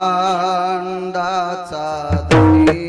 ब्रह्मांडाचा धनी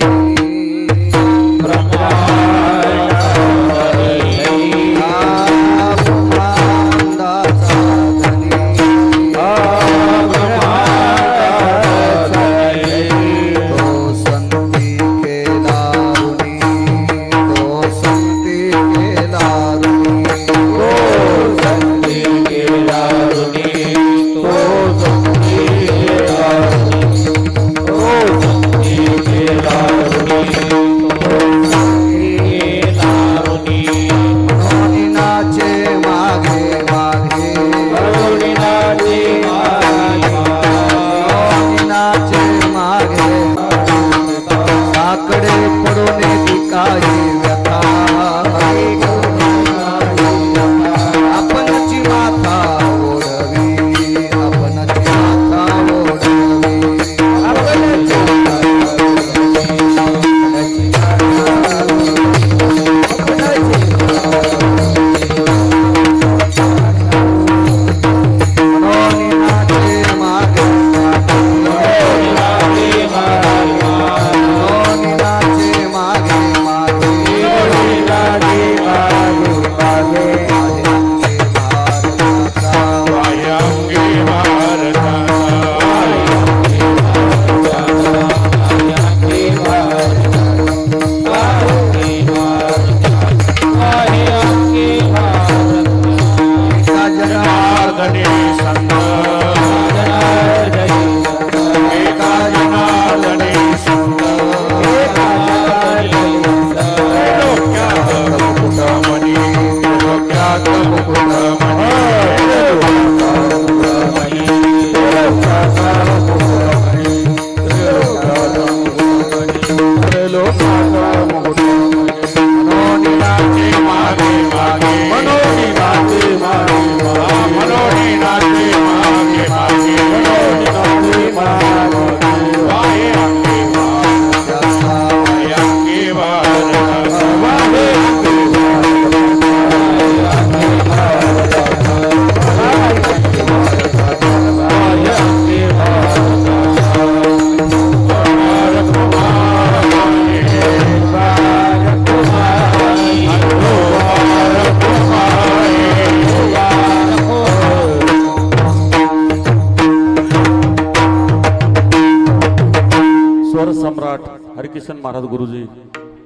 सम्राट हरिकिशन महाराज गुरुजी,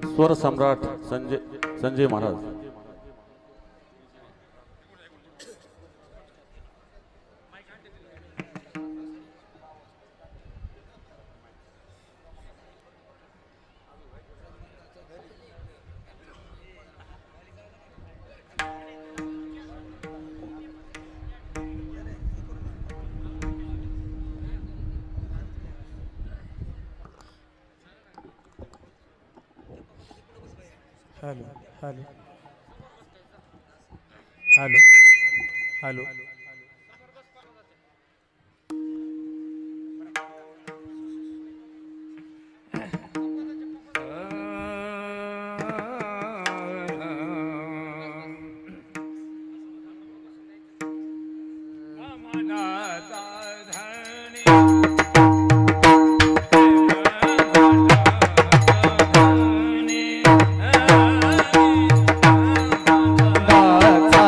स्वर सम्राट Sanjay Maharaj. Hello hello hello hello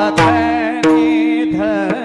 धनी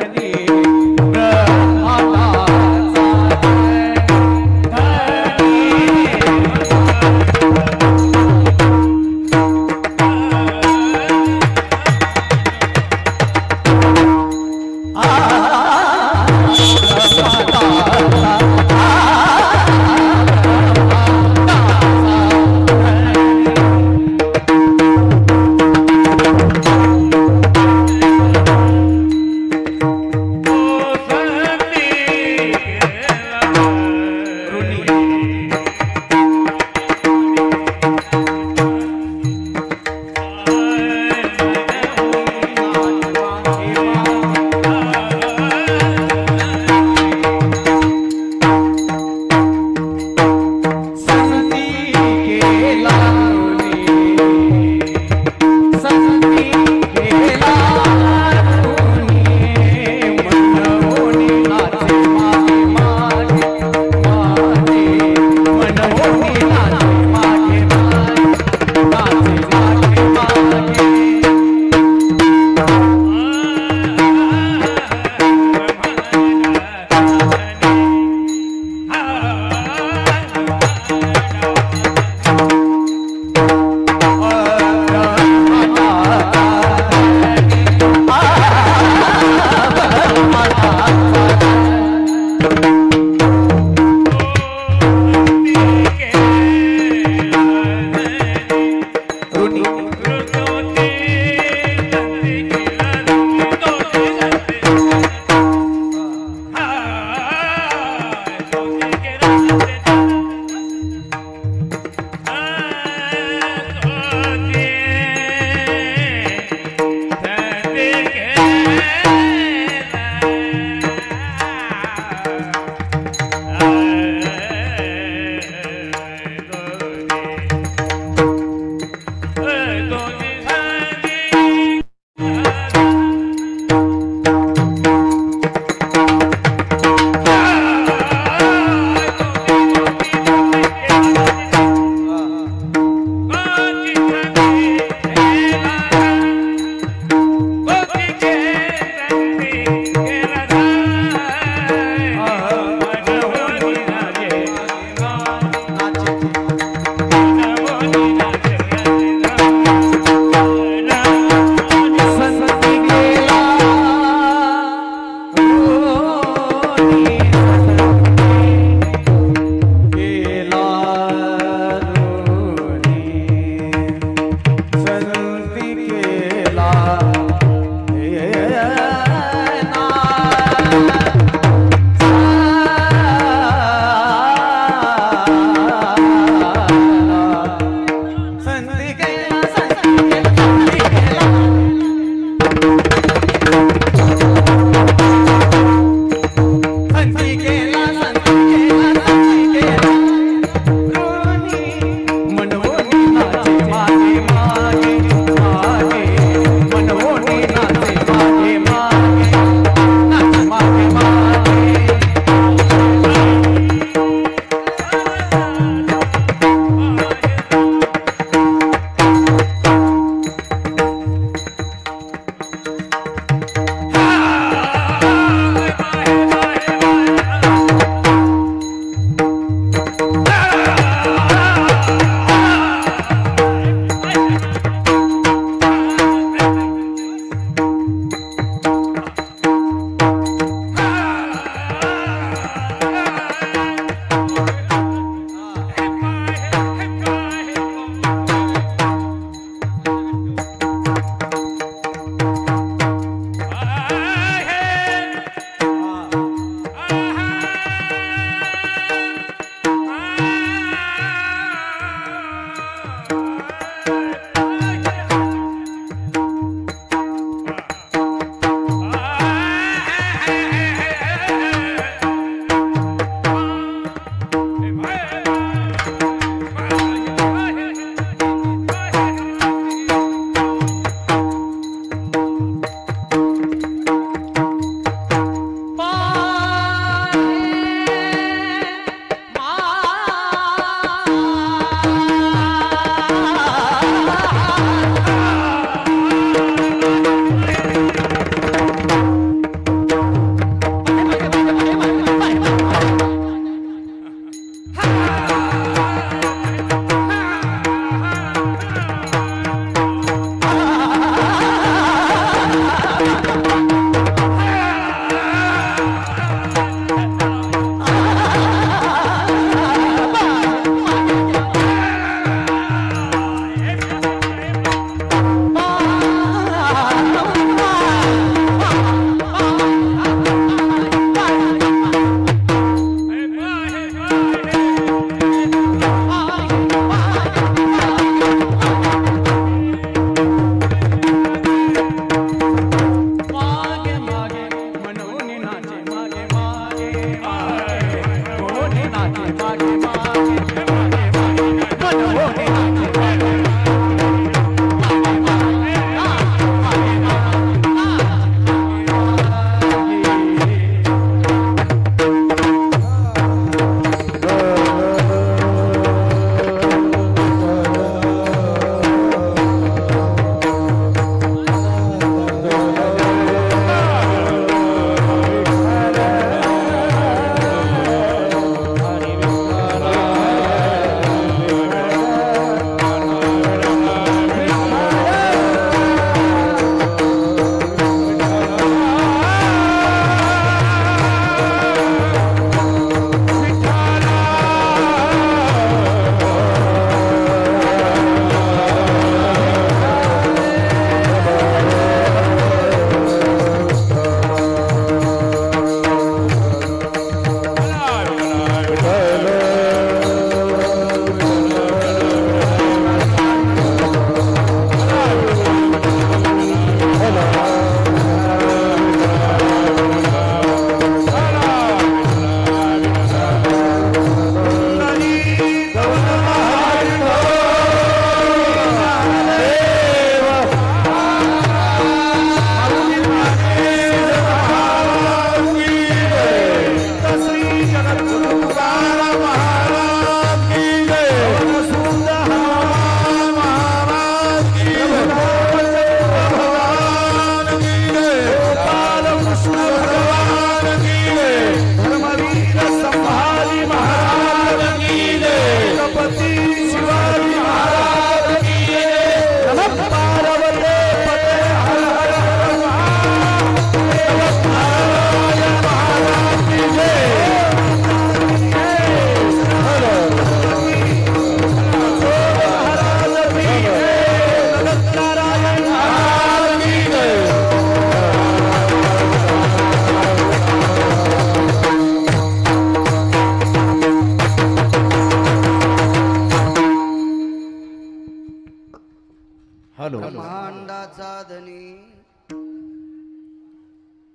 हॅलो ब्रह्मांडाचा धनी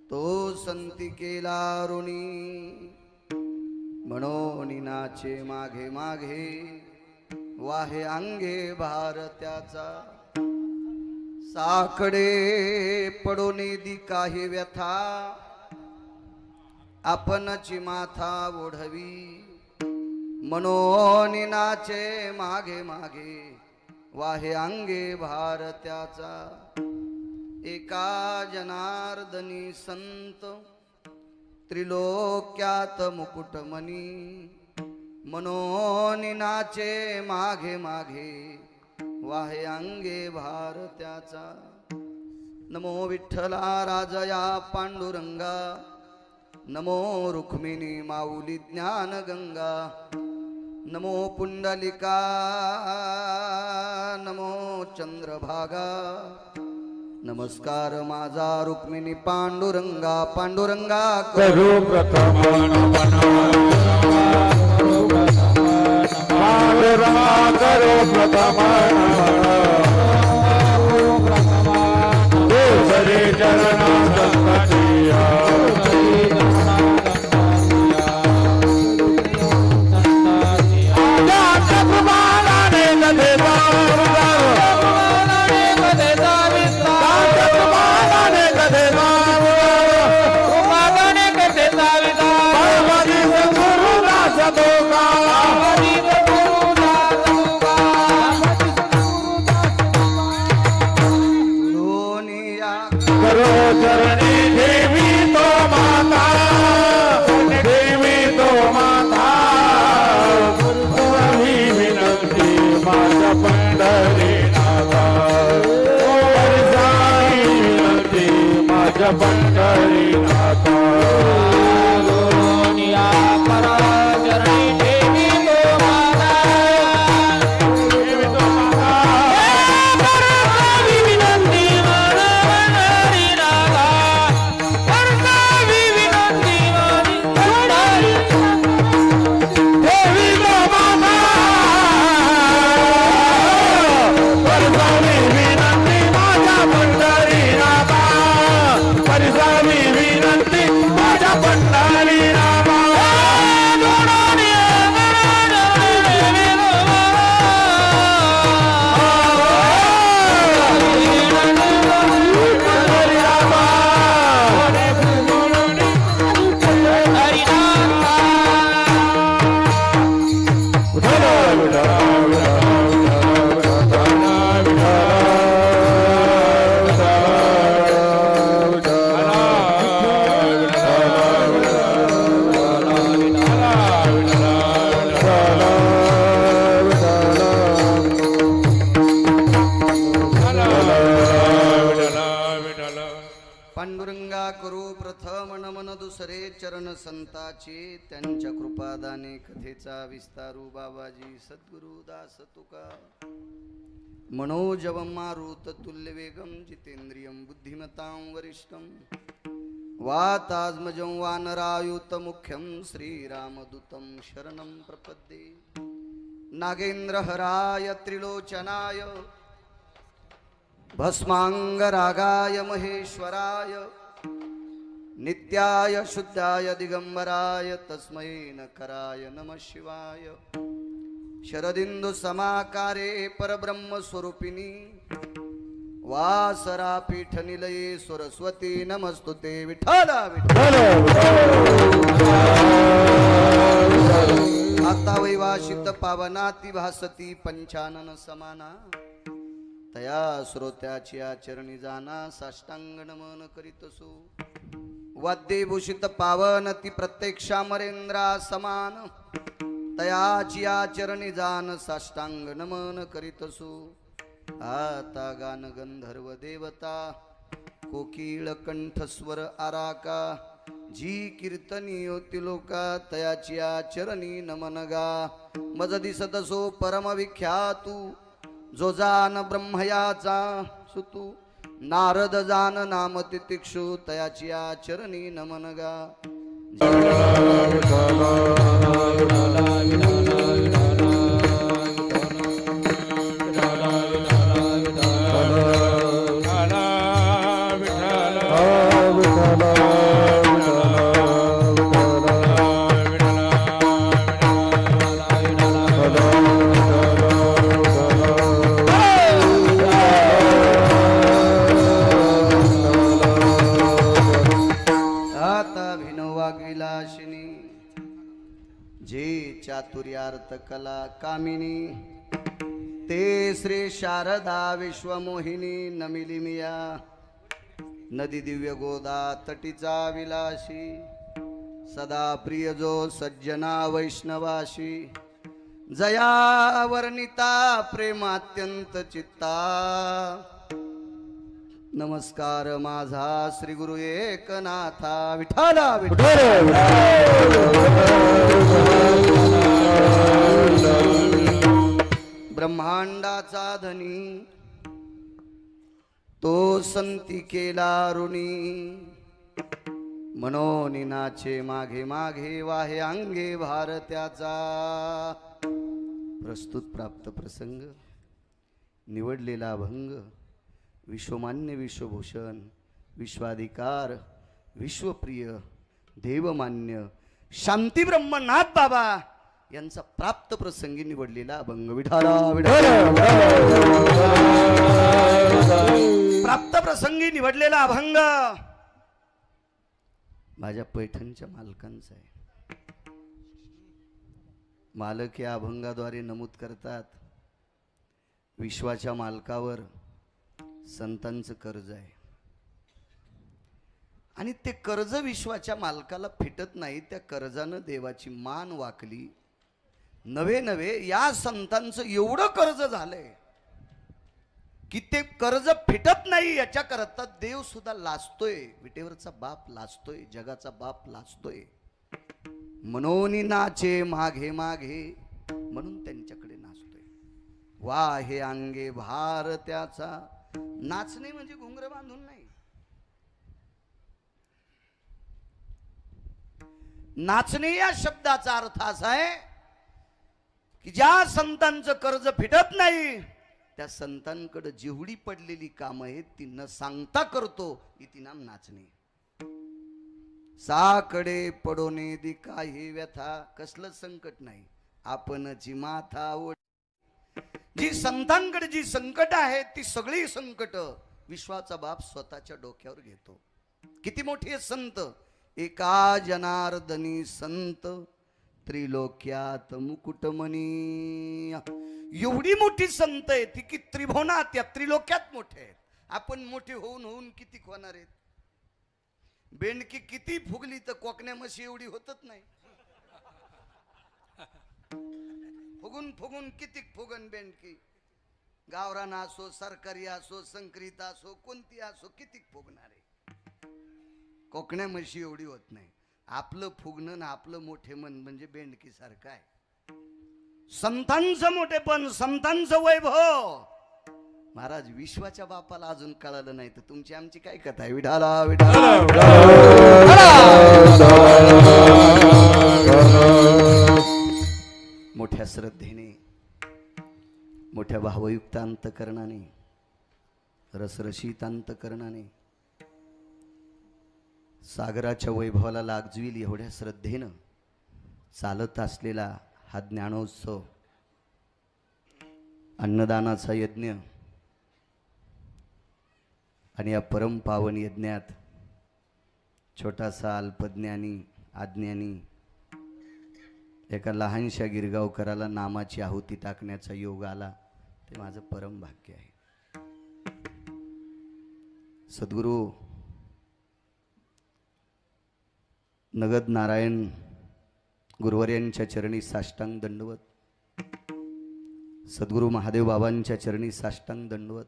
तो संती केला ऋणी म्हणून नाचे मागे मागे वाहे अंगे भारत्याचा साकडे पडोने दी काही व्यथा आपणची माथा ओढवी म्हणून नाचे मागे मागे वाहे अंगे भारत्याचा एका जनार्दनी संत त्रिलोक्यात मुकुटमणी मनोनी नाचे मागे मागे वाहे अंगे भारत्याचा नमो विठ्ठला राजया पांडुरंगा नमो रुक्मिणी माऊली ज्ञान गंगा नमो पुंडलिका नमो चंद्रभागा नमस्कार माझा रुक्मिणी पांडुरंगा पांडुरंगा करू प्रथम करो प्रथम चरणा पंढरीनाथ पांडुरंगा करू प्रथम नमन दुसरे चरण संताचे त्यांच्या कृपादाने कथेचा विस्तारू बाबाजी सद्गुरु दास तुका मनोजवं मारुत तुल्य वेगम जितेंद्रियं बुद्धिमतां वरिष्ठं वातात्मजं वानरायुत मुख्यं श्रीरामदूतं शरणं प्रपद्ये नागेंद्रहराय त्रिलोचनाय भस्मांगरागाय महेश्वराय नित्याय शुद्धाय दिगंबराय तस्मै नकराय नमः शिवाय शरदिंदु समाकारे परब्रह्म स्वरूपिणी वासरा पीठ निलये सरस्वती नमस्तुते विठ्ठला आता वैवाशित पावनाती भासती पंचानन समाना तया श्रोत्याची आचरणी जाना साष्टांग नमन करीतसु वाद्यभूषित पावन ती प्रत्यक्षामरेंद्रा समान तयाची आचरणी जान साष्टांग नमन करीतसु आता गान गंधर्व देवता कोकिळ कंठस्वर आराका जी कीर्तनी होती लोका तयाची आचरणी नमन गा मज दिसतसो परम विख्यातू जो जान ब्रह्मयाचा सुतू नारद जान नाम तितिक्षु तयाची आचरणी नमन गा चातुर्यार्थ कला कामिनी ते श्री शारदा विश्वमोहिनी नमिली मिया नदी दिव्य गोदा तटीचा विलासी सदा प्रिय जो सज्जना वैष्णवाशी जया वर्णिता प्रेमात्यंत चित्ता नमस्कार माझा श्री गुरु एकनाथा विठ्ठला ब्रह्मांडाचा धनी तो संती केला ऋणी मनोनिनाचे मागे मागे वाहे अंगे भारत्याचा प्रस्तुत प्राप्त प्रसंग निवडलेला भंग विश्वमान्य विश्वभूषण विश्वाधिकार विश्वप्रिय देवमान्य शांती ब्रह्मनाथ बाबा यांचा प्राप्त प्रसंगी निवडलेला अभंग विठाला प्राप्त प्रसंगी निवडलेला अभंग माझ्या पैठणच्या मालकांचा आहे। मालक या अभंगाद्वारे नमूद करतात विश्वाच्या मालकावर संतांचं कर्ज आहे आणि ते कर्ज विश्वाच्या मालकाला फिटत नाही। त्या कर्जानं देवाची मान वाकली। नवे नवे या संतांचं एवढं कर्ज झालंय की ते कर्ज फिटत नाही। याच्या करता देव सुद्धा लाजतोय, विटेवरचा बाप लाजतोय, जगाचा बाप लाजतोय। मनोनी नाचे मागे मागे म्हणून त्यांच्याकडे नाचतोय। वा हे अंगे भार त्याचा नाचणे म्हणजे घुंगर बांधून नाही। नाचणे या शब्दाचा अर्थ असा आहे की ज्या संतांचं कर्ज फिटत नाही त्या संतांकडे जेवढी पडलेली कामं आहेत ती न सांगता करतो, इति नाम नाचणे। साकडे पडोने दिका हे व्यथा, कसलं संकट नाही आपणची माथा ओढ। जी संतांकडे जी संकट आहेत ती सगळी संकट विश्वाचा बाप स्वतःच्या डोक्यावर घेतो। किती मोठे संत, एका जनार्दनी संत त्रिलोक्यात मुकुटमणी. एवढी मोठी संत आहे ती की त्रिभुवनात या त्रिलोक्यात मोठे आहेत. आपण मोठे होऊन होऊन किती होणार आहेत. बेंडकी किती फुगली तर कोकण्या म्हशी एवढी होतच नाही. फुगून फुगून किती फुगन बेंडकी. गावरान असो, सरकारी असो, संकरित असो, कोणती असो, किती फुगणार आहे. कोकण्या म्हशी एवढी होत नाही. आपलं फुगणं ना आपलं मोठे मन म्हणजे बेंडकी सारखं आहे. संतांचं मोठेपण, संतांचं वैभव. महाराज विश्वाच्या बापाला अजून कळालं नाही तर तुमची आमची काय कथा आहे. विठाला विठाला मोठ्या श्रद्धेने, मोठ्या भावयुक्त अंतकरणाने, रसरशीत अंतकरणाने, सागराच्या वैभवाला लागजवील एवढ्या श्रद्धेनं चालत असलेला हा ज्ञानोत्सव, अन्नदानाचा यज्ञ आणि या परमपावन यज्ञात छोटासा अल्पज्ञानी अज्ञानी एका लहानशा गिरगावकराला नामाची आहुती टाकण्याचा योग आला. ते माझं परम भाग्य आहे. सद्गुरू नगद नारायण गुरुवर्यांच्या चरणी साष्टांग दंडवत. सद्गुरू महादेव बाबांच्या चरणी साष्टांग दंडवत.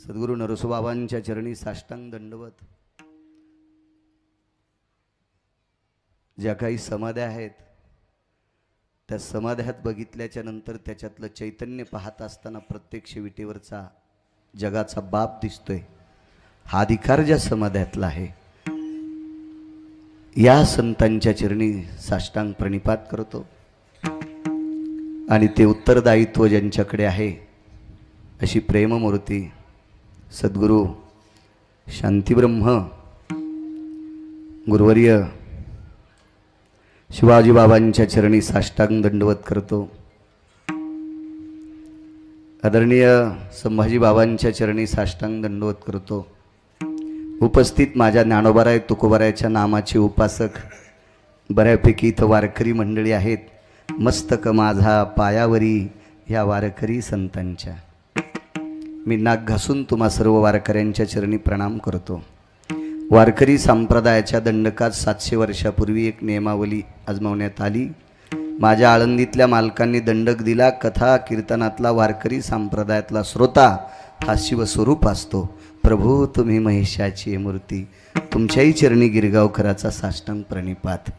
सद्गुरू नरसोबाबांच्या चरणी साष्टांग दंडवत. ज्या काही समाध्या आहेत त्या समाध्यात बघितल्याच्या नंतर त्याच्यातलं चैतन्य पाहत असताना प्रत्यक्ष विटेवरचा जगाचा बाप दिसतोय. हा अधिकार ज्या समाध्यातला आहे या संतांच्या चरणी साष्टांग प्रणिपात करतो. आणि ते उत्तरदायित्व ज्यांच्याकडे आहे अशी प्रेममूर्ती सद्गुरू शांतीब्रह्म गुरुवर्य शिवाजी बाबांच्या चरणी साष्टांग दंडवत करतो. आदरणीय संभाजी बाबांच्या चरणी साष्टांग दंडवत करतो. उपस्थित माझ्या ज्ञानोबाराय तुकोबारायच्या नामाचे उपासक बऱ्यापैकी इथं वारकरी मंडळी आहेत. मस्तक माझा पायावरी ह्या वारकरी संतांच्या मी नाक घासून तुम्हा सर्व वारकऱ्यांच्या चरणी प्रणाम करतो. वारकरी संप्रदायाच्या दंडकात 700 वर्षापूर्वी एक नियमावली आजमावण्यात आली. माझ्या आळंदीतल्या मालकांनी दंडक दिला. कथा कीर्तनातला वारकरी संप्रदायातला श्रोता हा शिवस्वरूप असतो. प्रभू तुम्ही महिषाची मूर्ती. तुमच्याही चरणी गिरगावकराचा साष्टांग प्रणिपात.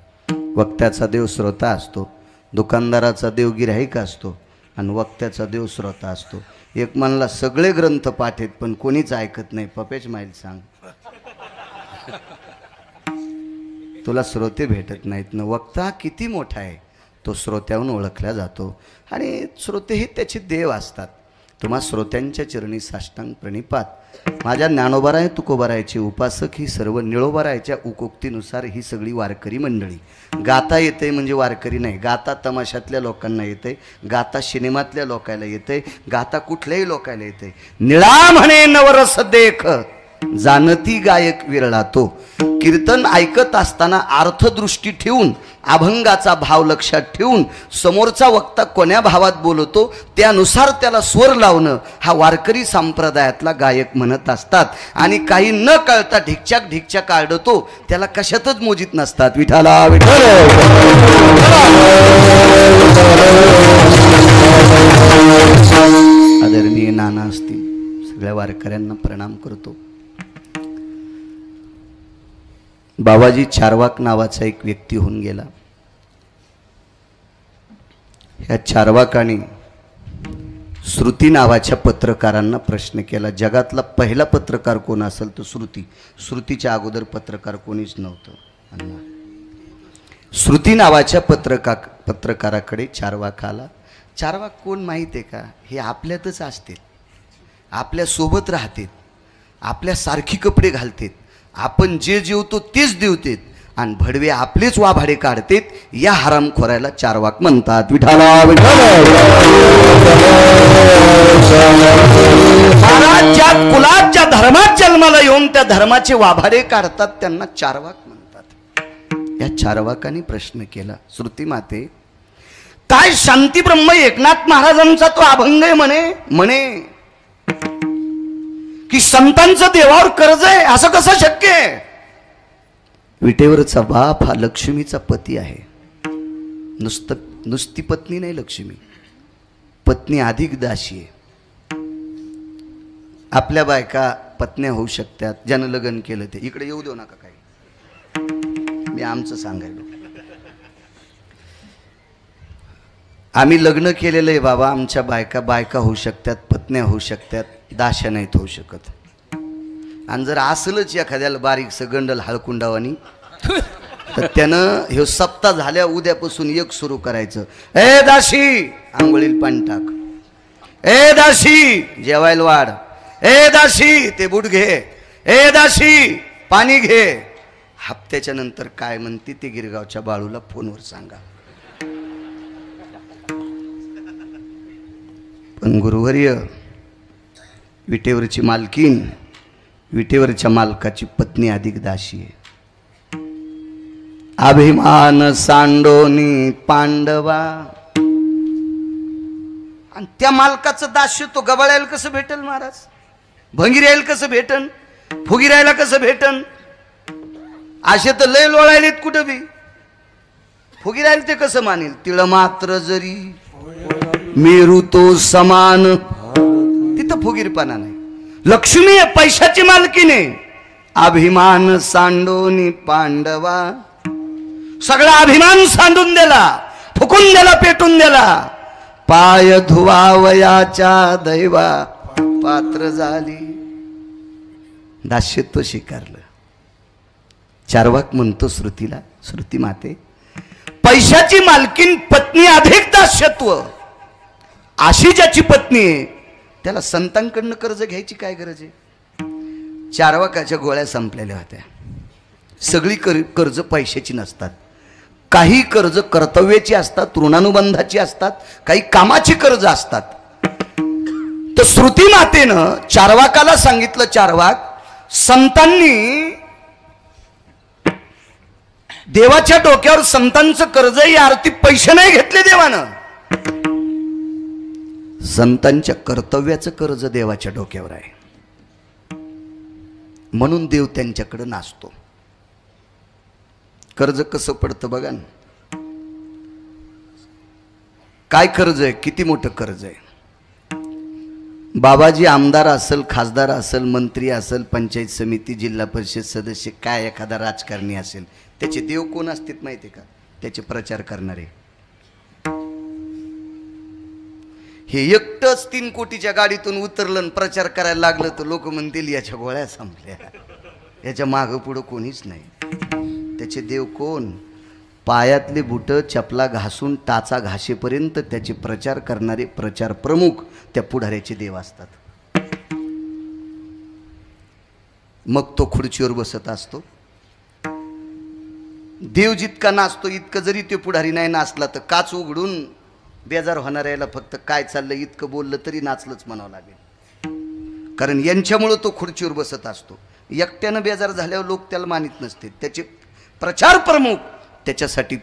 वक्त्याचा देव श्रोता असतो, दुकानदाराचा देव गिऱ्हाईक असतो आणि वक्त्याचा देव श्रोता असतो. एक म्हणला सगळे ग्रंथ पाठ आहेत पण कोणीच ऐकत नाही. पपेच माईल सांग तुला श्रोते भेटत नाहीत ना. वक्ता किती मोठा आहे तो श्रोत्याहून ओळखला जातो आणि श्रोते हे त्याचे देव असतात. तुम्हा श्रोत्यांच्या चरणी साष्टांग प्रणिपात. माझ्या ज्ञानोबाराय तुकोबारायचे उपासक ही सर्व निळोबारायच्या उकोक्तीनुसार ही सगळी वारकरी मंडळी. गाता येते म्हणजे वारकरी नाही. गाता तमाशातल्या लोकांना येते, गाता सिनेमातल्या लोकायला येते, गाता कुठल्याही लोकायला येते. निळा म्हणे नवरस देख जाणती गायक विरळा तो. कीर्तन ऐकत असताना अर्थदृष्टी ठेवून अभंगाचा भाव लक्षात ठेवून समोरचा वक्ता कोण्या भावात बोलतो त्यानुसार त्याला स्वर लावणं हा वारकरी संप्रदायातला गायक म्हणत असतात. आणि काही न कळता ढिकच्याक ढिकच्याक आडतो त्याला कशातच मोजित नसतात. विठाला विठाल. आदरणीय नाना असतील सगळ्या वारकऱ्यांना प्रणाम करतो. बाबाजी चारवाक नावाचा एक व्यक्ती होऊन गेला. ह्या चारवाकाने श्रुती नावाच्या पत्रकारांना प्रश्न केला. जगातला पहिला पत्रकार कोण असेल तर श्रुती. श्रुतीच्या अगोदर पत्रकार कोणीच नव्हतं. श्रुती नावाच्या पत्रकाराकडे चारवाक आला. चारवाक कोण माहीत आहे का? हे आपल्यातच असते, आपल्या सोबत राहतात, आपल्या सारखी कपडे घालतात, आपण जे जेवतो तेच देवतेत आणि भडवे आपलेच वाभाडे काढतेत. या हरामखोरायला चारवाक म्हणतात. विठाला महाराजच्या कुलाच्या धर्मात जन्माला येऊन त्या धर्माचे वाभाडे काढतात त्यांना चारवाक म्हणतात. या चारवाकांनी प्रश्न केला, श्रुती माते काय शांती ब्रह्म एकनाथ महाराजांचा तो अभंग आहे म्हणे की संतांचं देवावर कर्ज आहे, असं कसं शक्य आहे? विटेवरचा बाप हा लक्ष्मीचा पती आहे. नुसती पत्नी नाही, लक्ष्मी पत्नी अधिक दासी आहे. आपल्या बायका पत्न्या होऊ शकतात, ज्यानं लग्न केलं ते. इकडे येऊ देऊ नका काही, मी आमचं सांगायलो. आम्ही लग्न केलेलं आहे बाबा, आमच्या बायका होऊ शकतात, पत्न्या होऊ शकतात, दाशा नाहीत होऊ शकत. आणि जर असलंच एखाद्याला बारीक सगंडल हळकुंडावानी तर त्यानं हे सप्ताह झाल्या उद्यापासून एक सुरू करायचं. ए दाशी आंघोळीला पाणी टाक, ए दाशी जेवायला वाढ, ए दाशी ते बूट घे, ए दाशी पाणी घे. हप्त्याच्या नंतर काय म्हणते ते गिरगावच्या बाळूला फोनवर सांगा. पण गुरुवर्य, विटेवरची मालकीन विटेवरच्या मालकाची पत्नी अधिक दाशी आहे. अभिमान सांडोनी पांडवा. आणि त्या मालकाचं दास्य तो गबाळायला कसं भेटल महाराज? भंगिरायला कसं भेटन? फुगिरायला कसं भेटन? असे तर लय लोळायलेत कुठं बी. फुगिरायला ते कसं मानेल? तिळ मात्र जरी मेरू तो समान, तिथं फुगीरपणा नाही. लक्ष्मी आहे, पैशाची मालकीने. अभिमान सांडोनी पांडवा. सगळा अभिमान सांडून दिला, फुकून दिला, पेटून दिला. पाय धुवावयाच्या दैवा पात्र झाली. दास्यत्व स्वीकारलं. चारवाक म्हणतो श्रुतीला, श्रुती माते पैशाची मालकीन पत्नी अधिक दास्यत्व. अशी ज्याची पत्नी आहे त्याला संतांकडनं कर्ज घ्यायची काय गरज आहे? चारवाकाच्या गोळ्या संपलेल्या होत्या. सगळी कर्ज पैशाची नसतात. काही कर्ज कर्तव्याची असतात, ऋणानुबंधाची असतात, काही कामाची कर्ज असतात. तर श्रुती मातेनं चारवाकाला सांगितलं, चारवाक संतांनी देवाच्या डोक्यावर संतांचं कर्ज या आरती पैसे नाही घेतले देवानं. संतांच्या कर्तव्याचं कर्ज देवाच्या डोक्यावर आहे. म्हणून देव त्यांच्याकडे नाचतो. कर्ज कसं पडतं बघा ना. काय कर्ज आहे? किती मोठं कर्ज आहे. बाबाजी आमदार असेल, खासदार असेल, मंत्री असेल, पंचायत समिती, जिल्हा परिषद सदस्य, काय एखादा राजकारणी असेल, त्याचे देव कोण असतात माहिती आहे का? त्याचे प्रचार करणारे. हे एकटंच 3 कोटीच्या गाडीतून उतरलं आणि प्रचार करायला लागलं तर लोक म्हणतील याच्या गोळ्या संपल्या, याच्या मागं पुढं कोणीच नाही. त्याचे देव कोण? पायातले बुट चपला घासून टाचा घासेपर्यंत त्याचे प्रचार करणारे प्रचार प्रमुख त्या पुढाऱ्याचे देव असतात. मग तो खुर्चीवर बसत असतो. देव जितका नाचतो इतकं जरी ते पुढारी नाही नाचला तर काच उघडून बेजार होणार याला फक्त काय चाललं इतकं बोललं तरी नाचलंच म्हणावं लागेल. कारण यांच्यामुळं तो खुर्चीवर बसत असतो. एकट्यानं बेजार झाल्यावर लोक त्याला मानित नसते. त्याचे प्रचार प्रमुख त्याच्यासाठी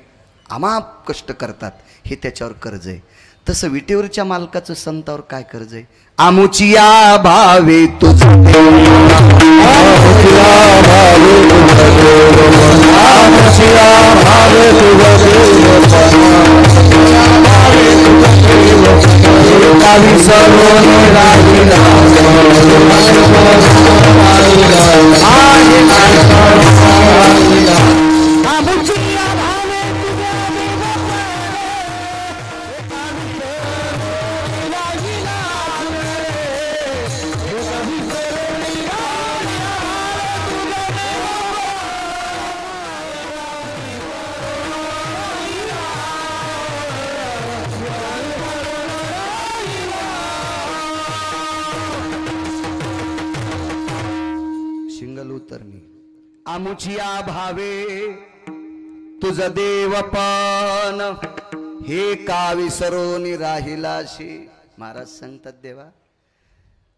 अमाप कष्ट करतात. हे त्याच्यावर कर्ज आहे. तसं विटेवरच्या मालकाचं संतावर काय कर्ज आहे? आमुचिया भावे तुझे, आमुचिया भावे तुझ देवपण, हे का विसरून राहिलाशी. महाराज सांगतात देवा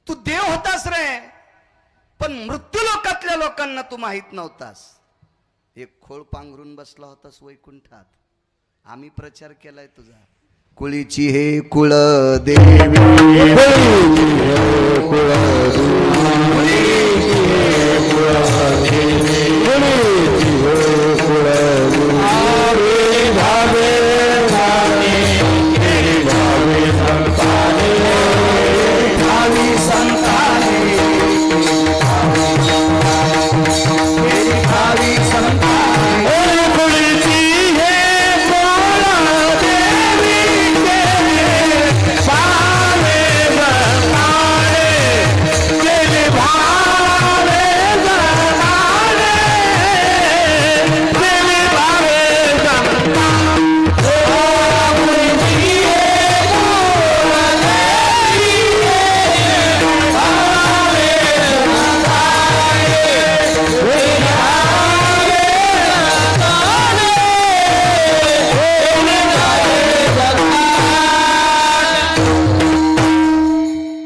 तू देव होतास रे, पण मृत्यू लोकातल्या लोकांना तू माहित नव्हतास. एक खोळ पांघरून बसला होतास वैकुंठात, आम्ही प्रचार केलाय तुझा. कुळीची हे कुळ देवी,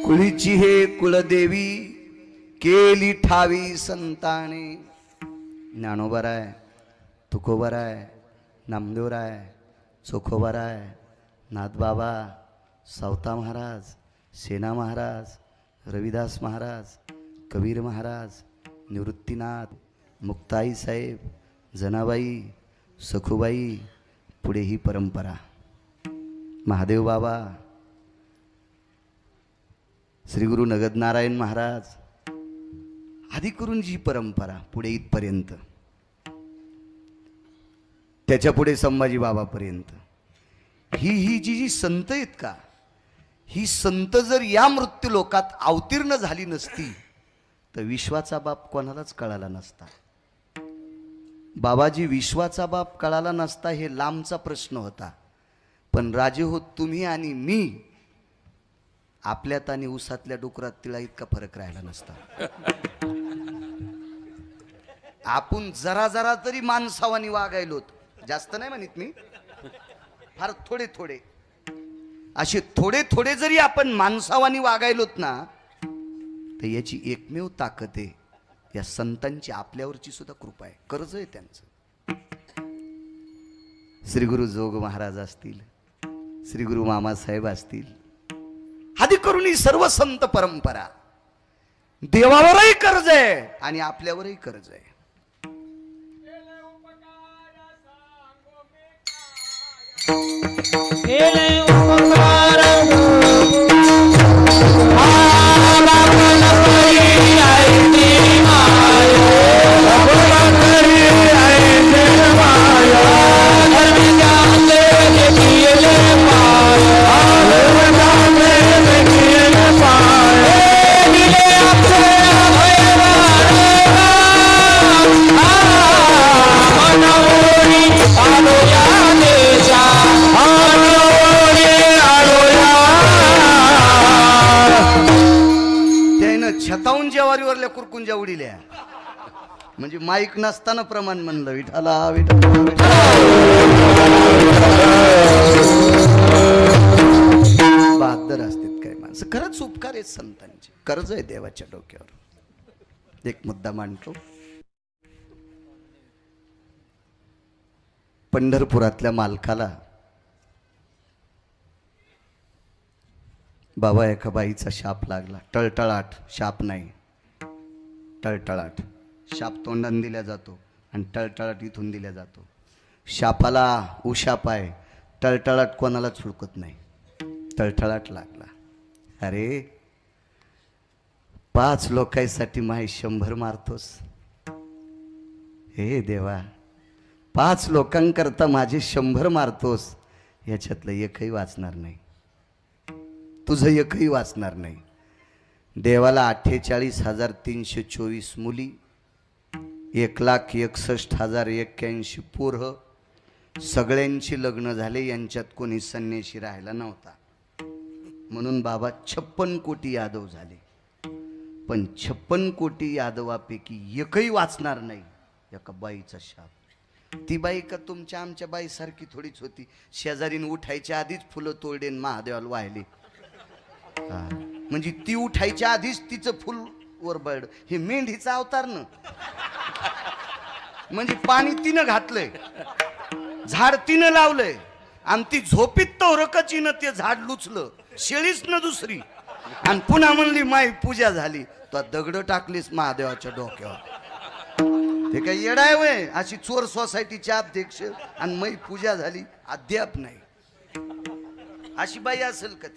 कुळीची हे कुलदेवी केली ठावी संताने. ज्ञानोबराय, तुकोबराय, नामदेवराय, चोखोबराय, नाथबाबा, सावता महाराज, सेना महाराज, रविदास महाराज, कबीर महाराज, निवृत्तीनाथ, मुक्ताई साहेब, जनाबाई, सखुबाई, पुढे ही परंपरा. महादेव बाबा, श्री गुरु नगदनारायण महाराज, आदी करून जी परंपरा पुढे इथपर्यंत, त्याच्या पुढे संभाजी बाबापर्यंत, ही जी संत आहेत का, ही संत जर या मृत्यू लोकात अवतीर्ण झाली नसती तर विश्वाचा बाप कोणालाच कळाला नसता. बाबाजी विश्वाचा बाप कळाला नसता हे लांबचा प्रश्न होता. पण राजे हो तुम्ही आणि मी, आपल्यात आणि उसातल्या डुकरात तिळा इतका फरक राहिला नसता. आपण जरा जरा तरी माणसावानी वागायलोत, जास्त नाही म्हणत मी, फार थोडे थोडे, असे थोडे थोडे जरी आपण माणसावानी वागायलोत ना, तर याची एकमेव ताकद आहे या संतांची आपल्यावरची सुद्धा कृपा आहे, कर्ज आहे त्यांचं. श्री गुरु जोग महाराज असतील, श्री गुरु मामासाहेब असतील, आदी करून ही सर्व संत परंपरा देवावरही कर्ज आहे आणि आपल्यावरही कर्ज आहे. छतावून जेवारीवरल्या कुरकुंजा उडिल्या, म्हणजे माईक नसताना प्रमाण म्हणलं विठाला विठाला. बहादर असतात काय माणसं, खरंच उपकार आहेत संतांचे, कर्ज आहे देवाच्या डोक्यावर. एक मुद्दा मांडतो. पंढरपुरातल्या मालकाला बाबा एका बाईचा शाप लागला. टळटळाट, शाप नाही, टळटळाट. शाप तोंडाने दिला जातो आणि टळटळाट इथून दिला जातो. शापाला उशाप आहे, टळटळाट कोणालाच हुडकत नाही. टळटळाट लागला. अरे 5 लोकांसाठी माही 100 मारतोस, हे देवा 5 लोकांकरता माझे 100 मारतोस, याच्यातलं एकही वाचणार नाही, तुझं एकही वाचणार नाही. देवाला 48,324 मुली, 1,61,081 पोरं, सगळ्यांची लग्न झाले, यांच्यात कोणी संन्याशी राहिला नव्हता. म्हणून बाबा 56 कोटी यादव झाले. पण 56 कोटी यादवापैकी एकही वाचणार नाही. एका बाईचा शाप. ती बाई का तुमच्या आमच्या बाईसारखी थोडीच होती, शेजारीन उठायच्या आधीच फुलं तोडलेन महादेवाला वाहिले. म्हणजे ती उठायच्या आधीच तिचं फुल वर बळ. हे मेंढीचा अवतार न, म्हणजे पाणी तिनं घातलंय, झाड तिनं लावलंय, आणि ती झोपीत तो रकचीनं ते झाड लुचलं, शेळीच न दुसरी, आणि पुन्हा म्हणली माई पूजा झाली. तो दगड टाकलीस महादेवाच्या डोक्यावर. ते काय येडाय वय? अशी चोर सोसायटीचे अध्यक्ष आणि मै पूजा झाली अद्याप नाही. अशी बाई असेल का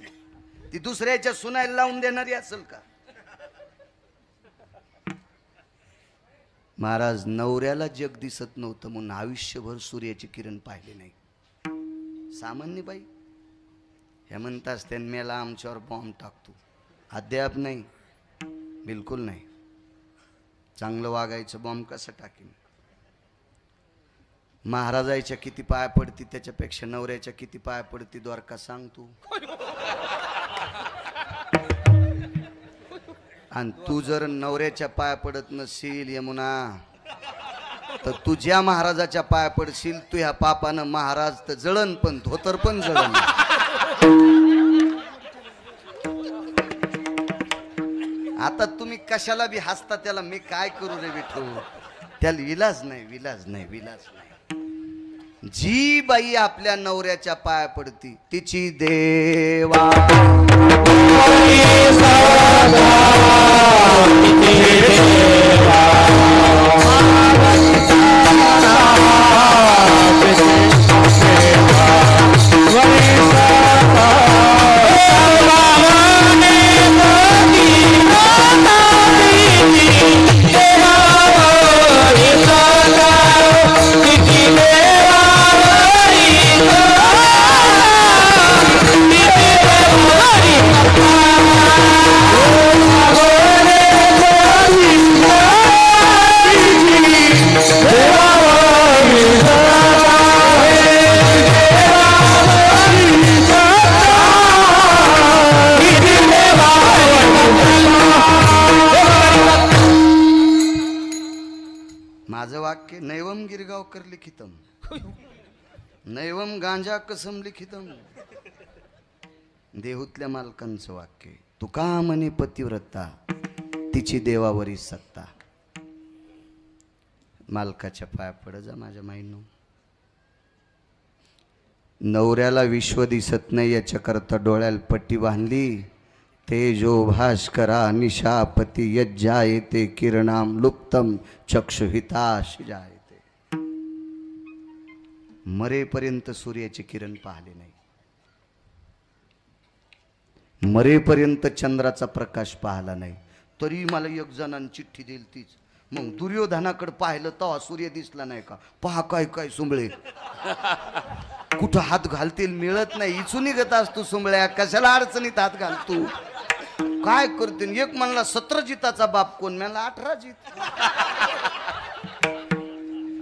ती दुसऱ्याच्या सुनायला लावून देणारी असेल का? महाराज नवऱ्याला जग दिसत नव्हतं म्हणून आयुष्यभर सूर्याची किरण पाहिले नाही. सामान्य बाई हे म्हणतात त्यान मेला आमच्यावर बॉम्ब टाकतो. अद्याप नाही, बिलकुल नाही. चांगलं वागायचं बॉम्ब कसं टाकीन? महाराजाच्या किती पाया पडती त्याच्यापेक्षा नवऱ्याच्या किती पाया पडती द्वारका सांग तू. आणि तू जर नवऱ्याच्या पाया पडत नशील यमुना, तर तू ज्या महाराजाच्या पाया पडशील तू ह्या पापानं महाराज तर जळण पण धोतर पण जळण. आता तुम्ही कशाला बी हसता त्याला मी काय करू रे विठू? त्याला विलाज नाही, विलाज नाही, विलाज नाही. जी बाई आपल्या नवऱ्याच्या पाया पडती तिची देवा वाक्य नैवम गिरगावकर लिखितम नैवम गांजा कसम लिखितम. देहूतल्या मालकांचं वाक्य. तुका म्हणे पतिव्रता तिची देवावरी सत्ता. मालकाच्या पाया पड जा माझ्या माईनो. नवऱ्याला विश्व दिसत नाही याच्याकरता डोळ्याला पट्टी बांधली. तेजो भास्करा निशापती यज्जायते किरणाम लुप्तम चक्षुहिताश जायते. मरेपर्यंत सूर्याचे किरण पाहिले नाही, मरेपर्यंत चंद्राचा प्रकाश पाहला नाही. तरी मला एक जणांनी चिठ्ठी दिली तीच. मग दुर्योधनाकडे पाहिलं तेव्हा सूर्य दिसला नाही का? पहा काय काय सुंबळे कुठं हात घालतील मिळत नाही. इचू निघत असतो सुंबळ्या, कशाला अडचणीत हात घालतो? काय करते? एक म्हणला 17 जिताचा बाप कोण? म्हणला 18 जित.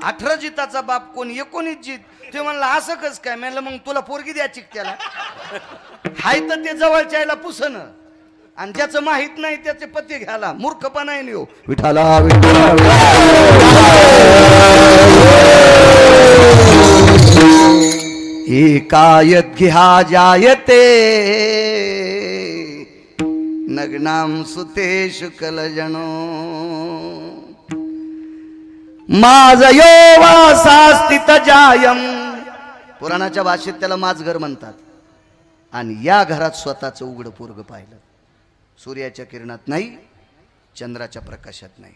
18 जिताचा बाप कोण? 19 जित. ते म्हणला असं कस काय? म्हणलं मग तुला पोरगी द्यायची त्याला. हाय तर ते जवळच्या आईला पुसन, आणि ज्याचं माहित नाही त्याचे पती घ्याला. मूर्खपणा आहे हो. विठाला एकायत घ्या जायते नग्नाम सुतेषु कलजनो. माझ योवासास्थित जायम. पुराणाच्या भाषेत त्याला माझघर म्हणतात. आणि या घरात स्वतःचं उघड पोरग पाहिलं. सूर्याच्या किरणात नाही, चंद्राच्या प्रकाशात नाही.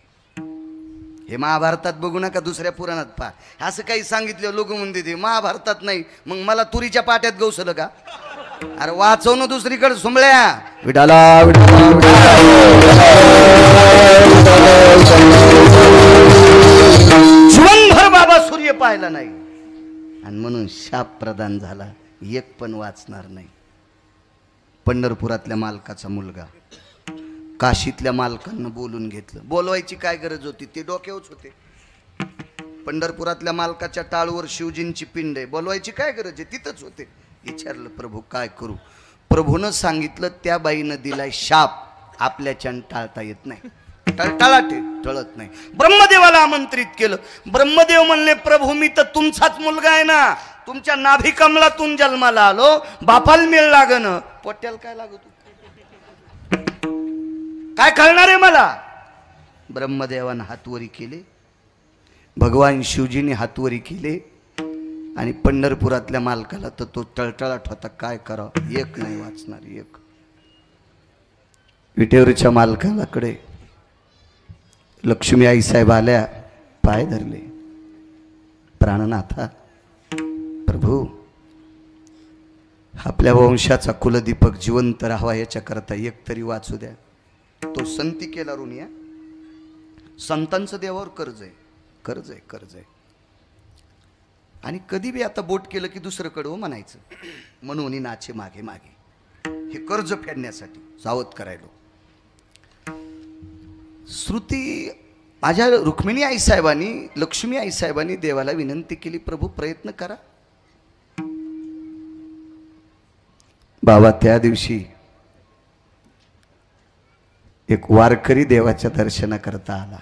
हे महाभारतात बघू नका, दुसऱ्या पुराणात पहा. असं काही सांगितलं लोक म्हणते ते महाभारतात नाही, मग मला तुरीच्या पाट्यात गवसलं का? अरे वाचव ना दुसरीकडे सुंबळ्या. विठाला जीवनभर बाबा सूर्य पाहिला नाही आणि म्हणून शाप प्रदान झाला. एक पण वाचणार नाही. पंढरपुरातल्या मालकाचा मुलगा काशीतल्या मालकांना बोलून घेतलं. बोलवायची काय गरज होती? ते डोक्यावरच होते. पंढरपुरातल्या मालकाच्या टाळूवर शिवजींची पिंड आहे, बोलवायची काय गरज आहे? तिथंच होते. विचारलं प्रभू काय करू? प्रभूनं सांगितलं त्या बाईनं दिलाय शाप, आपल्याच्यान टाळता येत नाही. टळत नाही. ब्रह्मदेवाला आमंत्रित केलं. ब्रह्मदेव म्हणले प्रभू मी तर तुमचाच मुलगा आहे ना, तुमच्या नाभी कमलातून जन्माला आलो, बापाला मिळ लागन, पोट्याला काय लागत? काय कळणार आहे मला? ब्रह्मदेवानं हात वरी केले. भगवान शिवजीने हातवरी केले आणि पंढरपुरातल्या मालकाला तर तो टळटळाट होता, काय करावं, एक नाही वाचणार एक. विटेवरच्या मालकाकडे लक्ष्मी आई साहेब आल्या, पाय धरले, प्राणनाथा प्रभू, आपल्या वंशाचा कुलदीपक जिवंत राहावा याच्याकरता एक तरी वाचू द्या. तो संती केला ऋणी. संतांचं देवावर कर्ज आहे, कर्ज आहे, कर्ज आहे. आणि कधी बी आता बोट केलं की दुसरं कडवं म्हणायचं, म्हणून नाचे मागे मागे. हे कर्ज फेडण्यासाठी सावध करायलो. श्रुती माझ्या रुक्मिणी आई साहेबांनी, लक्ष्मी आई साहेबांनी देवाला विनंती केली, प्रभू प्रयत्न करा. बाबा त्या दिवशी एक वारकरी देवाच्या दर्शनाकरता आला.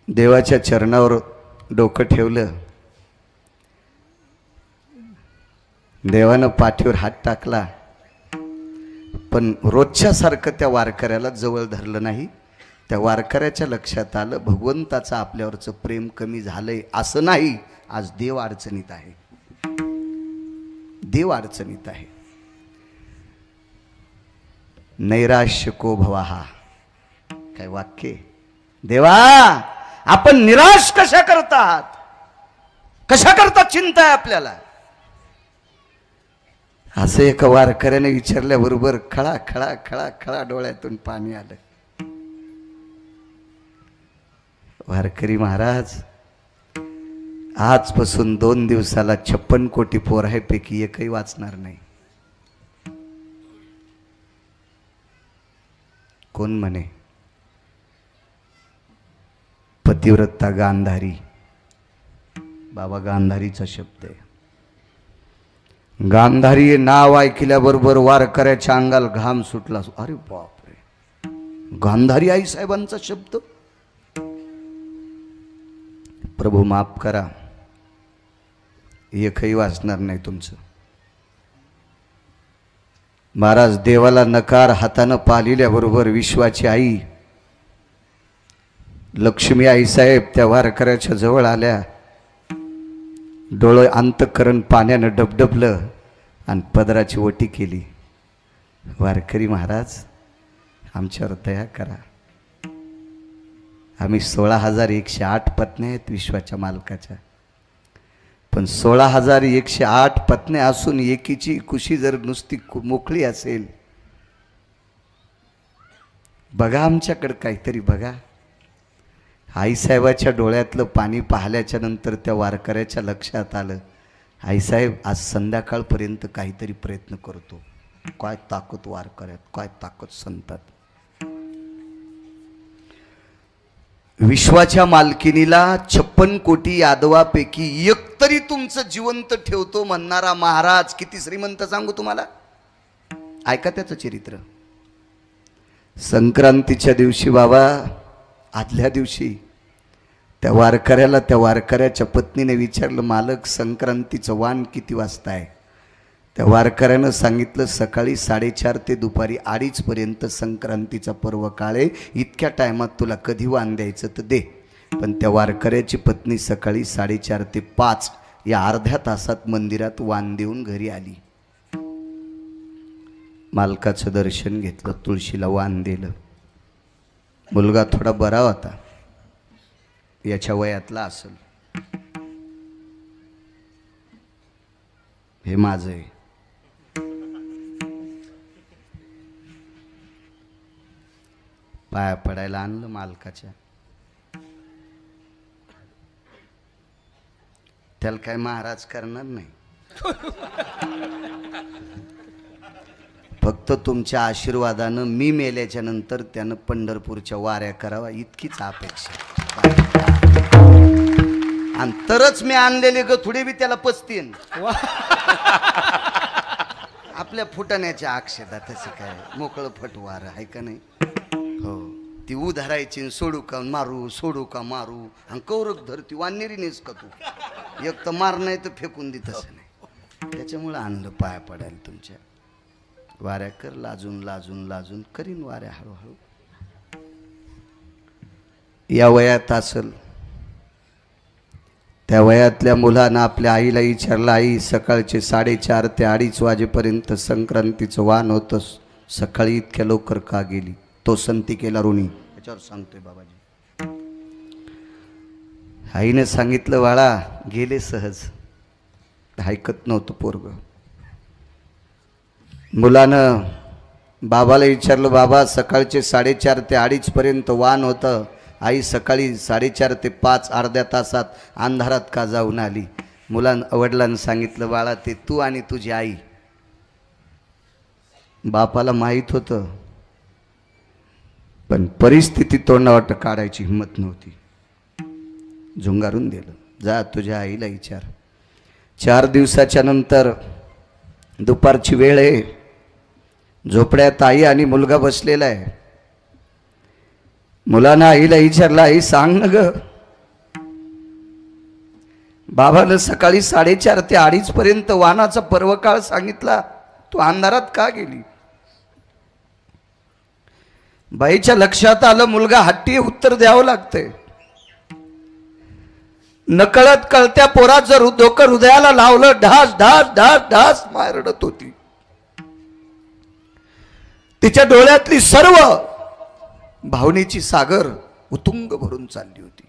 देवाच्या चरणावर डोकं ठेवलं. देवानं पाठीवर हात टाकला, पण रोजच्या सारखं त्या वारकऱ्याला जवळ धरलं नाही. त्या वारकऱ्याच्या लक्षात आलं भगवंताचं आपल्यावरचं प्रेम कमी झालंय. असं नाही, आज देव अडचणीत आहे, देव अडचणीत आहे. नैराश्य को भवाहा, काय वाक्य. देवा आपण निराश कशा करतात, कशा करता चिंता आहे आपल्याला. असं एका वारकऱ्याने विचारल्याबरोबर खळा खळा खळा खळा डोळ्यातून पाणी आलं. वारकरी महाराज, आजपासून 2 दिवसाला 56 कोटी पोरांपैकी एकही वाचणार नाही. कोण म्हणे? पतिव्रता गांधारी. बाबा गांधारीचा शब्द आहे. गांधारी हे नाव ऐकल्याबरोबर वारकऱ्याच्या अंगाला घाम सुटला. अरे बापरे, गांधारी आई साहेबांचा शब्द. प्रभू माफ करा, एकही वाचणार नाही तुमचं. महाराज देवाला नकार हातानं पालिल्याबरोबर विश्वाची आई लक्ष्मी आई साहेब त्या वारकऱ्याच्या जवळ आल्या. डोळे अंतःकरण पाण्यानं डबडबलं आणि पदराची ओटी केली. वारकरी महाराज, आमच्यावर दया करा. आम्ही 16,108 पत्न्या आहेत विश्वाच्या मालकाच्या, पण 16,108 पत्न्या असून एकीची कुशी जर नुसती मोकळी असेल, बघा आमच्याकडे काहीतरी बघा. आईसाहेबाच्या डोळ्यातलं पाणी पाहिल्याच्या नंतर त्या वारकऱ्याच्या लक्षात आलं, आईसाहेब आज संध्याकाळपर्यंत काहीतरी प्रयत्न करतो. काय ताकद वारकऱ्यात, काय ताकद संतात. विश्वाच्या मालकिनीला 56 कोटी यादवापैकी एक तरी तुमचं जिवंत ठेवतो म्हणणारा महाराज किती श्रीमंत सांगू तुम्हाला. ऐका त्याचं चरित्र. संक्रांतीच्या दिवशी बाबा, आदल्या दिवशी त्या वारकऱ्याला, त्या वारकऱ्याच्या पत्नीने विचारलं, मालक संक्रांतीचं वाण किती वाजता आहे? त्या वारकऱ्यानं सांगितलं, सकाळी 4:30 ते दुपारी 2:30 पर्यंत संक्रांतीचा पर्व काळ आहे. इतक्या टायमात तुला कधी वाण द्यायचं तर दे. पण त्या वारकऱ्याची पत्नी सकाळी 4:30 ते 5 या अर्ध्या तासात मंदिरात वाण देऊन घरी आली. मालकाचं दर्शन घेतलं, तुळशीला वाण दिलं. मुलगा थोडा बरा होता, याच्या वयातला असेल. हे माझं आहे. पाया पडायला आणलं मालकाच्या. त्याला काय महाराज करणार नाही, फक्त तुमच्या आशीर्वादानं मी मेल्याच्या नंतर त्यानं पंढरपूरच्या वाऱ्या करावा इतकीच अपेक्षा. आणि तरच मी आणलेले गथुडे बी त्याला पचतीन. आपल्या फुटण्याच्या अक्षता तशी काय मोकळं फटवार आहे का नाही. हो, ती उधरायची, सोडू का मारू, सोडू का मारू, आणि कौरक धरती वानेरी नेस का तू. एक तर मार नाही तर फेकून दे, तसं नाही. त्याच्यामुळं आणलं पाया पडायला तुमच्या. वाऱ्या कर, लाजून लाजून लाजून करीन वाऱ्या हळूहळू. या वयात असेल त्या वयातल्या मुलानं आपल्या आईला विचारलं, आई सकाळचे 4:30 ते 2:30 वाजेपर्यंत संक्रांतीचं वाण होतं, सकाळी इतक्या लवकर का गेली? तो संतिकेला ऋणी. त्याच्यावर सांगतोय बाबाजी. आईने सांगितलं, बाळा गेले सहज. ऐकत नव्हतं पोरग. मुलानं बाबाला विचारलं, बाबा सकाळचे 4:30 ते 2:30 पर्यंत वाण होतं, आई सकाळी 4:30 ते 5 अर्ध्या तासात अंधारात का जाऊन आली? वडिलांनी सांगितलं, बाळा ते तू आणि तुझी आई. बापाला माहीत होतं पण परिस्थिती तोंडावाट काढायची हिंमत नव्हती. झुंगारून दिलं, जा तुझ्या आईला विचार. 4 दिवसाच्या नंतर दुपारची वेळ आहे, झोपड्यात आई आणि मुलगा बसलेला आहे. मुलानं आईला विचारलं, आई सांग ना ग, बाबानं सकाळी 4:30 ते 2:30 पर्यंत वानाचा पर्वकाळ सांगितला, तू अंधारात का गेली? बाईच्या लक्षात आलं मुलगा हट्टी, उत्तर द्यावं लागतंय. नकळत कळत्या पोराचं डोकं हृदयाला लावलं, ढास ढास ढास ढास माय रडत होती. तिच्या डोळ्यातली सर्व भावनेची सागर उतुंग भरून चालली होती.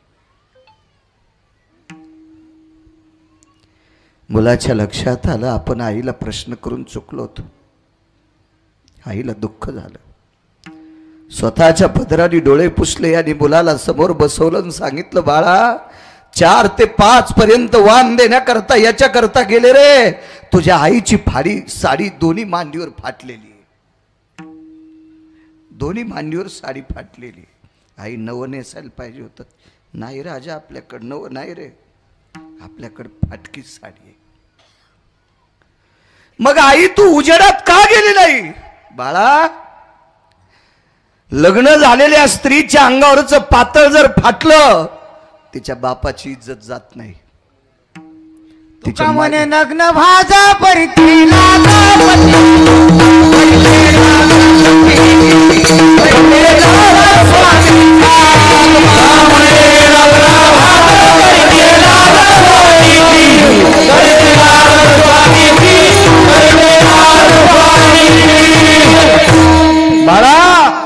मुलाच्या लक्षात आलं, आपण आईला प्रश्न करून चुकलो होतो. आईला दुःख झालं. स्वतःच्या पदराने डोळे पुसले आणि मुलाला समोर बसवलं आणि सांगितलं, बाळा 4 ते 5 पर्यंत वाण देण्याकरता याच्याकरता गेले रे. तुझ्या आईची फाडी साडी दोन्ही मांडीवर फाटलेली, दोन्ही मांडीवर साडी फाटलेली. आई नवं नेसायला पाहिजे होतं. नाही राजा, आपल्याकडं नवं नाही रे, आपल्याकडं फाटकीच साडी आहे. मग आई तू उजेडात का गेली नाही? बाळा लग्न झालेल्या स्त्रीच्या अंगावरचं पातळ जर फाटलं, तिच्या बापाची इज्जत जात नाही. तिच्या म्हणे नग्न भाजा परितीला बाळा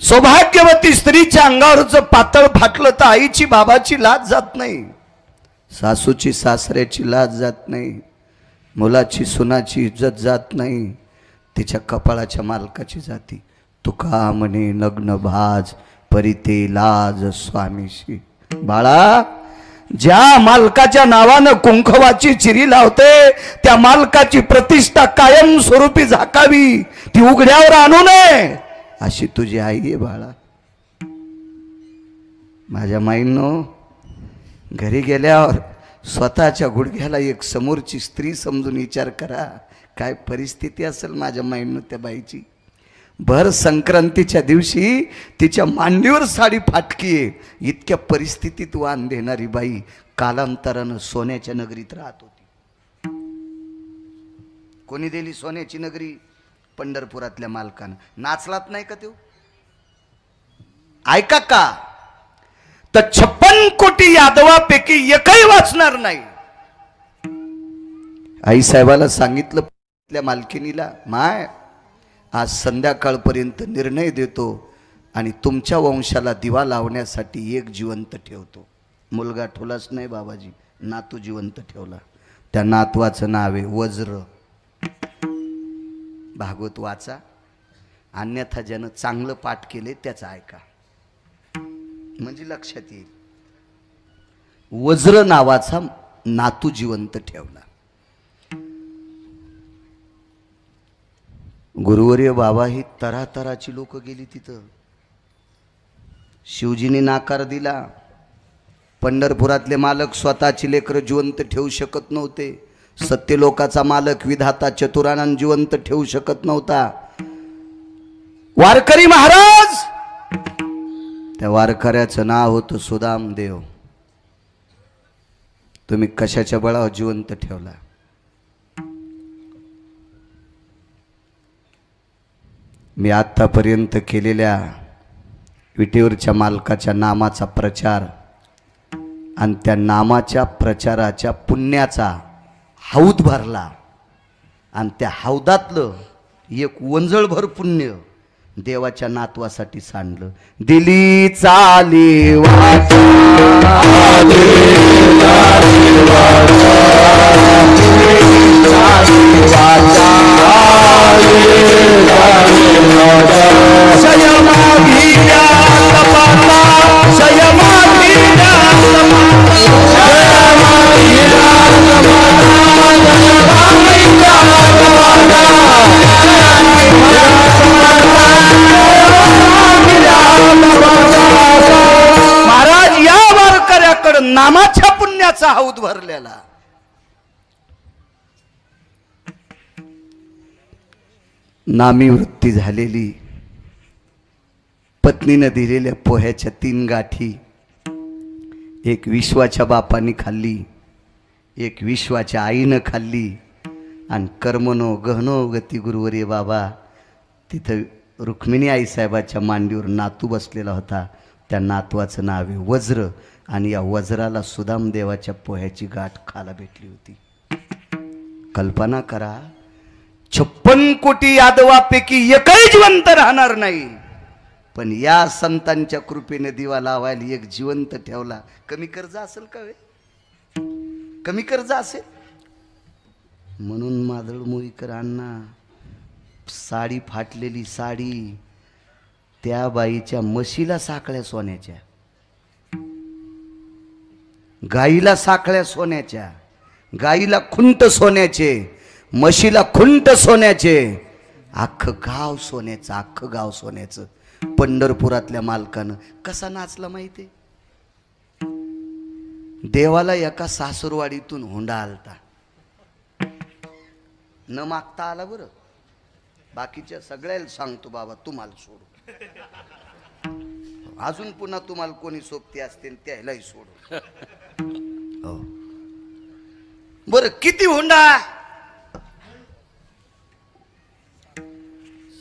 सौभाग्यवती स्त्रीच्या अंगावरचं पातळ फाटलं तर आईची बाबाची लाज जात नाही, सासूची सासऱ्याची लाज जात नाही, मुलाची सुनाची इज्जत जात नाही, तिच्या कपाळाच्या मालकाची जाती. तुका म्हणे नग्न भाज परिते लाज स्वामीशी. बाळा ज्या मालकाच्या नावानं कुंकवाची चिरी लावते त्या मालकाची प्रतिष्ठा कायम स्वरूपी झाकावी, ती उघड्यावर आणू नये, अशी तुझी आई आहे बाळा. माझ्या माईंनो, घरी गेल्यावर स्वतःच्या गुडघ्याला एक समोरची स्त्री समजून विचार करा, काय परिस्थिती असेल माझ्या माईंनो त्या बाईची. भर संक्रांतीच्या दिवशी तिच्या मांडीवर साडी फाटकी आहे, इतक्या परिस्थितीत वाण देणारी बाई कालांतरानं सोन्याच्या नगरीत राहत होती. कोणी दिली सोन्याची नगरी? पंढरपुरातल्या मालकानं. नाचलात नाही का तो? ऐका का, तर 56 कोटी यादवापैकी एकही वाचणार नाही. आई साहेबाला सांगितलं मालकिनीला, माय आज संध्याकाळपर्यंत निर्णय देतो आणि तुमच्या वंशाला दिवा लावण्यासाठी एक जिवंत ठेवतो. मुलगा ठेवलाच नाही बाबाजी, नातू जिवंत ठेवला. त्या नातवाचं नाव आहे वज्र. भागवत वाचा, अन्यथा ज्यानं चांगलं पाठ केले त्याचं ऐका, म्हणजे लक्षात येईल. वज्र नावाचा नातू जिवंत ठेवला. गुरुवर्य बाबा ही तरातराची लोक गेली तिथं. शिवजीने नाकार दिला. पंढरपुरातले मालक स्वतःची लेकरं जिवंत ठेवू शकत नव्हते. सत्यलोकाचा मालक विधाता चतुरानंद जिवंत ठेवू शकत नव्हता. वारकरी महाराज, त्या वारकऱ्याचं नाव होतं सुदामदेव. तुम्ही कशाच्या बळावर जिवंत ठेवला? मी आतापर्यंत केलेल्या विटेवरच्या मालकाच्या नामाचा प्रचार आणि त्या नामाच्या प्रचाराच्या पुण्याचा हौद भरला आणि त्या हौदातलं एक वंजळभर पुण्य देवाच्या नातवासाठी सांडलं. दिली चाली वाचा महाराज या वारकऱ्याकडं नामाच्या पुण्याचा हौद भरलेला. नामी वृत्ती झालेली पत्नीनं दिलेल्या पोह्याच्या 3 गाठी एक विश्वाच्या बापाने खाल्ली, एक विश्वाच्या आईनं खाल्ली आणि कर्मनो गहनो गती गुरुवरी बाबा. तिथं रुक्मिणी आईसाहेबाच्या मांडीवर नातू बसलेला होता. त्या नातवाचं नाव आहे वज्र आणि या वज्राला सुदाम देवाच्या पोह्याची गाठ खायला भेटली होती. कल्पना करा, 56 कोटी यादवापैकी एकही जिवंत राहणार नाही, पण या संतांच्या कृपेने दिवा लावायला एक जिवंत ठेवला. कमी कर्ज असेल का वे? कमी कर्ज असेल? म्हणून माधळ मोईकर अण्णा साडी फाटलेली साडी त्या बाईच्या म्हशीला साखळ्या सोन्याच्या, गाईला साखळ्या सोन्याच्या, गाईला खुंट सोन्याचे, म्हशीला खुंट सोन्याचे, अख्खं गाव सोन्याचं, अख्खं गाव सोन्याचं. पंढरपुरातल्या मालकानं कसा नाचला माहितीये? देवाला एका सासूरवाडीतून हुंडा आलता, न मागता आला. बरं, बाकीच्या सगळ्याला सांगतो बाबा तुम्हाला सोडू, अजून पुन्हा तुम्हाला कोणी सोबती असते त्यालाही सोडू. हो बरं, किती हुंडा?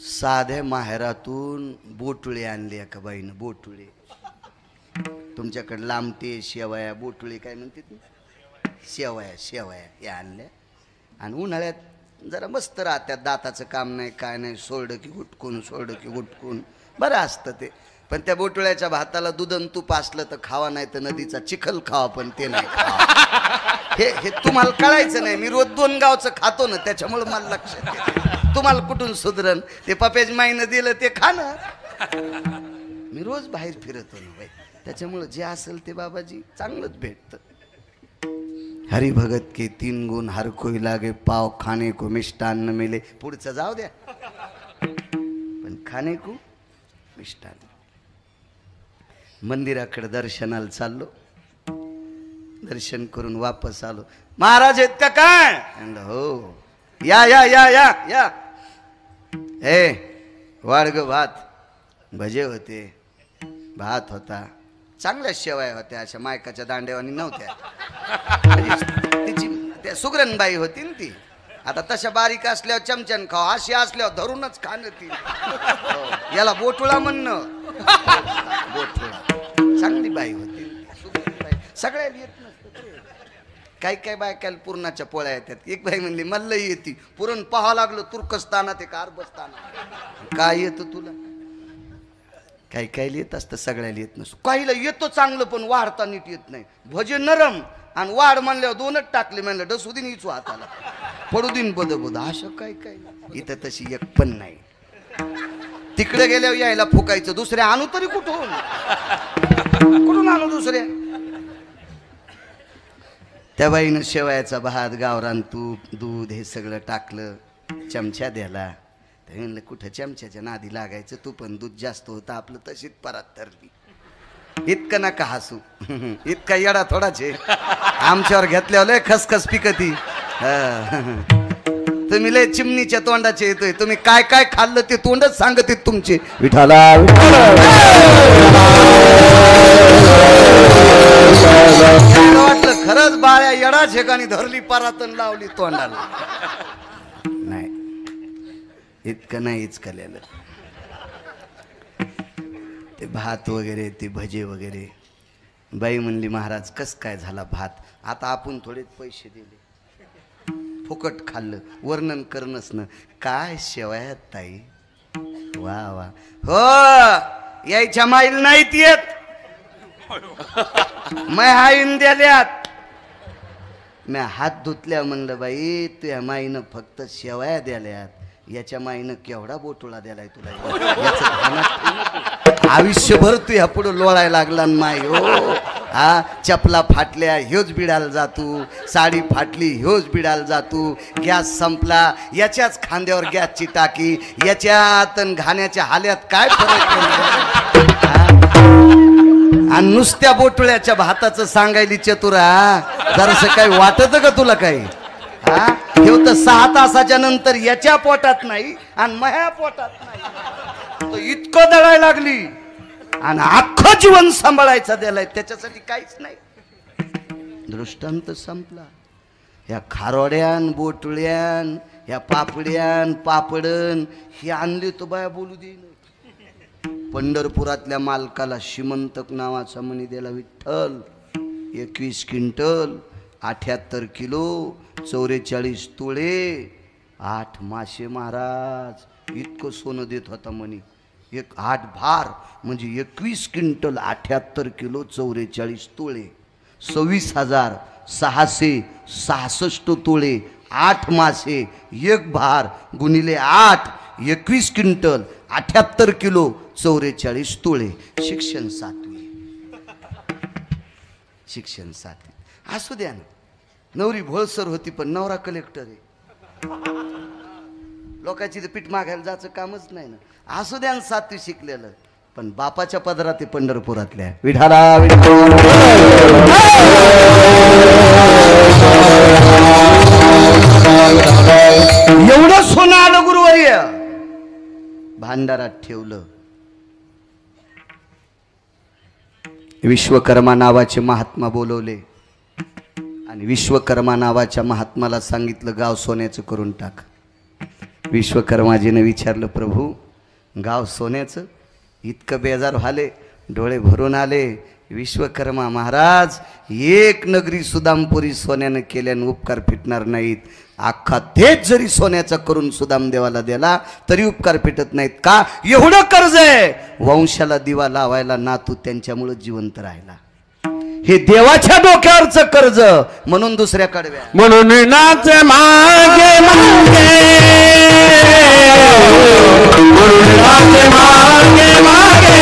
साध्या माहेरातून बोटुळे आणले एका बाईनं. बोटुळे तुमच्याकडे लांबटे शेवया, बोटुळे काय म्हणते तू? शेवया या आणल्या आणि उन्हाळ्यात जरा मस्त राहत्यात. दाताचं काम नाही काय नाही, सोडलं की गुटकून बरं असतं ते. पण त्या बोटुळ्याच्या भाताला दुधन तूप असलं तर खावा, नाही तर नदीचा चिखल खावा, पण ते नाही खावा. हे तुम्हाला कळायचं नाही. मी रोज 2 गावचं खातो ना, त्याच्यामुळे मला लक्षात येते. तुम्हाला कुठून सुधरण? ते पपेज माईनं दिलं ते खाणं. मी रोज बाहेर फिरतो ना बाई, त्याच्यामुळे जे असेल ते बाबाजी चांगलंच भेटतं. हरि भगत के 3 गुण हर कोई लागे, पाव खाने को मिष्टान्न मिले. पुढचं जाऊ द्या, पण खाने को मिष्टान्न. मंदिराकडे दर्शनाला चाललो, दर्शन करून वापस आलो. महाराज आहेत का काय? हो, या या या या या. हे वाडग भात, भजे होते, भात होता, चांगल्या शेवाय होत्या, अशा मायकाच्या दांड्यावानी नव्हत्या. तिची त्या सुगरणबाई होती ना ती. आता तशा बारीक असल्यावर चमच्यान खाव, अशी असल्यावर धरूनच खाणं ती. याला बोटुळा म्हणणं. बोटुळा चांगली बाई होती, सुगरणबाई. सगळ्याला येत नसतं. काही बायकाला पुरणाच्या पोळ्या येतात. एक बाई म्हणली मला येते पुरण पाहावं लागलं तुर्कस्तानात एक अरबस्तानात. काय येतं तुला? काही येत असतं, सगळ्याला येत नसतं. काहीला येतो चांगलं, पण वाढता नीट येत नाही. भजे नरम आणि वाढ म्हणल्यावर 2च टाकले, म्हणलं डसुदीन इचू हाताला, पडूदीन बद असं काय. इथं तशी एक पण नाही. तिकडे गेल्यावर यायला फुकायचं. दुसऱ्या आणू तरी कुठून आणू दुसऱ्या? त्या बाईनं शेवयाचा भात, गावरान तूप, दूध हे सगळं टाकलं, चमचा द्याला. तर म्हणलं कुठं चमच्याच्या नादी लागायचं, तू पण दूध जास्त होतं आपलं, तशीच परत धरली. इतकं नका हसू, इतका येडा थोडाच आहे. आमच्यावर घेतल्यावर लय खसखस पिकती. तुम्ही लय चिमणीच्या तोंडाचे येतोय. तुम्ही काय काय खाल्लं ते तोंडच सांगत आहेत तुमचे. विठाला वाटलं खरंच बाळ्या येडा ठिकाणी धरली, परातन लावली तोंडाला. नाही, इतकं नाहीच केलेलं. ते भात वगैरे ते भजे वगैरे. बाई म्हणली महाराज कस काय झाला भात. आता आपण थोडेच पैसे दिले फुकट खाल्लं. वर्णन करणंच ना काय शेवयात ताई. वा वा. हो यायच्या माईल नाहीत येत. मै हाईन द्याल्यात. मी हात धुतल्या म्हणलं बाई तुझ्या माईनं फक्त शेवया द्याल्यात. याच्या माईनं केवढा बोटोळा द्यालाय तुला. आयुष्यभर तू ह्या पुढं लोळायला लागला माय. हो हा चपला फाटल्या ह्योच बिडायला जातू. साडी फाटली ह्योच बिडायला जातू. गॅस संपला याच्याच खांद्यावर गॅसची टाकी. याच्यात घाण्याच्या हाल्यात काय फरक. आणि नुसत्या बोटोळ्याच्या भाताचं सांगायली चतुरा जरासं काही वाटत का तुला काही. हा हे तर 6 तासाच्या नंतर याच्या पोटात नाही आणि माझ्या पोटात नाही. तो इतकं दळायला लागली आणि अख्खं जीवन सांभाळायचं द्यालाय त्याच्यासाठी काहीच नाही. दृष्टांत संपला. ह्या खारोड्यान बोटुळ्यान ह्या पापड्यान पापडन हे आणले तो बाया बोलू दे. पंढरपुरातल्या मालकाला शिमंतक नावाचा म्हणी दिला विठ्ठल. 21 क्विंटल 78 किलो 44 तोळे 8 मासे महाराज इतकं सोनं देत होता म्हणे. 8 भार म्हणजे 21 क्विंटल 78 किलो 44 तोळे 26,666 तोळे 8 मासे 1 भार गुणिले 8 21 क्विंटल 78 किलो 44 तोळे. शिक्षण 7वी. शिक्षण 7वी. असू द्या ना. नवरी भोळसर होती पण नवरा कलेक्टर आहे. लोकांची तर पीठ मागायला जायचं कामच नाही ना. असू द्या 7वी शिकलेलं पण बापाच्या पदरात आहे पंढरपुरातल्या. विठाला एवढं सोनं आलं गुरुवर्य. भांडारात ठेवलं. विश्वकर्मा नावाचे महात्मा बोलवले आणि विश्वकर्मा नावाच्या महात्माला सांगितलं गाव सोन्याचं करून टाक. विश्वकर्माजीने विचारलं प्रभू गाव सोन्याचं. इतकं बेजार झाले डोळे भरून आले. विश्वकर्मा महाराज 1 नगरी सुदामपुरी सोन्यानं केल्यानं उपकार फिटणार नाहीत. अख्खा देश जरी सोन्याचा करून सुदाम देवाला दिला तरी उपकार फिटत नाहीत. का एवढं कर्ज आहे. वंशाला दिवा लावायला नातू त्यांच्यामुळे जिवंत राहिला. हे देवाच्या डोक्यावरचं कर्ज म्हणून दुसऱ्या कडव्या म्हणून नाच मागे मागे म्हणून नाच मागे मागे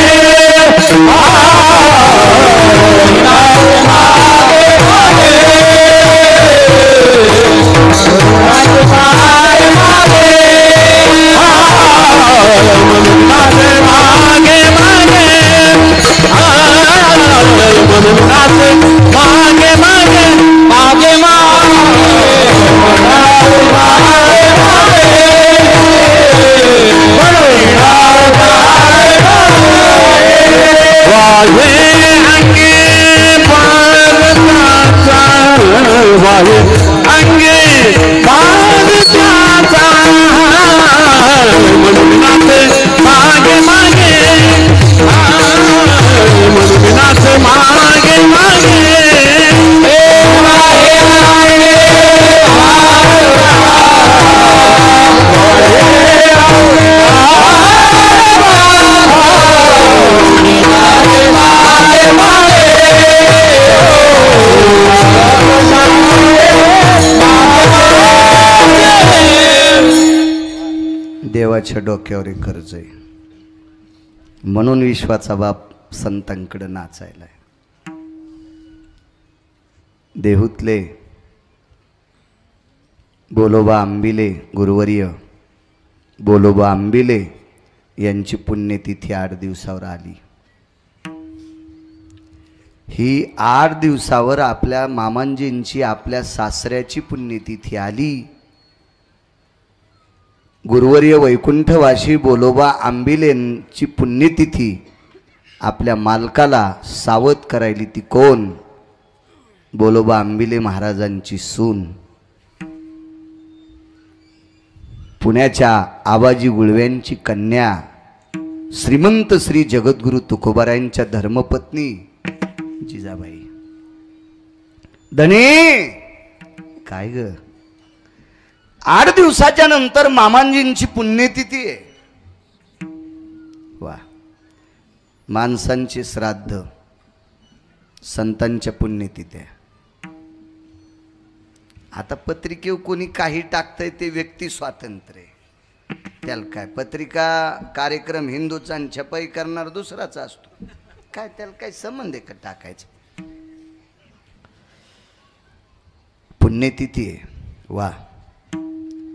देवाच्या डोक्यावर कर्ज आहे म्हणून विश्वाचा बाप संतांकडे नाचायलाय. देहूतले बोलोबा आंबिले गुरुवर्य बोलोबा आंबिले यांची पुण्यतिथी 8 दिवसावर आली. ही 8 दिवसावर आपल्या मामांजींची आपल्या सासऱ्याची पुण्यतिथी आली. गुरुवर्य वैकुंठवासी बोलोबा आंबिलेंची पुण्यतिथी आपल्या मालकाला सावध करायली ती कोण. बोलोबा आंबिले महाराजांची सून पुण्याच्या आबाजी गुळव्यांची कन्या श्रीमंत श्री जगद्गुरु तुकोबारायांच्या धर्मपत्नी जिजाबाई. धने काय ग, 8 दिवसाच्या नंतर मामांजींची पुण्यतिथी आहे. वा, माणसांचे श्राद्ध, संतांच्या पुण्यतिथ्या. आता पत्रिकेवर कोणी काही टाकतंय ते व्यक्ती स्वातंत्र्य आहे. त्याला काय, पत्रिका कार्यक्रम हिंदूचा आणि छपाई करणार दुसराचा असतो, काय त्याला काय संबंध आहे का टाकायचं. पुण्यतिथी आहे. वा,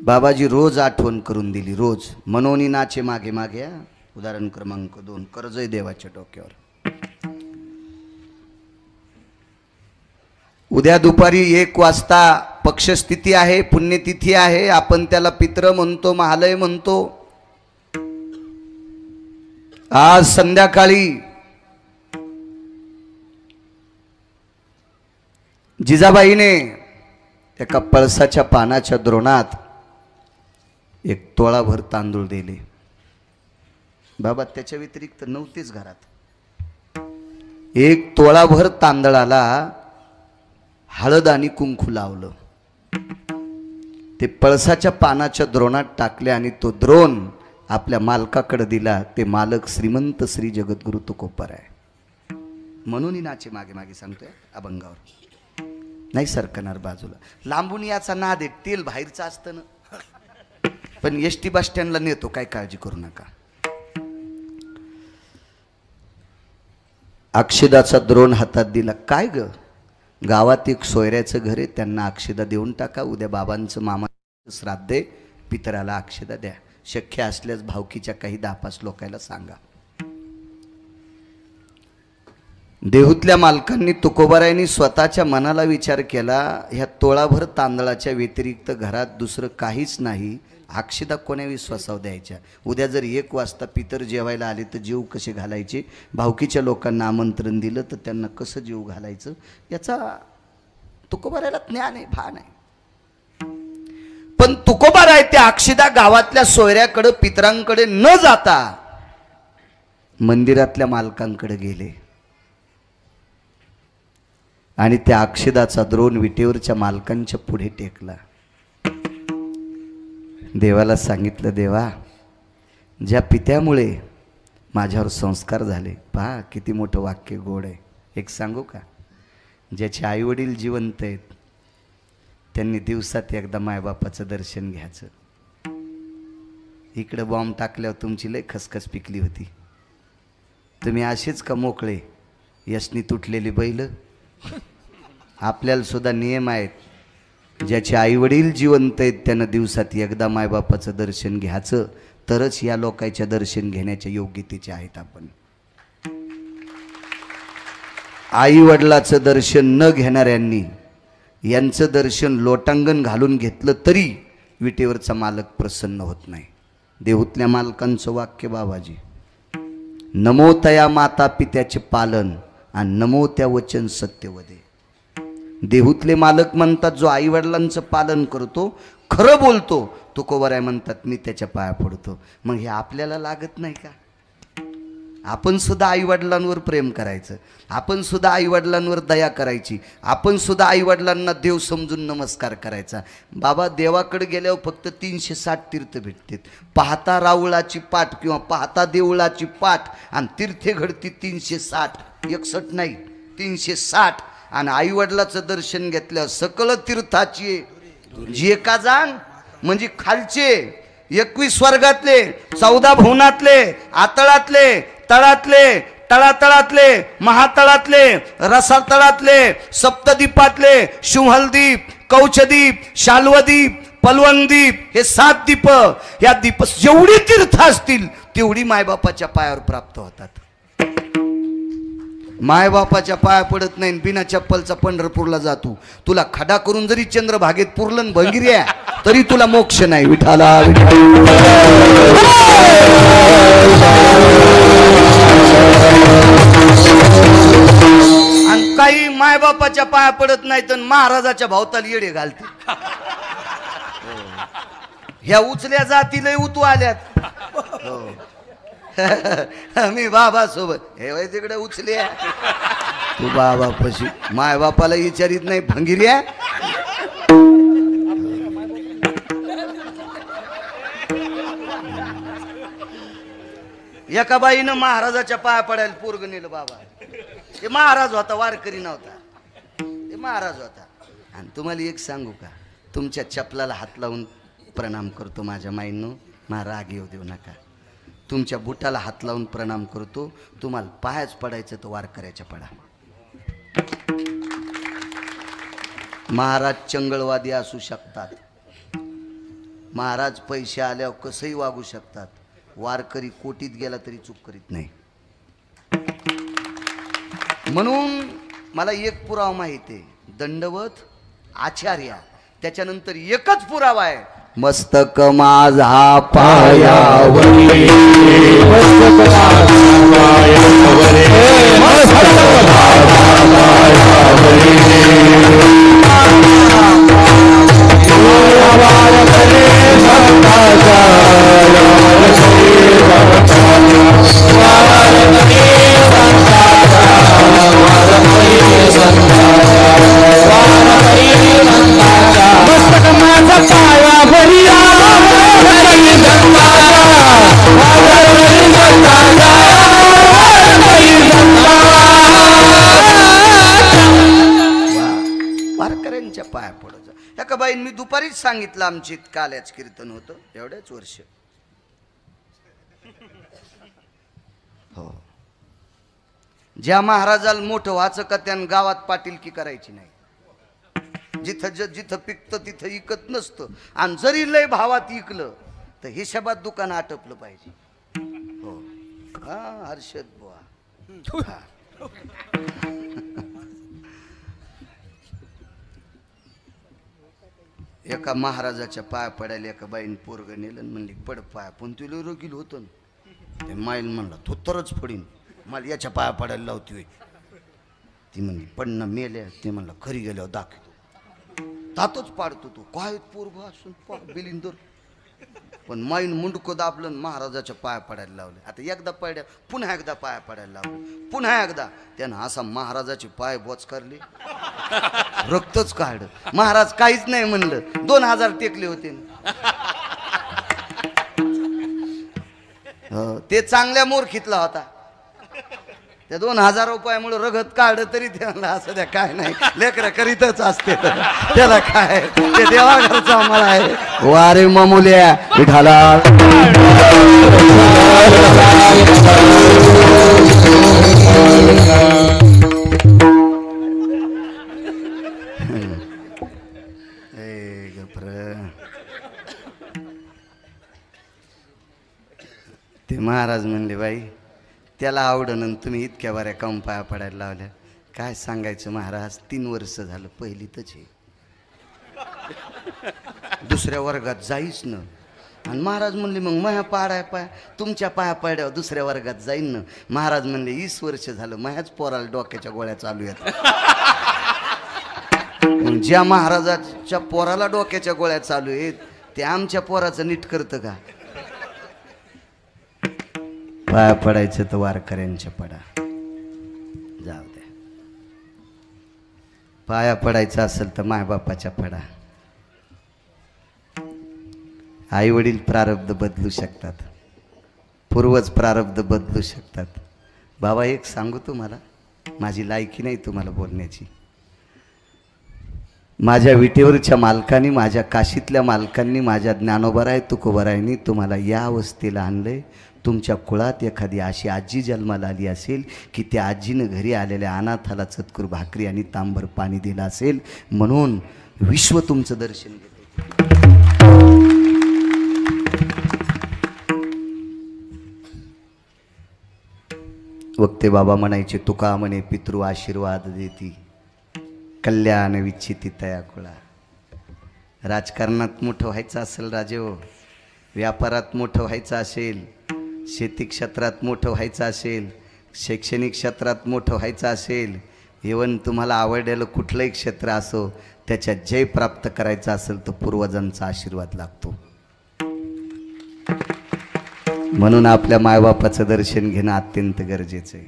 बाबाजी रोज आठवण करून दिली, रोज. मनोनी नाचे मागे मागे. उदाहरण क्रमांक 2, कर्जय देवाच्या डोक्यावर. उद्या दुपारी 1 वाजता पक्षस्थिती आहे, पुण्यतिथी आहे. आपण त्याला पित्र म्हणतो, महालय म्हणतो. आज संध्याकाळी जिजाबाईने एका पळसाच्या पानाच्या द्रोणात 1 तोळाभर तांदूळ दिले. बाबा त्याच्या व्यतिरिक्त नव्हतेच घरात. 1 तोळाभर तांदळाला हळद आणि कुंकू लावलं. ते पळसाच्या पानाच्या द्रोणात टाकले आणि तो द्रोण आपल्या मालकाकडे दिला. ते मालक श्रीमंत श्री जगद्गुरु तुकोबार आहे. म्हणून नाचे मागे मागे सांगतोय अभंगावर. नाही सरकणार बाजूला. लांबून याचा नाद आहे, तेल बाहेरचं असतं ना. पण एसटी बस स्टँडला नेतो, काय काळजी करू नका. अक्षदाचा द्रोण हातात दिला. काय ग, गावात एक सोयऱ्याचं घर आहे, त्यांना अक्षदा देऊन टाका. उद्या बाबांचं मामाचं श्राद्ध आहे, पितराला अक्षदा द्या. शक्य असल्यास भावकीच्या काही 10-5 लोकांना सांगा. देहूतल्या मालकांनी तुकोबारायांनी स्वतःच्या मनाला विचार केला, ह्या तोळाभर तांदळाच्या व्यतिरिक्त घरात दुसरं काहीच नाही, अक्षदा कोण्या विश्वासावर द्यायच्या. उद्या जर 1 वाजता पितर जेवायला आले तर जीव कसे घालायचे, भावकीच्या लोकांना आमंत्रण दिलं तर त्यांना कसं जीव घालायचं, याचा तुकोबारायला ज्ञान आहे, भान आहे. पण तुकोबाराय त्या अक्षदा गावातल्या सोयऱ्याकडे पितरांकडे न जाता मंदिरातल्या मालकांकडे गेले आणि त्या अक्षदाचा द्रोण विटेवरच्या मालकांच्या पुढे टेकला. देवाला सांगितलं, देवा ज्या पित्यामुळे माझ्यावर संस्कार झाले, पहा किती मोठं वाक्य गोड आहे. एक सांगू का, ज्याचे आईवडील जिवंत आहेत त्यांनी दिवसात एकदा मायबापाचं दर्शन घ्यायचं. इकडं बॉम्ब टाकल्यावर तुमची लय खसखस पिकली होती. तुम्ही असेच का मोकळे, यशनी तुटलेली बैल. आपल्याला सुद्धा नियम आहेत, ज्याचे आईवडील जिवंत आहेत त्यानं दिवसात एकदा मायबापाचं दर्शन घ्यायचं, तरच या लोकांच्या दर्शन घेण्याच्या योग्यतेचे आहेत आपण. आईवडिलाचं दर्शन न घेणाऱ्यांनी यांचं दर्शन लोटांगण घालून घेतलं तरी विटेवरचा मालक प्रसन्न होत नाही. देहूतल्या मालकांचं वाक्य बाबाजी, नमो तया माता पित्याचे पालन आणि नमो त्या वचन सत्यवदे. देहूतले मालक म्हणतात, जो आईवडिलांचं पालन करतो, खरं बोलतो, तुकोबाराय म्हणतात मी त्याच्या पाया पडतो. मग हे आपल्याला लागत नाही का? आपण सुद्धा आईवडिलांवर प्रेम करायचं, आपण सुद्धा आईवडिलांवर दया करायची, आपण सुद्धा आईवडिलांना देव समजून नमस्कार करायचा. बाबा देवाकडे गेल्यावर फक्त 360 तीर्थ भेटतात. पाहता रावळाची पाठ किंवा पाहता देवळाची पाठ आणि तीर्थे घडती 360, 61 नाही 360. आणि आईवडिलाचं दर्शन घेतल्यावर सकल तीर्थाची जे का जाण, म्हणजे खालचे 21 स्वर्गातले, 14 भुवनातले, आतळातले, तळातले, तळातळातले, महातळातले, रसातळातले, सप्तदीपातले, शुंहलदीप, कौचदीप, शाल्वदीप, पलवनदीप, हे 7 दीप. या दीप जेवढी तीर्थ असतील तेवढी मायबापाच्या पायावर प्राप्त होतात. मायबापाच्या पाया पडत नाही, बिना चप्पलचा पंढरपूरला जातो. तुला खडा करून जरी चंद्रभागेत पुरलन भंगिऱ्या तरी तुला मोक्ष नाही. विठाला आणि काही मायबापाच्या पाया पडत नाही तर महाराजाच्या भावताला येडे घालते. ह्या उचल्या जाती लय उतू आल्यात. मी बाबा सोबत हे वय तिकडे उचली तू बाबा पशी माय बापाला विचारित नाही भंगिर्या. एका बाईनं महाराजाच्या पाया पडायला पोरग नेलं बाबा. ते महाराज होता, वारकरी नव्हता. ते महाराज होता. आणि तुम्हाला एक सांगू का, तुमच्या चपलाला हात लावून प्रणाम करतो माझ्या माईंनो, मा राग येऊ देऊ नका. तुमच्या बुटाला हात लावून प्रणाम करतो. तुम्हाला पायाच पडायचं तर वारकऱ्याच्या पडा. महाराज चंगळवादी असू शकतात, महाराज पैसे आल्यावर कसंही वागू शकतात, वारकरी कोटीत गेला तरी चूक करीत नाही. म्हणून मला एक पुरावा माहिती आहे, दंडवत आचार्य. त्याच्यानंतर एकच पुरावा आहे, मस्तक माझा पायावरी, मस्तक माझा पायावरी, मस्तक वारकऱ्यांच्या पाया पडायचं. एका बाईन मी दुपारीच सांगितलं, आमची काल्याच कीर्तन होतं एवढ्याच वर्ष. हो, ज्या महाराजाला मोठं व्हायचं का त्यानं गावात पाटीलकी करायची नाही. जिथं पिकतं तिथं इकत नसतं. आणि जरी लय भावात इकलं तर हिशोबात दुकान आटपलं पाहिजे. हो हा हर्षद बुवा. एका महाराजाच्या पाया पडायला एका बाईन पोरग नेलं आणि म्हणली पड पाया. पण तुला रोगील होतं ना. ते माईल म्हणला तो तरच पडीन, मला याच्या पाया पडायला लावती. ती म्हणली पडणं मेल्या. ते म्हणलं खरी गेल्यावर दाखवतो, तातच पाडतो तू काय पोरग असून बिलिंदर. पण माईन मुंडको दाबलं, महाराजाच्या पाया पडायला लावले. आता एकदा पड्या, पुन्हा एकदा पाया पडायला लावले, पुन्हा एकदा. त्यानं असा महाराजाचे पाय बोच करले, रक्तच काढ. महाराज काहीच नाही म्हणलं. 2000 टेकले होते. ते चांगल्या मोरखीतला होता. त्या 2000 रुपयामुळे रगत काढ तरी त्याला असं द्या काय नाही, लेकरं करीतच असते. त्याला काय ते देवाघरचा आम्हाला आहे. वारे मामुल्या विठाला ते महाराज म्हणले बाई त्याला आवडणं, तुम्ही इतक्या बऱ्या काऊन पाया पडायला लावल्या. काय सांगायचं महाराज, 3 वर्ष झालं पहिलीतच आहे, दुसऱ्या वर्गात जाईच ना. आणि महाराज म्हणले मग माझ्या पाया तुमच्या पाया पाड्यावर दुसऱ्या वर्गात जाईन ना. महाराज म्हणले 20 वर्ष झालं माझ्याच पोराला डोक्याच्या गोळ्या चालू आहेत. ज्या महाराजाच्या पोराला डोक्याच्या गोळ्या चालू आहेत ते आमच्या पोराचं नीट करतं का. पाया पडायचं तर वारकऱ्यांच्या पडा. जाऊ द्या. पाया पडायचं असेल तर मायबापाच्या पडा. आई वडील प्रारब्ध बदलू शकतात, पूर्वज प्रारब्ध बदलू शकतात. बाबा एक सांगू तुम्हाला, माझी लायकी नाही तुम्हाला बोलण्याची. माझ्या विटेवरच्या मालकांनी, माझ्या काशीतल्या मालकांनी, माझ्या ज्ञानोबराय तुकोबरायनी तुम्हाला या अवस्थेला आणलंय. तुमच्या कुळात एखादी अशी आजी जन्माला आली असेल की त्या आजीनं घरी आलेल्या अनाथाला चतकुर भाकरी आणि तांबर पाणी दिलं असेल, म्हणून विश्व तुमचं दर्शन घेते. वक्ते बाबा म्हणायचे, तुका म्हणे पितृ आशीर्वाद देती, कल्याण विच्छिती तया कुळा. राजकारणात मोठं व्हायचं असेल राजे हो, व्यापारात मोठं व्हायचं असेल, शेती क्षेत्रात मोठं व्हायचं असेल, शैक्षणिक क्षेत्रात मोठं व्हायचं असेल, इवन तुम्हाला आवडलेलं कुठलंही क्षेत्र असो, त्याच्यात जय प्राप्त करायचं असेल तर पूर्वजांचा आशीर्वाद लागतो. म्हणून आपल्या मायबापाचं दर्शन घेणं अत्यंत गरजेचं आहे.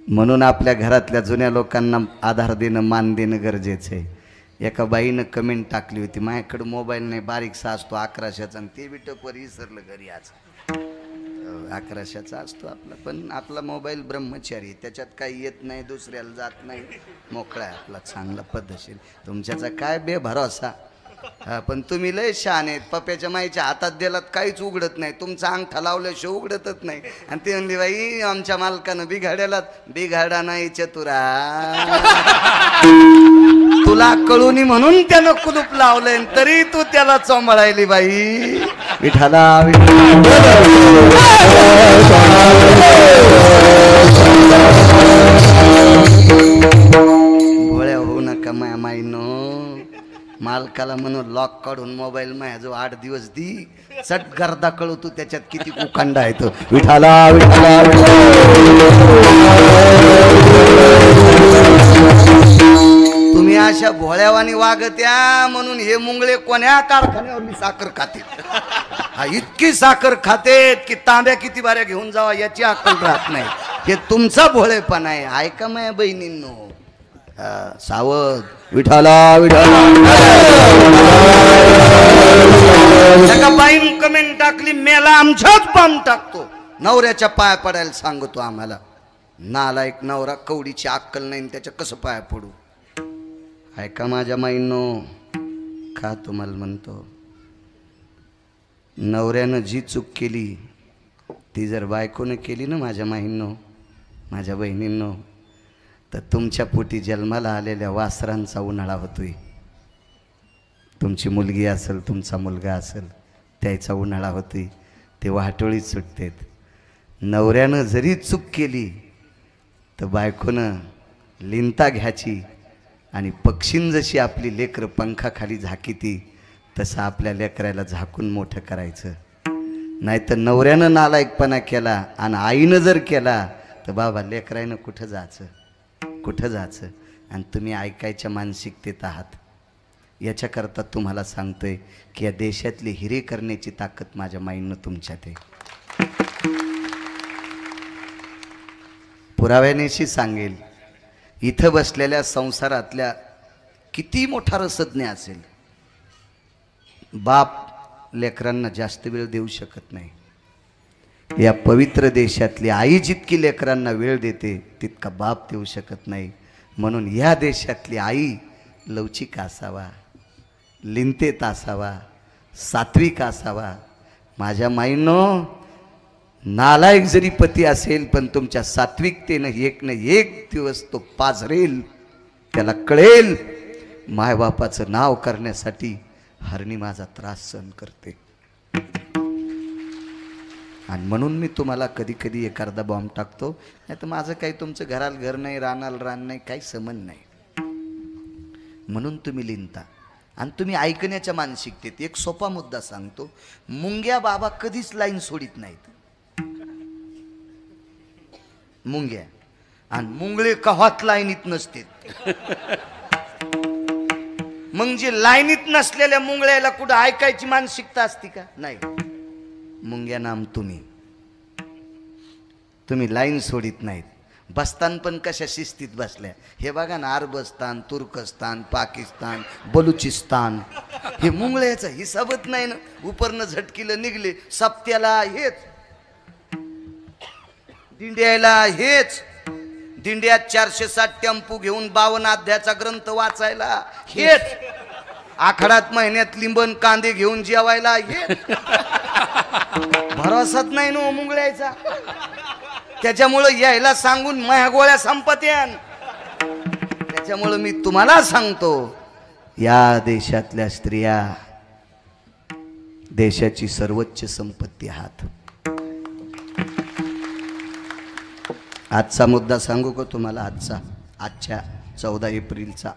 म्हणून आपल्या घरातल्या जुन्या लोकांना आधार देणं, मान देणं गरजेचं आहे. एका बाईनं कमेंट टाकली होती, माझ्याकडे मोबाईल नाही, बारीकसा असतो 1100चा, आणि ते बिटकवर विसरलं घरी आज. 1100चा असतो आपला, पण आपला मोबाईल ब्रह्मचारी, त्याच्यात काही येत नाही, दुसऱ्याला जात नाही, मोकळा आहे आपला, चांगला पद्धतशीर. तुमच्याचा काय बेभरोसा. पण तुम्ही लय शहाण आहेत. पप्याच्या माईच्या हातात दिलात काहीच उघडत नाही, तुमचा अंगठा लावल्याशिवाय उघडतच नाही. आणि ती म्हणली, बाई आमच्या मालकानं बिघाड्याला, बिघाडा नाही चतुरा, तुला कळूनी म्हणून त्यानं कुलूप लावलंय, तरी तू त्याला चोंबळायली. बाई विठाला भोळ्या होऊ नका माया माईनो. मालकाला म्हणून लॉक काढून मोबाईल माया जो 8 दिवस दी, चट गर्दा कळवतो त्याच्यात किती उकांडा आहे तो. विठाला विठाला तुम्ही अशा भोळ्यावानी वागत्या म्हणून हे मुंगळे कोण्या कारखान्यावर साखर खाते. हा इतकी साखर खातेत की तांब्या किती बाऱ्या घेऊन जावा याची अक्कल राहत नाही. हे तुमचा भोळेपणा आहे. ऐका माझ्या बहिणींनो, सावध. विठाला विठाला. बाईन कमेंट टाकली, मेला आमच्याच बॉम्ब टाकतो. नवऱ्याच्या पाया पडायला सांगतो आम्हाला. नालायक नवरा, कवडीची अक्कल नाही, त्याच्या कसं पाया पडू. ऐका माझ्या माईंनो, का तुम्हाला म्हणतो, नवऱ्यानं जी चूक केली ती जर बायकोनं केली ना माझ्या माईंनो, माझ्या बहिणींनो, तर तुमच्या पोटी जन्माला आलेल्या वासरांचा उन्हाळा होतोय. तुमची मुलगी असेल, तुमचा मुलगा असेल, त्याचा उन्हाळा होतोय. ते वाटोळीत सुटतेत. नवऱ्यानं जरी चूक केली तर बायकोनं लिंता घ्यायची, आणि पक्षीन जशी आपली लेकरं पंखाखाली झाकीती तसं आपल्या लेकराला झाकून मोठं करायचं. नाहीतर नवऱ्यानं नालायकपणा केला आणि आईनं जर केला तर बाबा लेकरानं कुठं जायचं, कुठं जायचं. आणि तुम्ही ऐकायच्या मानसिकतेत आहात. याच्याकरता तुम्हाला सांगतोय की या देशातली हिरे करण्याची ताकद माझ्या माईंनं तुमच्यात आहे. पुराव्यानेशी सांगेल, इथं बसलेल्या संसारातल्या किती मोठा रसज्ञ असेल, बाप लेकरांना जास्त वेळ देऊ शकत नाही. या पवित्र देशातली आई जितकी लेकरांना वेळ देते तितका बाप देऊ शकत नाही. म्हणून या देशातली आई लवचिक असावा, लिंतेत असावा, सात्विक असावा. माझ्या माईंनो, नालायक जरी पती असेल पण तुमच्या सात्विकतेनं एक न एक दिवस तो पाझरेल. त्याला कळेल मायबापाचं नाव करण्यासाठी हरणी माझा त्रास सहन करते. आणि म्हणून मी तुम्हाला कधी कधी एखादा बॉम्ब टाकतो. नाही तर माझं काही तुमचं घराला घर नाही, रानाला रान नाही, काही संबंध नाही. म्हणून तुम्ही लिहिता आणि तुम्ही ऐकण्याच्या मानसिकतेत. एक सोपा मुद्दा सांगतो, मुंग्या बाबा कधीच लाईन सोडित नाहीत. मुंग्या आणि मुंगळे कव्हात लाईनीत नसते. मग जे लाईनीत नसलेल्या मुंगळ्याला कुठं ऐकायची मानसिकता असती का? नाही. मुंग्या नाम तुम्ही लाईन सोडित नाहीत. बसतान पण कशा शिस्तीत बसल्या. हे बघा ना, अरबस्तान, तुर्कस्तान, पाकिस्तान, बलुचिस्तान, हे मुंगळ्याचा हिसाबच नाही ना. उपरनं झटकीलं निघले, सप्त्याला हेच, दिंड्याला हेच, दिंड्यात 460 टेम्पू घेऊन 52 अध्यायाचा ग्रंथ वाचायला हेच, आखाडात महिन्यात लिंबन कांदे घेऊन जेवायला हेच. भरोसाच नाही ना मुंगळ्याचा. त्याच्यामुळं यायला सांगून माया गोळ्या संपत यान. त्याच्यामुळं मी तुम्हाला सांगतो, या देशातल्या स्त्रिया देशाची सर्वोच्च संपत्ती आहात. आजचा मुद्दा सांगू का तुम्हाला? आजच्या 14 एप्रिलचा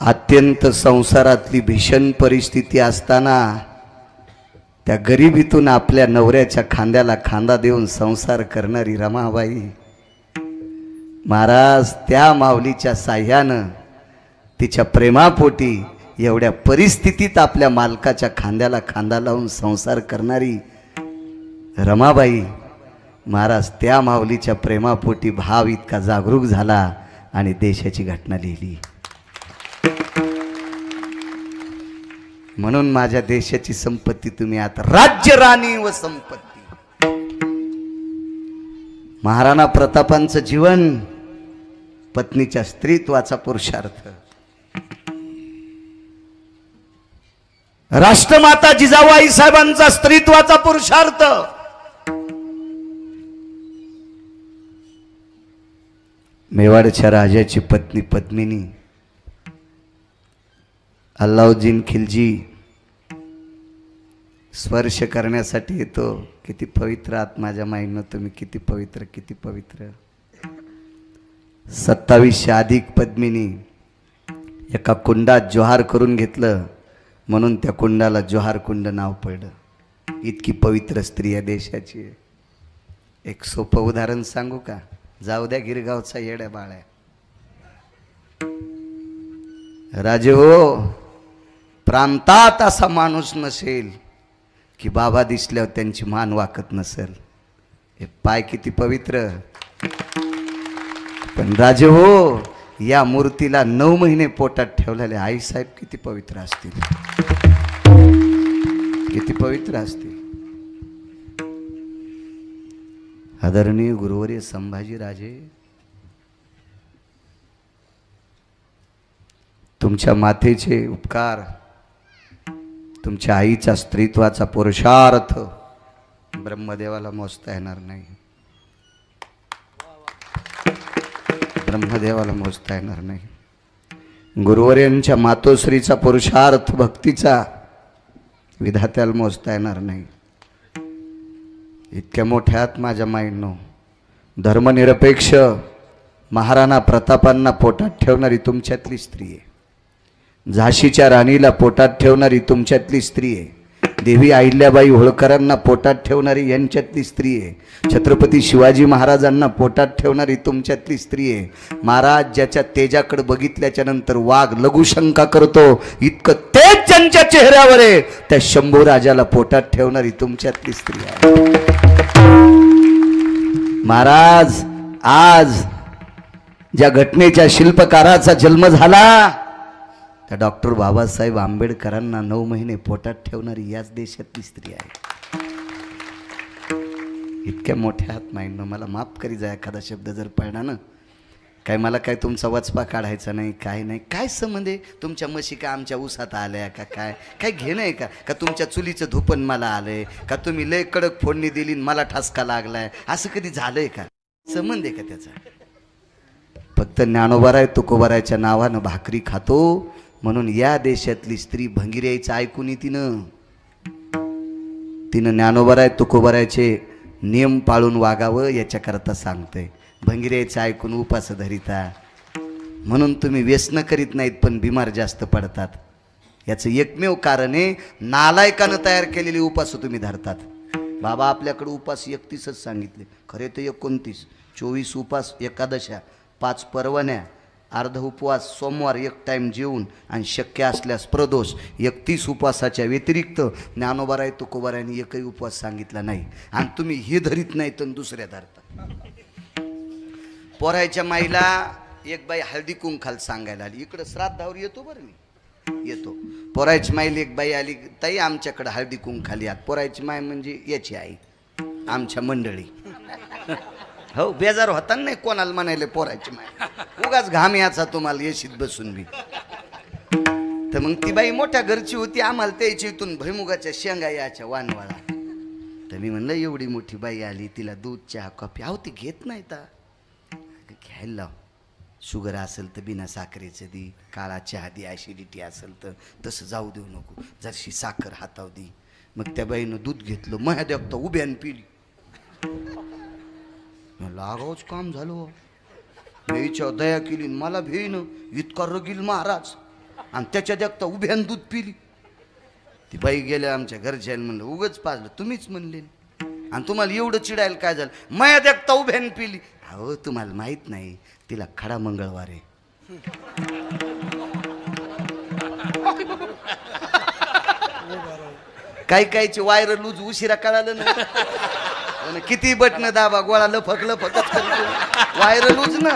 अत्यंत संसारातली भीषण परिस्थिती असताना त्या गरिबीतून आपल्या नवऱ्याच्या खांद्याला खांदा देऊन संसार करणारी रमाबाई महाराज, त्या माऊलीच्या साह्यानं तिच्या प्रेमापोटी एवढ्या परिस्थितीत आपल्या मालकाच्या खांद्याला खांदा लावून संसार करणारी रमाबाई महाराज त्या माऊलीच्या प्रेमापोटी भाव इतका जागरूक झाला आणि देशाची घटना लिहिली. म्हणून माझ्या देशाची संपत्ती तुम्ही आता राज्य राणी व संपत्ती. महाराणा प्रतापांचं जीवन पत्नीच्या स्त्रीत्वाचा पुरुषार्थ. राष्ट्रमाता जिजाबाई साहेबांचा स्त्रीत्वाचा पुरुषार्थ. मेवाडच्या राजाची पत्नी पद्मिनी, अल्लाउद्दीन खिलजी स्पर्श करण्यासाठी येतो. किती पवित्र आहात माझ्या माईनं तुम्ही, किती पवित्र, किती पवित्र. 2700 अधिक पद्मिनी एका कुंडात जोहार करून घेतलं म्हणून त्या कुंडाला जोहार कुंड नाव पडलं. इतकी पवित्र स्त्री या देशाची आहे. एक सोपं उदाहरण सांगू का? जाऊ द्या गिरगावचा येड्या बाळ्या. राजे हो, प्रांतात असा माणूस नसेल की बाबा दिसल्यावर त्यांची मान वाकत नसेल. हे पाय किती पवित्र. पण राजे हो, या मूर्तीला 9 महिने पोटात ठेवलेले आईसाहेब किती पवित्र असतील, किती पवित्र असतील. आदरणीय गुरुवर्य संभाजीराजे, तुमच्या मातेचे उपकार, तुमच्या आईच्या स्त्रीत्वाचा पुरुषार्थ ब्रह्मदेवाला मोजता येणार नाही. ब्रह्मदेवाला मोजता येणार नाही. गुरुवर्यांच्या मातोश्रीचा पुरुषार्थ भक्तीचा विधात्याला मोजता येणार नाही. इतक्या मोठ्यात माझ्या माईंनो, धर्मनिरपेक्ष महाराणा प्रतापांना पोटात ठेवणारी तुमच्यातली स्त्री आहे. झाशीच्या राणीला पोटात ठेवणारी तुमच्यातली स्त्री आहे. देवी अहिल्याबाई होळकरांना पोटात ठेवणारी यांच्यातली स्त्री आहे. छत्रपती शिवाजी महाराजांना पोटात ठेवणारी तुमच्यातली स्त्री आहे. महाराज ज्याच्या तेजाकडे बघितल्याच्या नंतर वाघ लघुशंका करतो, इतकं तेज ज्यांच्या चेहऱ्यावर आहे त्या शंभू राजाला पोटात ठेवणारी तुमच्यातली स्त्री आहे. महाराज, आज ज्या घटनेच्या शिल्पकाराचा जन्म झाला त्या डॉक्टर बाबासाहेब आंबेडकरांना 9 महिने पोटात ठेवणारी याच देशातली स्त्री आहे. इतक्या मोठ्या हात माईंनो, मला माफ करी जा एखादा शब्द जर पडला ना. काय मला काय तुमचा वचपा काढायचा नाही, काय नाही. काय संबंध आहे? तुमच्या म्हशी का आमच्या उसात आल्या का? काय काय घेणं आहे का? का तुमच्या चुलीचं धुपण मला आलंय का? तुम्ही लय कडक फोडणी दिली मला ठसका लागलाय, असं कधी झालंय का? संबंध आहे का त्याचा? फक्त ज्ञानोबाराय तुकोबारायच्या नावानं भाकरी खातो म्हणून या देशातली स्त्री भंगिऱ्याचं ऐकून तिनं ज्ञानोबाराय तुकोबारायचे नियम पाळून वागावं याच्याकरता सांगतंय. भंगिऱ्याचं ऐकून उपास धरिता म्हणून तुम्ही व्यसन करीत नाहीत पण बिमार जास्त पडतात. याचं एकमेव कारण आहे नालायकानं तयार केलेले उपास तुम्ही धरतात. बाबा आपल्याकडे उपास 31च सांगितले, खरे तर 29. 24 उपास एकादशा, 5 परवण्या, अर्ध उपवास, सोमवार 1 टाईम जेवून आणि शक्य असल्यास प्रदोष. 31 उपवासाच्या व्यतिरिक्त ज्ञानोबाराय तुकोबारायांनी एकही उपवास सांगितला नाही. आणि तुम्ही हे धरीत नाही तर दुसऱ्या धरता. पोरायच्या माईला एक बाई हळदी कुंखाल सांगायला आली. इकडं श्राद्धावर येतो बरं मी येतो. पोरायची माईला एक बाई आली, ताई आमच्याकडं हळदी कुंखाली आत. पोरायची माय म्हणजे याची आई, आमच्या मंडळी. हो बेजार होता नाही कोणाला म्हणायले पोरायची माय, उगाच घाम याचा तुम्हाला येशीत बसून बी. तर मग ती बाई मोठ्या घरची होती, आम्हाला त्याची इथून भैमुगाच्या शेंगा याच्या वानवाळा. तर मी म्हणलं एवढी मोठी बाई आली, तिला दूध चहा कॉफी अहो ती घेत नाही तर घ्यायला लाव. शुगर असेल तर बिना साखरेचं दी, काळा चहा दी, ॲसिडिटी असेल तर तसं जाऊ देऊ नको, जरशी साखर हाताव दी. मग त्या बाईनं दूध घेतलं, मह्या देखता उभ्यान पिली. लागावच काम झालं. वेळीच्या दया केली, मला भेईनं इतका रगील महाराज आणि त्याच्या देखता उभ्यान दूध पिली. ती बाई गेल्या आमच्या घरच्या, म्हणलं उगच पाजलं, तुम्हीच म्हणले आणि तुम्हाला एवढं चिडायला काय झालं? मया देखता उभ्यान पिली. अहो तुम्हाला माहित नाही तिला खडा मंगळवार आहे. काही काहीची वायर लूज उशिरा कळालं ना पण किती बटन दाबा गोळा लफकलं फकत करतो वायर लूज ना.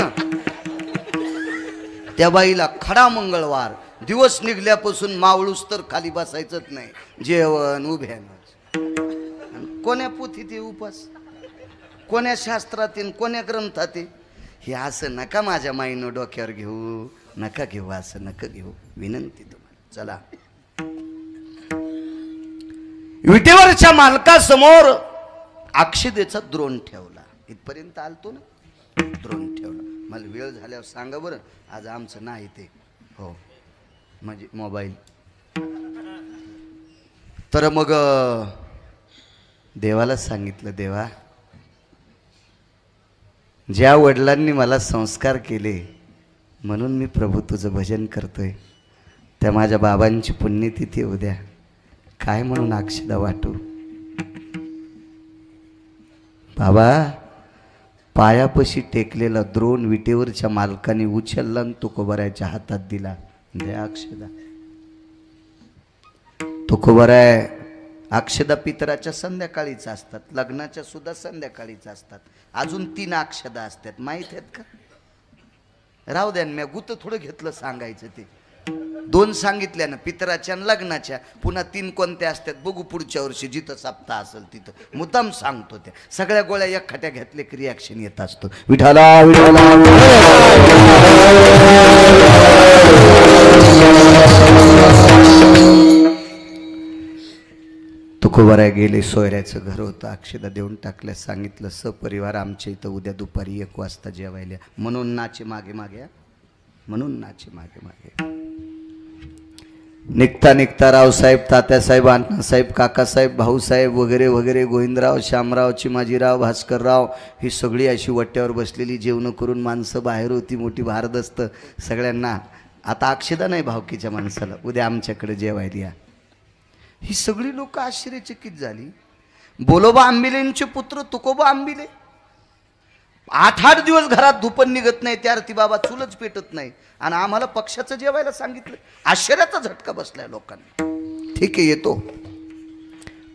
त्या बाईला खडा मंगळवार दिवस निघल्यापासून मावळूस तर खाली बसायचंच नाही. जेवण उभ्यानं कोण्या पोथीत उपास कोण्या शास्त्रातील कोण्या ग्रंथातील हे असं नका माझ्या माईनं डोक्यावर घेऊ नका घेऊ असं नका घेऊ विनंती तुम्हाला. चला विटेवरच्या मालकासमोर अक्षदेचा द्रोण ठेवला. इथपर्यंत आलतो ना द्रोण ठेवला. मला वेळ झाल्यावर सांगा बरं आज आमचं नाही ते हो म्हणजे मोबाईल. तर मग देवाला सांगितलं देवा ज्या वडिलांनी मला संस्कार केले म्हणून मी प्रभू तुझं भजन करतोय त्या माझ्या बाबांची पुण्यतिथी उद्या काय म्हणून अक्षदा वाटू. बाबा पायापशी टेकलेला द्रोण विटेवरच्या मालकाने उचलला आणि तुकोबारायच्या हातात दिला. द्या अक्षदा. तुकोबाराय अक्षदा पितराच्या संध्याकाळीच असतात लग्नाच्या सुद्धा संध्याकाळीच असतात. अजून 3 अक्षदा असतात माहित आहेत का. राहू द्या मी गुत थोडं घेतलं सांगायचं ते 2 सांगितल्या ना पितराच्या आणि लग्नाच्या पुन्हा 3 कोणत्या असतात बघू पुढच्या वर्षी जिथं सप्ताह असेल तिथं मुद्दाम सांगतो. त्या सगळ्या गोळ्या एकखट्या घेतले की रिॲक्शन येत असतो. विठाला विठाला तुकोबाराय गेले. सोयऱ्याचं घर होतं. अक्षदा देऊन टाकल्या. सांगितलं सपरिवार आमच्या इथं उद्या दुपारी 1 वाजता जेवायला म्हणून नाचे मागे मागे म्हणून नाचे मागे मागे. निघता निघता रावसाहेब तात्यासाहेब अण्णासाहेब काकासाहेब भाऊसाहेब वगैरे वगैरे गोविंदराव श्यामराव चिमाजीराव भास्करराव ही सगळी अशी वट्ट्यावर बसलेली जेवणं करून माणसं बाहेर होती मोठी भारदस्त सगळ्यांना. आता अक्षदा नाही भावकीच्या माणसाला उद्या आमच्याकडे जेवायला या. ही सगळी लोक आश्चर्यचकित झाली. बोलोबा आंबिलेंचे पुत्र तुकोबा आंबिले 8-8 दिवस घरात धुपण निघत नाही त्या अर्थी बाबा चुलच पेटत नाही आणि आम्हाला पक्षाचं जेवायला सांगितलं. आश्चर्याचा झटका बसलाय लोकांना. ठीक आहे येतो.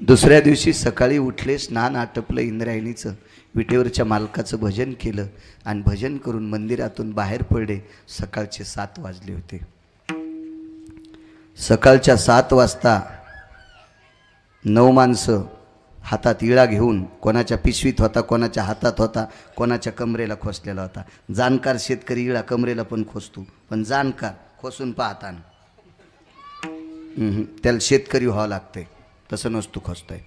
दुसऱ्या दिवशी सकाळी उठले स्नान आटपलं इंद्रायणीचं विटेवरच्या मालकाचं भजन केलं आणि भजन करून मंदिरातून बाहेर पडले. सकाळचे 7 वाजले होते. सकाळच्या 7 वाजता 9 माणसं हातात इळा घेऊन कोणाच्या पिशवीत होता कोणाच्या हातात होता कोणाच्या कमरेला खोसलेला होता. जाणकार शेतकरी इळा कमरेला पण खोसतो पण जाणकार खोसून पाहताना त्याला शेतकरी व्हावं लागतंय तसं नसतो खोसता येत.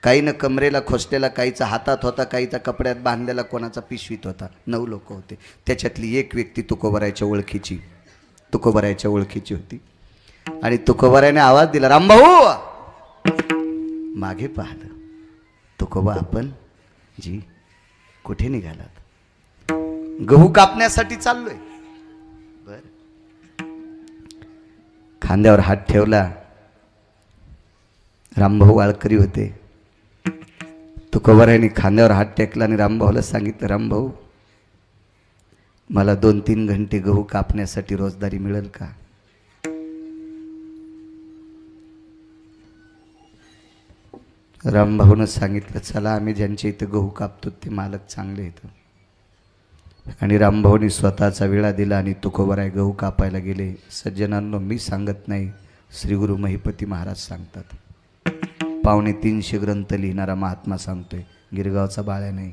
काहीनं कमरेला खोसलेला काहीचा हातात होता काहीचा कपड्यात बांधलेला कोणाचा पिशवीत होता. 9 लोक होते. त्याच्यातली एक व्यक्ती तुकोबारायच्या ओळखीची होती आणि तुकोबारायने आवाज दिला रामभाऊ. मागे पाहिलं. तुकोबा आपण जी कुठे निघालात. गहू कापण्यासाठी चाललोय. बर. खांद्यावर हात ठेवला. रामभाऊ वाळकरी होते. तुकोबारायने खांद्यावर हात टेकला आणि रामभाऊला सांगितलं रामभाऊ मला 2-3 घंटे गहू कापण्यासाठी रोजदारी मिळेल का. रामभाऊनं सांगितलं चला आम्ही ज्यांच्या इथं गहू कापतो ते मालक चांगले येतं. आणि रामभाऊनी स्वतःचा वेळा दिला आणि तुकोबाराय गहू कापायला गेले. सज्जनांनो मी सांगत नाही श्री गुरु महिपती महाराज सांगतात. 350 ग्रंथ लिहिणारा महात्मा सांगतोय. गिरगावचा बाळ्या नाही.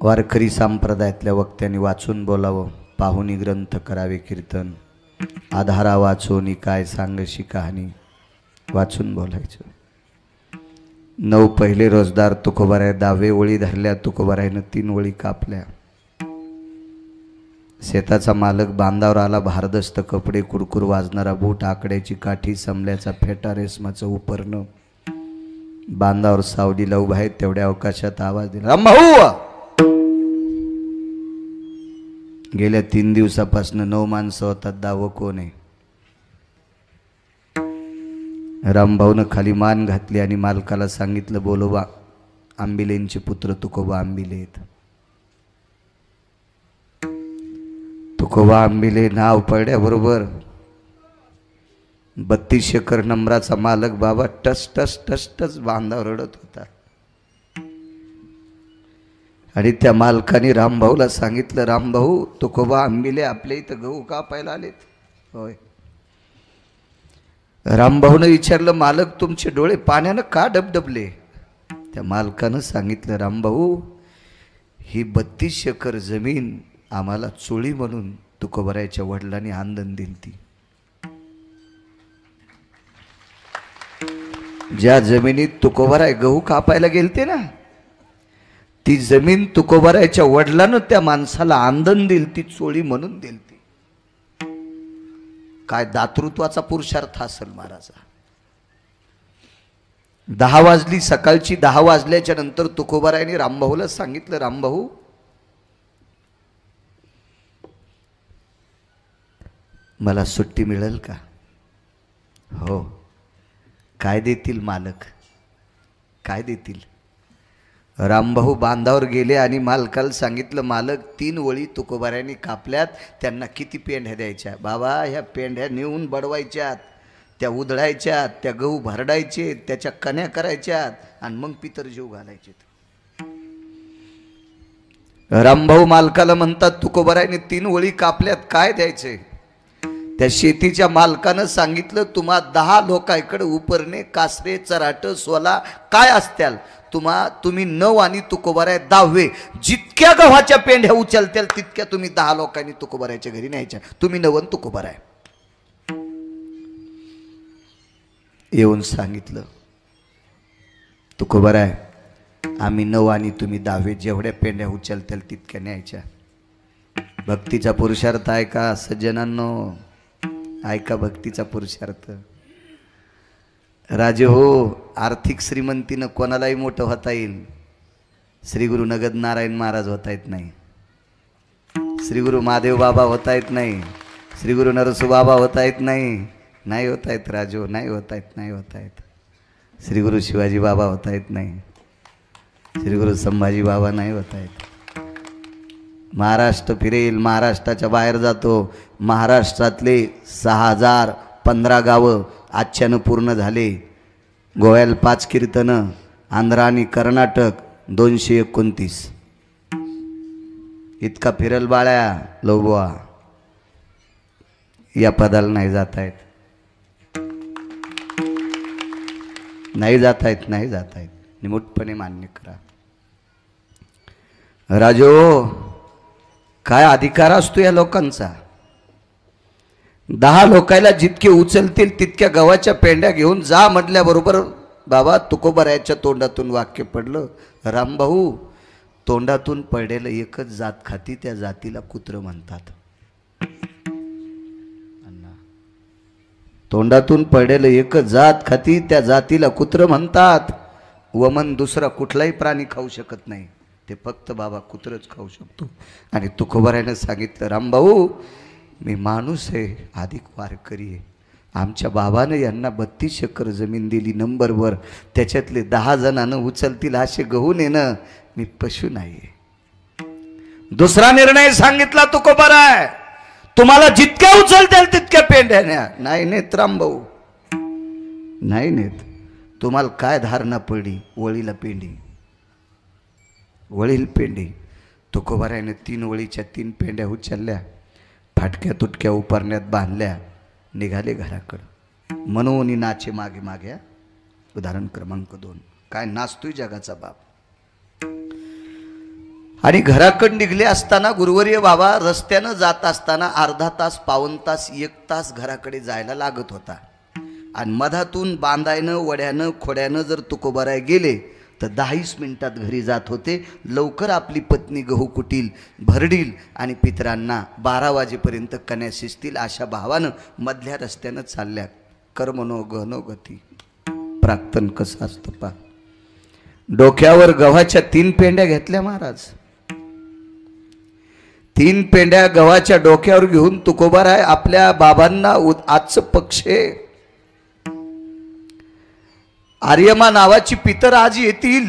वारकरी संप्रदायातल्या वक्त्यांनी वाचून बोलावं. पाहुणी ग्रंथ करावे कीर्तन. आधारा वाचोनी काय सांगशी कहाणी. वाचून बोलायचं. 9 पहिले रोजदार तुकोबाराय 10वे ओळी धरल्या. तुकोबारायनं 3 ओळी कापल्या. शेताचा मालक बांधावर आला. भारदस्त कपडे कुडकुर वाजणारा बूट आकड्याची काठी समल्याचा फेटा रेशमाचं उपरणं. बांधावर सावलीला उभा आहे तेवढ्या अवकाशात आवाज दिला रामभाऊ. गेल्या 3 दिवसापासून 9 माणसं होतात. 10वं कोण आहे. रामभाऊनं खाली मान घातली आणि मालकाला सांगितलं बोलोबा आंबिलेंचे पुत्र तुकोबा आंबिले आहेत. तुकोबा आंबिले नाव पडल्याबरोबर 32 एकर नंबराचा मालक बाबा टस टस टस टस बांधावर रडत होता. आणि त्या मालकाने रामभाऊला सांगितलं, रामभाऊ तुकोबा आंबिले आपल्या इथं गहू कापायला आलेत. होय. रामभाऊनं विचारलं, मालक तुमचे डोळे पाण्यानं का डबडबले? त्या मालकानं सांगितलं, रामभाऊ ही 32 एकर जमीन आम्हाला चोळी म्हणून तुकोबरायच्या वडिलांनी आंदण दिलती. ज्या जमिनीत तुकोबराय गहू कापायला गेलते ना, ती जमीन तुकोबरायच्या वडिलानं त्या माणसाला आंदण दिलती, चोळी म्हणून दिलती. काय दातृत्वाचा पुरुषार्थ असेल महाराजा. 10 वाजली, सकाळची 10 वाजल्याच्या नंतर तुकोबरायने रामभाऊला सांगितलं, रामभाऊ मला सुट्टी मिळेल का? हो. काय देतील मालक, काय देतील? रामभाऊ बांधावर गेले आणि मालकाला सांगितलं, मालक 3 वळी तुकोबरायांनी कापल्यात, त्यांना किती पेंढ्या द्यायच्या? बाबा ह्या पेंढ्या नेऊन बडवायच्यात, त्या उधळायच्यात, त्या गहू भरडायचे, त्याच्या कण्या करायच्यात आणि मग पितर जीव घालायचे. रामभाऊ मालकाला म्हणतात, तुकोबरायांनी 3 वळी कापल्यात, काय द्यायचे? त्या शेतीच्या मालकानं सांगितलं, तुम्हा 10 लोकांकडे उपरणे, कासरे, चराट, सोला काय असत्याल, तुम्ही 9 आणि तुकोबराय 10, जितक्या गव्हाच्या पेंढ्या उचलत्याल तितक्या तुम्ही 10 लोकांनी तुकोबरायच्या घरी न्यायच्या. तुम्ही 9 तुकोबराय. येऊन सांगितलं, तुकोबराय आम्ही 9 आणि तुम्ही 10, जेवढ्या पेंढ्या उचलत्याल तितक्या न्यायच्या. भक्तीचा पुरुषार्थ आहे का सज्जनांनो? ऐका भक्तीचा पुरुषार्थ. राजे हो, आर्थिक श्रीमंतीनं कोणालाही मोठं होता येईल. श्री गुरु नगद नारायण महाराज होता येत नाही, श्री गुरु महादेव बाबा होता येत नाही, श्री गुरु नरसू बाबा होता येत नाही. नाही होता येत राजो, नाही होता येत, नाही होता येत. श्री गुरु शिवाजी बाबा होता येत नाही, श्री गुरु संभाजी बाबा नाही होता येत. महाराष्ट्र फिरेल, महाराष्ट्राच्या बाहेर जातो. महाराष्ट्रातले 6015 गावं आजच्यानं पूर्ण झाले. गोव्याला 5 कीर्तनं, आंध्र आणि कर्नाटक 229. इतका फिरल बाळ्या लोबवा, या पदाला नाही जाता येत, नाही जाता येत, नाही जाता येत. निमूटपणे मान्य करा. राजो काय अधिकार असतो या लोकांचा? 10 लोकायला जितके उचलतील तितक्या गव्हाच्या पेंड्या घेऊन जा म्हटल्याबरोबर बाबा तुकोबरायाच्या तोंडातून वाक्य पडलं, रामभाऊ तोंडातून पडलेलं एकच जात खाती, त्या जातीला कुत्र म्हणतात. तोंडातून पडलेलं एकच जात खाती, त्या जातीला कुत्र म्हणतात. वमन दुसरा कुठलाही प्राणी खाऊ शकत नाही, ते फक्त बाबा कुत्रच खाऊ शकतो. आणि तुकोबरायानं सांगितलं, रामभाऊ मी माणूस आहे, अधिक वारकरी आहे. आमच्या बाबानं यांना 32 एकर जमीन दिली नंबरवर, त्याच्यातले 10 जणांना उचलतील असे गहू नेणं मी पशु नाही. दुसरा निर्णय सांगितला तुकोबराय, तुम्हाला जितक्या उचलतील तितक्या पेंढ्या न्या. नाही नेत रामभाऊ, नाही नेत. तुम्हाला काय धारणा पडली? वळीला पेंडी, वळील पेंडी. तुकोबरायाने 3 वळीच्या 3 पेंड्या उचलल्या, फाटक्या तुटक्या उपरण्यात बांधल्या, निघाले घराकडं. मनोनी नाचे मागे मागे. उदाहरण क्रमांक 2. काय नाचतोय जगाचा बाप. आणि घराकडे निघले असताना गुरुवर्य बाबा रस्त्यानं जात असताना अर्धा तास, पाऊण तास, 1 तास घराकडे जायला लागत होता. आणि मधातून बांधायनं, वड्यानं, खोड्यानं जर तुकोबराय गेले तर 10 मिनिटात घरी जात होते. लवकर आपली पत्नी गहू कुटील, भरडील आणि पितरांना 12 वाजेपर्यंत कन्या शिजतील अशा भावानं मधल्या रस्त्यानं चालल्या. कर्मनो गहनो गती. प्राक्तन कसं असतं पा. डोक्यावर गव्हाच्या 3 पेंड्या घेतल्या महाराज. 3 पेंड्या गव्हाच्या डोक्यावर घेऊन तुकोबराय आपल्या बाबांना आजचं पक्षे आर्यमा नावाची पितर आज येतील.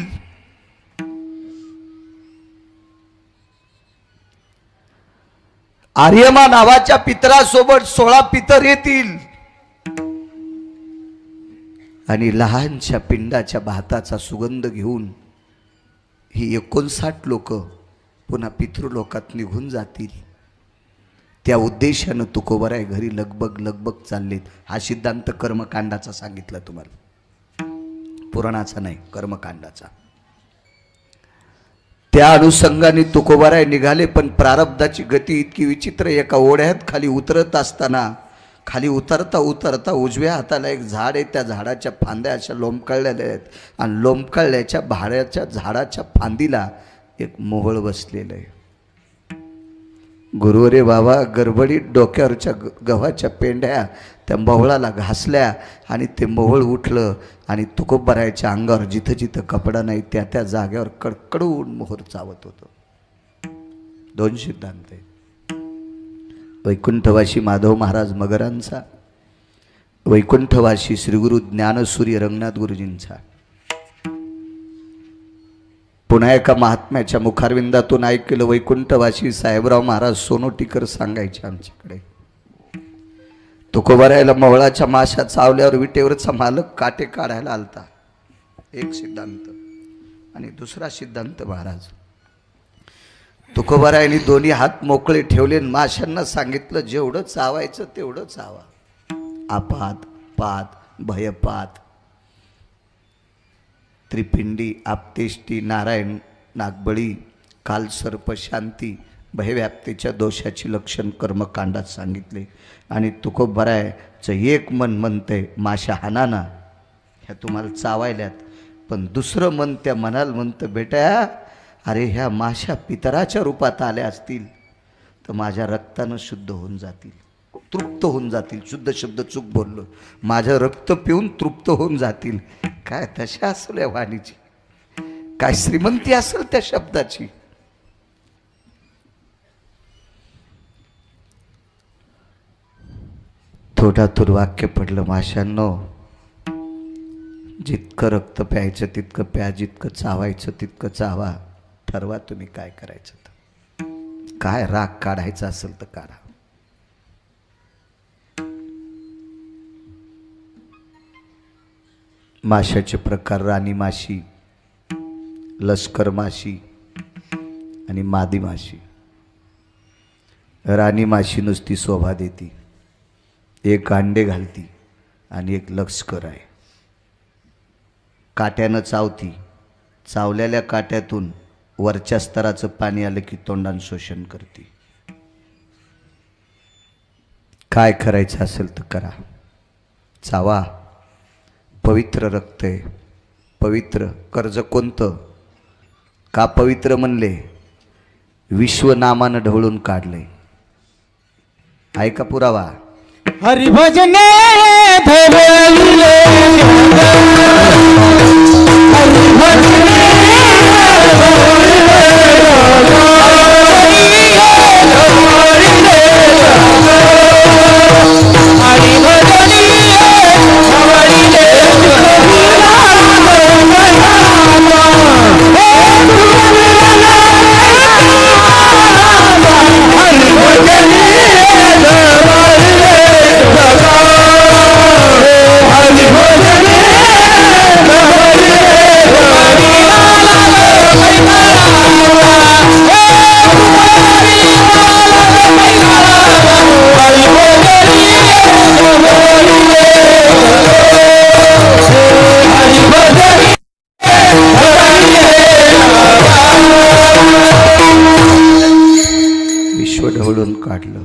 आर्यमा नावाच्या पितरासोबत 16 पितर येतील. आणि लहानशा पिंडाच्या भाताचा सुगंध घेऊन ही 59 लोक पुन्हा पितृलोकात निघून जातील. त्या उद्देशानं तुकोबराय घरी लगबग चाललेत. हा सिद्धांत कर्मकांडाचा सांगितला तुम्हाला, पुराणाचा नाही, कर्मकांडाचा. त्या अनुषंगाने तुकोबराय निघाले. पण प्रारब्धाची गती इतकी विचित्र. एका ओढ्यात खाली उतरत असताना खाली उतरता उजव्या हाताला एक झाड आहे. त्या झाडाच्या फांद्या अशा लोंबकळलेल्या आहेत आणि लोंबकळल्याच्या भाड्याच्या झाडाच्या फांदीला एक मोहळ बसलेलं आहे. गुरुवरे बाबा गडबडीत डोक्यावरच्या गव्हाच्या पेंढ्या त्या मोहळाला घासल्या आणि ते मोहळ उठलं आणि तुकोबरायच्या अंगावर जिथं जिथं कपडा नाही त्या त्या जागेवर कडकडून मोहर चावत होतं. 2 सिद्धांत आहेत. वैकुंठवासी माधव महाराज मगरांचा, वैकुंठवासी श्रीगुरु ज्ञानसूर्य रंगनाथ गुरुजींचा. पुन्हा एका महात्म्याच्या मुखारविंदातून ऐकलं. वैकुंठवासी साहेबराव महाराज सोनोटीकर सांगायचे आमच्याकडे, तुकोबरायला मोहळाच्या माशा चावल्यावर विटेवरचा मालक काटे काढायला आलता. एक सिद्धांत. आणि दुसरा सिद्धांत, महाराज तुकोबरायांनी दोन्ही हात मोकळे ठेवले. माशांना सांगितलं जेवढं चावायचं तेवढं चावा. आपात पात भयपात त्रिपिंडी आपतेष्टी नारायण नागबळी कालसर्प शांती भयव्याप्तीच्या दोषाची लक्षण कर्मकांडात सांगितले. आणि तुकोबरायचं एक मन म्हणते माशा हानाना ह्या तुम्हाला चावायल्यात, पण दुसरं मन त्या मनाला म्हणतं बेटा अरे ह्या माशा पितराच्या रूपात आल्या असतील तर माझ्या रक्तानं शुद्ध होऊन जातील, तृप्त होऊन जातील. शुद्ध शब्द चूक बोललो, माझं रक्त पिऊन तृप्त होऊन जातील. काय दशा असेल या वाणीची, काय श्रीमंती असेल त्या शब्दाची. थोडातूर वाक्य पडलं, माशांनो जितकं रक्त प्यायचं तितकं प्या, जितकं चावायचं तितकं चावा. ठरवा तुम्ही काय करायचं तर. काय राग काढायचा असेल तर काढा. माशाचे प्रकार राणी माशी, लष्कर माशी आणि मादी माशी. राणी माशी नुसती शोभा देती, एक अंडे घालती आणि एक लष्कर आहे. काट्यानं चावती, चावलेल्या काट्यातून वरच्या स्तराचं पाणी आलं की तोंडानं शोषण करते. काय करायचं असेल तर करा, चावा. पवित्र रक्त आहे, पवित्र. कर्ज कोणतं, का पवित्र म्हणले, विश्वनामानं ढवळून काढले. ऐका पुरावा. हरिभजने धरले ढवळून काढलं.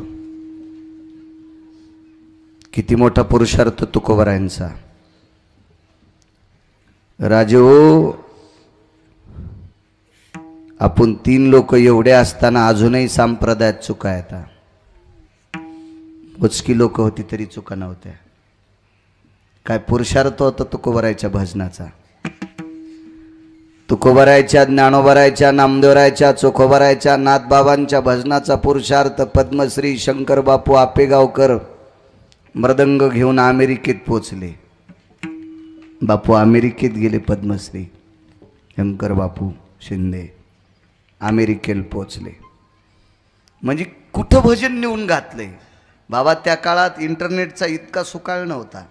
किती मोठा पुरुषार्थ तुकोबरायांचा. राजे हो, आपण 3 लोक एवढे असताना अजूनही संप्रदायात चुका येतात. मोजकी लोक होती तरी चुका नव्हत्या. काय पुरुषार्थ होता तुकोबरायच्या भजनाचा. तुकोबरायच्या, ज्ञानोबरायच्या, नामदेवरायच्या, चोखोबरायच्या, नाथबाबांच्या भजनाचा पुरुषार्थ. पद्मश्री शंकर बापू आपेगावकर मृदंग घेऊन अमेरिकेत पोचले. बापू अमेरिकेत गेले. पद्मश्री शंकर बापू शिंदे अमेरिकेला पोचले. म्हणजे कुठं भजन नेऊन घातले बाबा. त्या काळात इंटरनेटचा इतका सुकाळ नव्हता.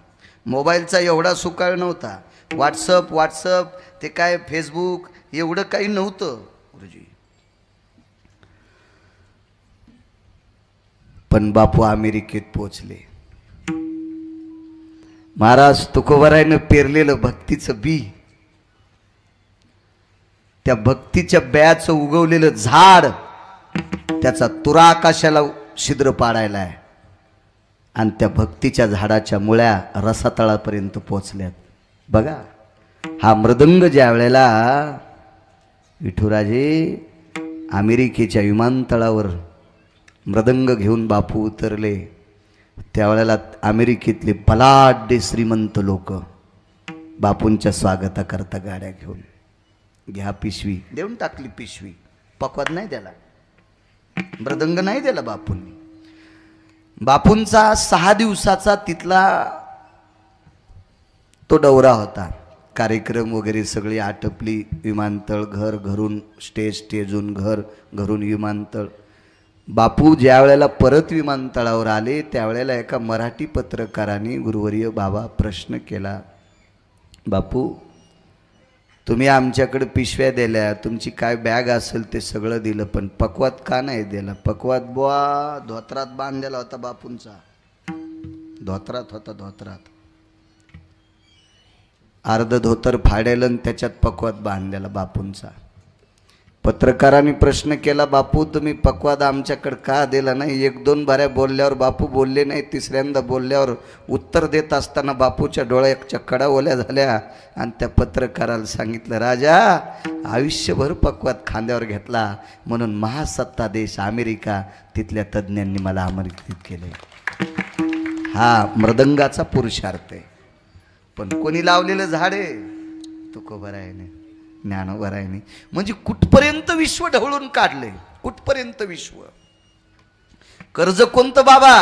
मोबाईलचा एवढा सुकाळ नव्हता. व्हॉट्सअप ते काय फेसबुक एवढं काही नव्हतं गुरुजी. पण बापू अमेरिकेत पोचले. महाराज तुकोबारायनं पेरलेलं भक्तीचं बी, त्या भक्तीच्या ब्याचं उगवलेलं झाड, त्याचा तुरा आकाशाला छिद्र पाडायला आहे आणि त्या भक्तीच्या झाडाच्या मुळ्या रसातळापर्यंत पोचल्यात. बघा हा मृदंग ज्या वेळेला विठुराजे अमेरिकेच्या विमानतळावर मृदंग घेऊन बापू उतरले, त्यावेळेला अमेरिकेतले बलाढ्य श्रीमंत लोक बापूंच्या स्वागताकरता गाड्या घेऊन, घ्या पिशवी देऊन टाकली. पिशवी पकवाद नाही द्याला, मृदंग नाही दिला बापूंनी. बापूंचा 6 दिवसाचा तिथला तो दौरा होता. कार्यक्रम वगैरे सगळी आटपली. विमानतळ, घर, घरून स्टेज, स्टेजहून घर, घरून विमानतळ. बापू ज्या वेळेला परत विमानतळावर आले त्यावेळेला एका मराठी पत्रकाराने गुरुवर्य बाबा प्रश्न केला, बापू तुम्ही आमच्याकडे पिशव्या दिल्या, तुमची काय बॅग असेल ते सगळं दिलं, पण पकवात का नाही दिला? पकवात बुवा धोत्रात बांधलेला होता बापूंचा, धोत्रात होता, धोत्रात अर्ध धोतर फाडेलं आणि त्याच्यात पकवात बांधलेला बापूंचा. पत्रकारांनी प्रश्न केला, बापू तुम्ही पकवाद आमच्याकडे का दिला नाही? 1-2 बाऱ्या बोलल्यावर बापू बोलले नाही. तिसऱ्यांदा बोलल्यावर उत्तर देत असताना बापूच्या डोळ्याच्या कडा ओल्या झाल्या आणि त्या पत्रकाराला सांगितलं, राजा आयुष्यभर पकवाद खांद्यावर घेतला म्हणून महासत्ता देश अमेरिका तिथल्या तज्ज्ञांनी मला आमंत्रित केले. हा मृदंगाचा पुरुषार्थ आहे. पण कोणी लावलेलं झाड आहे? तुकोबारायाने, ज्ञानोबारायाने. म्हणजे कुठपर्यंत विश्व ढवळून काढले, कुठपर्यंत विश्व. कर्ज कोणतं बाबा?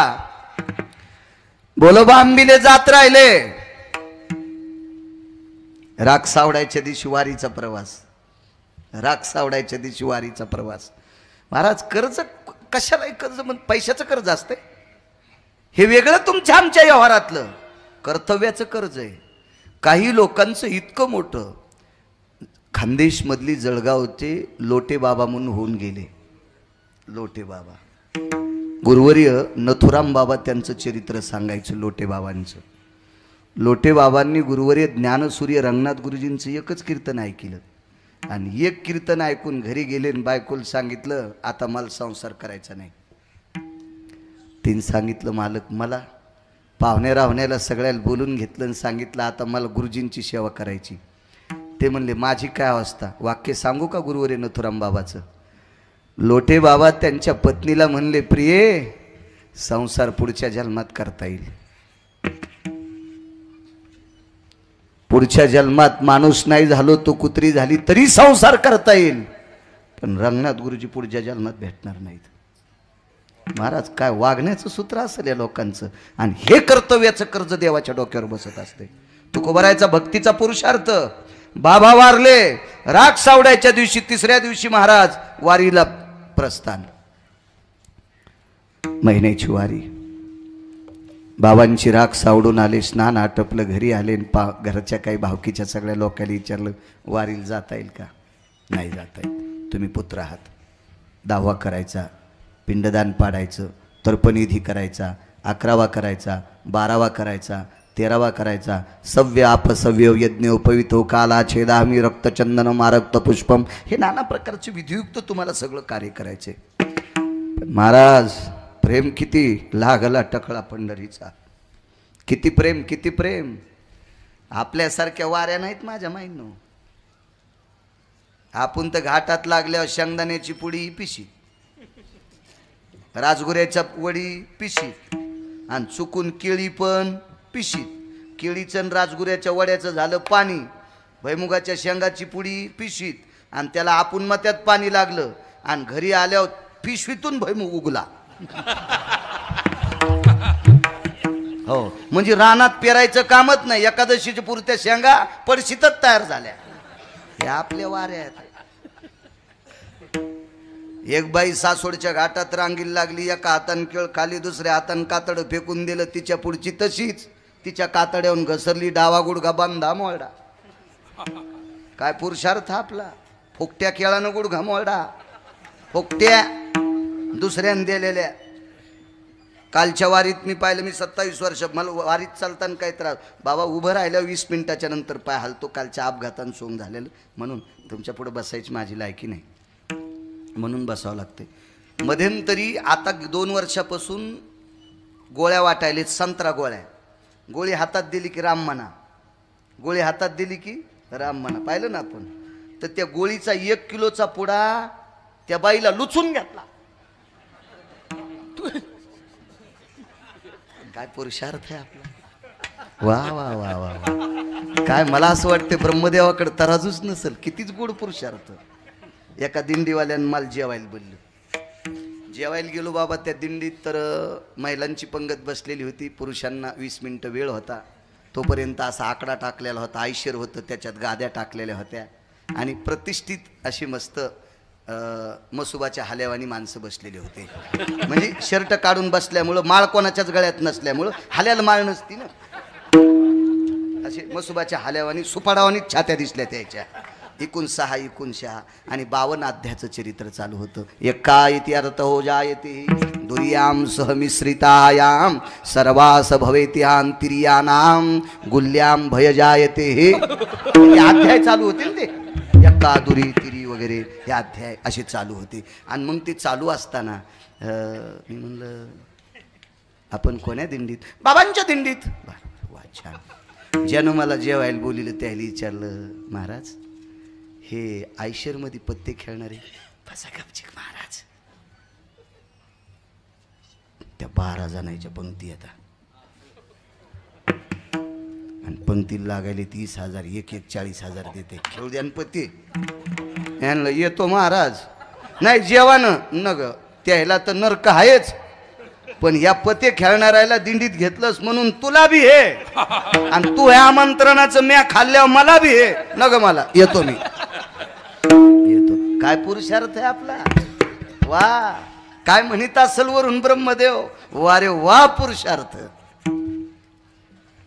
बोलोबा आंबिले जात राहिले. राख सावडायच्या दिवशी वारीचा प्रवास, राख सावडायच्या दिवशी वारीचा प्रवास. महाराज कर्ज कशाला? कर्ज म्हणजे पैशाचं कर्ज असते हे वेगळं तुमच्या आमच्या व्यवहारातलं. कर्तव्याचं कर्ज आहे. काही लोकांचं इतकं मोठं, खानदेशमधली जळगावचे लोटे बाबा म्हणून होऊन गेले. लोटे बाबा, गुरुवर्य नथुराम बाबा त्यांचं चरित्र सांगायचं लोटे बाबांचं. लोटे बाबांनी गुरुवर्य ज्ञानसूर्य रंगनाथ गुरुजींचं एकच कीर्तन ऐकलं आणि एक कीर्तन ऐकून घरी गेले आणि बायकोला सांगितलं, आता मला संसार करायचा नाही. तिने सांगितलं, मालक मला पाहुण्या राहुण्याला सगळ्याला बोलून घेतलं आणि सांगितलं, आता मला गुरुजींची सेवा करायची. ते म्हणले, माझी काय अवस्था? वाक्य सांगू का गुरुवर्य नथुराम बाबाचं? लोटे बाबा त्यांच्या पत्नीला म्हणले, प्रिये संसार पुढच्या जन्मात करता येईल. पुढच्या जन्मात माणूस नाही झालो तो कुत्री झाली तरी संसार करता येईल, पण रंगनाथ गुरुजी पुढच्या जन्मात भेटणार नाहीत. महाराज काय वागण्याचं सूत्र असेल या लोकांचं. आणि हे कर्तव्याचं कर्ज देवाच्या डोक्यावर बसत असते. तुकोबारायचा भक्तीचा पुरुषार्थ. बाबा वारले, राख सावडायच्या दिवशी 3ऱ्या दिवशी महाराज वारीला प्रस्थान. महिन्याची वारी. बाबांची राख सावडून आले, स्नान आटपलं, घरी आले. घरच्या काही भावकीच्या सगळ्या लोकांनी विचारलं, वारीला जाता येईल का? नाही जाता येईल. तुम्ही पुत्र आहात. 10वा करायचा, पिंडदान पाडायचं, तर्पणिधी करायचा, 11वा करायचा, 12वा करायचा, 13वा करायचा. सव्य आपसव्य यज्ञ उपवितो काला छेदामी रक्तचंदन मारक्त पुष्पम. हे नाना प्रकारचे विधियुक्त तुम्हाला सगळं कार्य करायचे. महाराज प्रेम किती लागला टकळा पंढरीचा. किती प्रेम, किती प्रेम. आपल्यासारख्या वाऱ्या नाहीत माझ्या माईंनो. आपण तर घाटात लागल्यावर शेंगदाण्याची पुडी पिशी, राजगुऱ्याच्या वडी पिशीत आणि चुकून केळी पण पिशीत. केळीचं राजगुऱ्याच्या वड्याचं झालं पाणी, भैमुगाच्या शेंगाची पुडी पिशीत आणि त्याला आपण मत्यात पाणी लागलं आणि घरी आल्यावर पिशवीतून भैमुग उगला. हो, म्हणजे रानात पेरायचं कामच नाही. एकादशीच्या पुरत्या शेंगा पडशीतच तयार झाल्या. हे आपल्या वाऱ्या आहेत. एक बाई सासोडच्या घाटात रांगीला लागली, एका हातान केळ खाली दुसऱ्या हातान कातड फेकून दिलं, तिच्या पुढची तशीच तिच्या कातड्याहून घसरली, डावा गुडघा बांधा मोळडा. काय पुरुषार्थ आपला. फुकट्या केळानं गुडघा मोळडा, फुकट्या दुसऱ्यानं दिलेल्या. कालच्या वारीत मी पाहिलं, मी 27 वर्ष, मला वारीत चालताना काय त्रास. बाबा उभं राहिलं 20 मिनिटाच्या नंतर पाय हलतो. कालच्या अपघातानं सोंग झालेलं, म्हणून तुमच्या पुढे बसायची माझी लायकी नाही, म्हणून बसावं लागते. मध्यंतरी आता 2 वर्षापासून गोळ्या वाटायलेत, संत्रा गोळ्या. गोळी हातात दिली की राम म्हणा, गोळी हातात दिली की राम म्हणा. पाहिलं ना आपण. तर त्या गोळीचा 1 किलोचा पुडा त्या बाईला लुचून घेतला. काय पुरुषार्थ आहे आपला. वा वा वा वा वा. काय मला असं वाटतं ब्रह्मदेवाकडे तराजूच नसेल. कितीच गोड पुरुषार्थ. एका दिंडीवाल्यानं मला जेवायला बोललं. जेवायला गेलो बाबा त्या दिंडीत, तर महिलांची पंगत बसलेली होती, पुरुषांना 20 मिनिटं वेळ होता. तोपर्यंत असा आकडा टाकलेला होता, आयशर होतं, त्याच्यात गाद्या टाकलेल्या होत्या आणि प्रतिष्ठित अशी मस्त मसुबाच्या हाल्यावानी माणसं बसलेली होते. म्हणजे शर्ट काढून बसल्यामुळं, माळ कोणाच्याच गळ्यात नसल्यामुळं हाल्याला माळ नसती ना. असे मसुबाच्या हाल्यावानी सुपाडावानी छात्या दिसल्या त्याच्या. 6 आणि 52 अध्यायाचं चरित्र चालू होतं. एका इति अर्थ हो जायते दुर्याम सहमिश्रितायाम सर्वास भवेत्यां तिर्यानाम गुल्याम भय जायते. हे अध्याय चालू होते ना ते. एका दुरी तिरी वगैरे हे अध्याय असे चालू होते. आणि मग ते चालू असताना मी म्हणलं आपण कोण्या दिंडीत? बाबांच्या दिंडीत. वा छान. ज्यानं मला जेवायला बोलिलं त्याला विचारलं, महाराज हे आयशरमध्ये पत्ते खेळणारे बसा गपचिक महाराज. त्या 12 जणांच्या पंक्ती येतात आणि पंक्तीला लागायले 30,000, एक 40,000 देते. खेळू द्या पत्ते. यांना येतो महाराज. नाही जेवण न ग, त्याला तर नरक आहेच, पण या पते खेळणाऱ्याला दिंडीत घेतलंस म्हणून तुला बी हे, आणि तू ह्या आमंत्रणाचं म्या खाल्ल्यावर मला बी हे न ग. मला येतो मी येतो. काय पुरुषार्थ आहे आपला. वा काय म्हणत असेल वरून ब्रह्मदेव. वा रे वा पुरुषार्थ.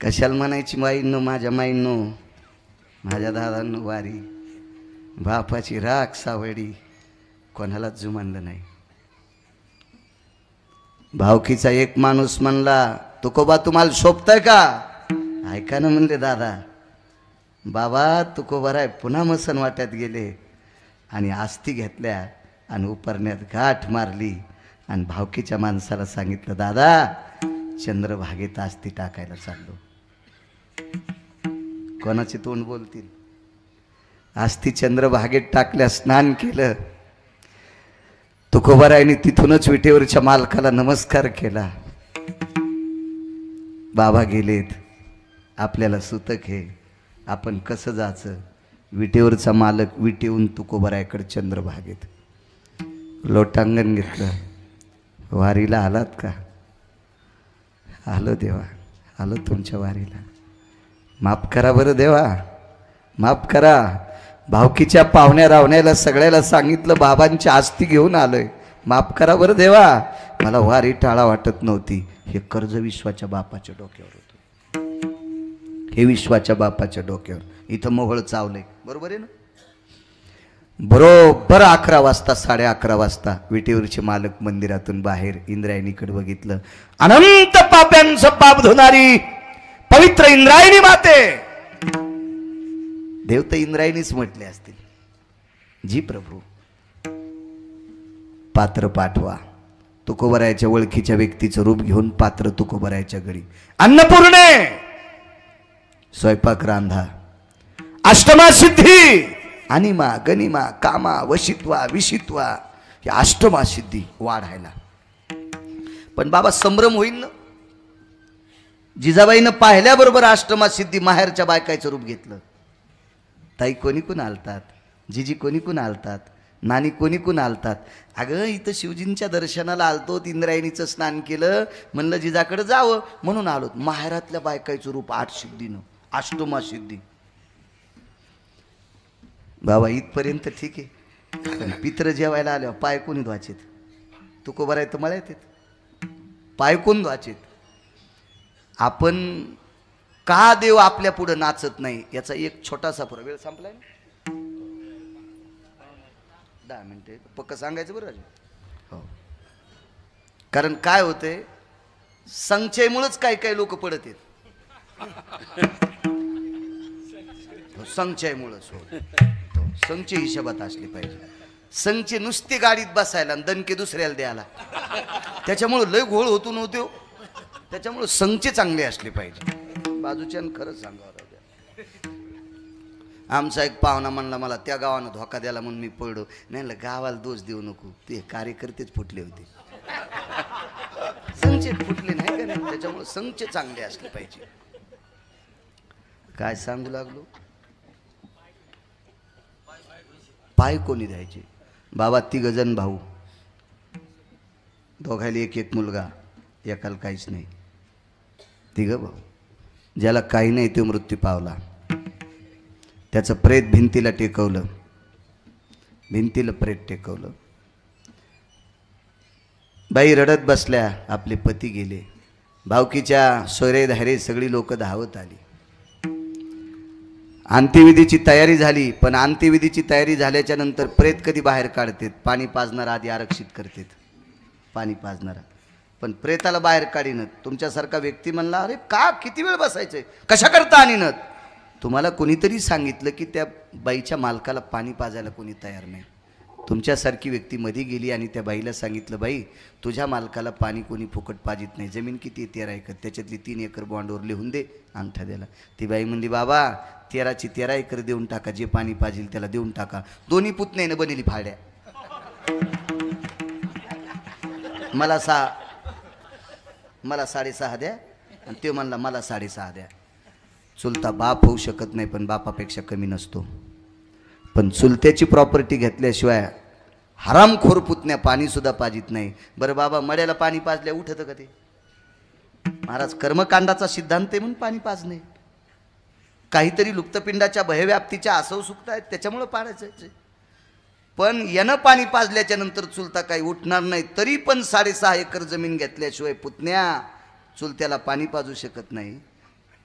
कशाला म्हणायची माईंनो, माझ्या माईंनो, माझ्या दादांनो, वारी बापाची राख सावडी कोणालाच जुमानलं नाही. भावकीचा एक माणूस म्हणला, तुकोबा तुम्हाला शोभतंय का? ऐका ना म्हणले दादा. बाबा तुकोबा राय पुन्हा मसन वाट्यात गेले आणि आस्ती घेतल्या आणि उपरण्यात गाठ मारली आणि भावकीच्या माणसाला सांगितलं, दादा चंद्रभागेत आस्ती टाकायला चाललो. कोणाचे तोंड बोलतील. आस्ती चंद्रभागेत टाकल्या, स्नान केलं. तुकोबारायने तिथूनच विटेवरच्या मालकाला नमस्कार केला. बाबा गेलेत, आपल्याला सुतक हे, आपण कसं जायचं? विटेवरचा मालक विटेहून तुकोबारायकडे चंद्रभागेत. लोटांगण घेतलं. वारीला आलात का? आलो देवा, आलो तुमच्या वारीला. माफ करा बरं देवा, माफ करा. भावकीच्या पाहुण्या रावण्याला सगळ्याला सांगितलं बाबांची आस्ती घेऊन आलोय, माफ करा बरं देवा. मला वारी टाळा वाटत नव्हती. हे कर्ज विश्वाच्या बापाच्या डोक्यावर होतं. हे विश्वाच्या बापाच्या डोक्यावर. इथं मोहळ चावलंय, बरोबर आहे ना? बरोबर 11 वाजता, 11:30 वाजता विटेवरचे मालक मंदिरातून बाहेर इंद्रायणीकडे बघितलं. अनंत पाप्यांचं पाप धुणारी पवित्र इंद्रायणी माते. देव तर इंद्रायणीच म्हटले असतील. जी प्रभू पात्र पाठवा. तुकोबरायाच्या ओळखीच्या व्यक्तीचं रूप घेऊन पात्र तुकोबरायाच्या घरी. अन्नपूर्णे स्वयंपाक रांधा. अष्टमा सिद्धी अनिमा गनिमा कामा वशित्वा विशित्वा या अष्टमा सिद्धी वाढायला. पण बाबा संभ्रम होईल ना. जिजाबाईनं पाहिल्याबरोबर अष्टमा सिद्धी माहेरच्या बायकाचं रूप घेतलं. ताई कोणी कोण आलतात, जिजी कोणी कोण आलतात, नानी कोणी कोण आलतात. अगं इथं शिवजींच्या दर्शनाला आलतो, इंद्रायणीचं स्नान केलं, म्हणलं जिजाकडे जावं म्हणून आलो. माहेरातल्या बायकाचं रूप 8 सिद्धीनं, अष्टमा सिद्धी. बाबा इथपर्यंत ठीक आहे, पण पित्र जेवायला आल्यावर पाय कोणी धुवायचेत? तुकोबाराय तर मला येतात, पाय कोण धुवायचेत? आपण का देव आपल्या पुढे नाचत नाही याचा एक छोटासा वेळ संपलाय ना? 10 मिनिटे पक्क सांगायचं बरं. हो, कारण काय होते संचयमुळेच काही काही लोक पडत आहेत. संचयमुळेच संचय हिशोबात असली पाहिजे. संचय नुसती गाडीत बसायला आणि दणके दुसऱ्याला द्यायला, त्याच्यामुळे लय घोळ होतो नव्हते. त्याच्यामुळे संचय चांगले असले पाहिजे. बाजूच्यानं खरंच सांगावं लागेल. आमचा एक पाहुणा म्हणला मला त्या गावानं धोका द्याला म्हणून मी पडलो. नाही, गावाला दोष देऊ नको, ते कार्यकर्तेच फुटले होते. संचय फुटले नाही का नाही. त्याच्यामुळे संचय चांगले असले पाहिजे. काय सांगू लागलो? पाय कोणी द्यायचे? बाबा 3 जण भाऊ, दोघायला एक एक मुलगा, एकाला काहीच नाही. 3 भाऊ. ज्याला काही नाही तो मृत्यू पावला. त्याचं प्रेत भिंतीला टेकवलं, भिंतीला प्रेत टेकवलं. बाई रडत बसल्या, आपले पती गेले. भावकीच्या सोयरे धारे सगळी लोक धावत आली. अंत्यविधीची तयारी झाली, पण अंत्यविधीची तयारी झाल्याच्या नंतर प्रेत कधी बाहेर काढतात? पाणी पाजणार आधी आरक्षित करतात, पाणी पाजणारा. पण प्रेताला बाहेर काढीनत. तुमच्यासारखा व्यक्ती म्हणला, अरे का किती वेळ बसायचंय, कशा करता आणीनत? तुम्हाला कोणीतरी सांगितलं की त्या बाईच्या मालकाला पाणी पाजायला कोणी तयार नाही. तुमच्यासारखी व्यक्ती मध्ये गेली आणि त्या बाईला सांगितलं, बाई तुझ्या मालकाला पाणी कोणी फुकट पाजित नाही. जमीन किती 13 एकर, त्याच्यातली 3 एकर बॉन्डवर लिहून दे, अंगठा द्याला. ती बाई म्हणली, बाबा 13ची 13 एकर देऊन टाका, जे पाणी पाजिल त्याला देऊन टाका. दोन्ही पुतण्यानं बनेली फाड्या. मला 6.5 द्या, आणि ते म्हणला मला 6.5 द्या. चुलता बाप होऊ शकत नाही, पण बापापेक्षा कमी नसतो. पण चुलत्याची प्रॉपर्टी घेतल्याशिवाय हरामखोर पुतण्या पाणी सुद्धा पाजित नाही. बरं बाबा, मड्याला पाणी पाजल्या उठतं का ते? महाराज, कर्मकांडाचा सिद्धांत आहे म्हणून पाणी पाजणे. काहीतरी लुप्तपिंडाच्या भयव्याप्तीच्या आसव सुकत आहेत, त्याच्यामुळं पाडायचं. पण यानं पाणी पाजल्याच्या नंतर चुलता काही उठणार नाही. तरी पण 6.5 एकर जमीन घेतल्याशिवाय पुतण्या चुलत्याला पाणी पाजू शकत नाही.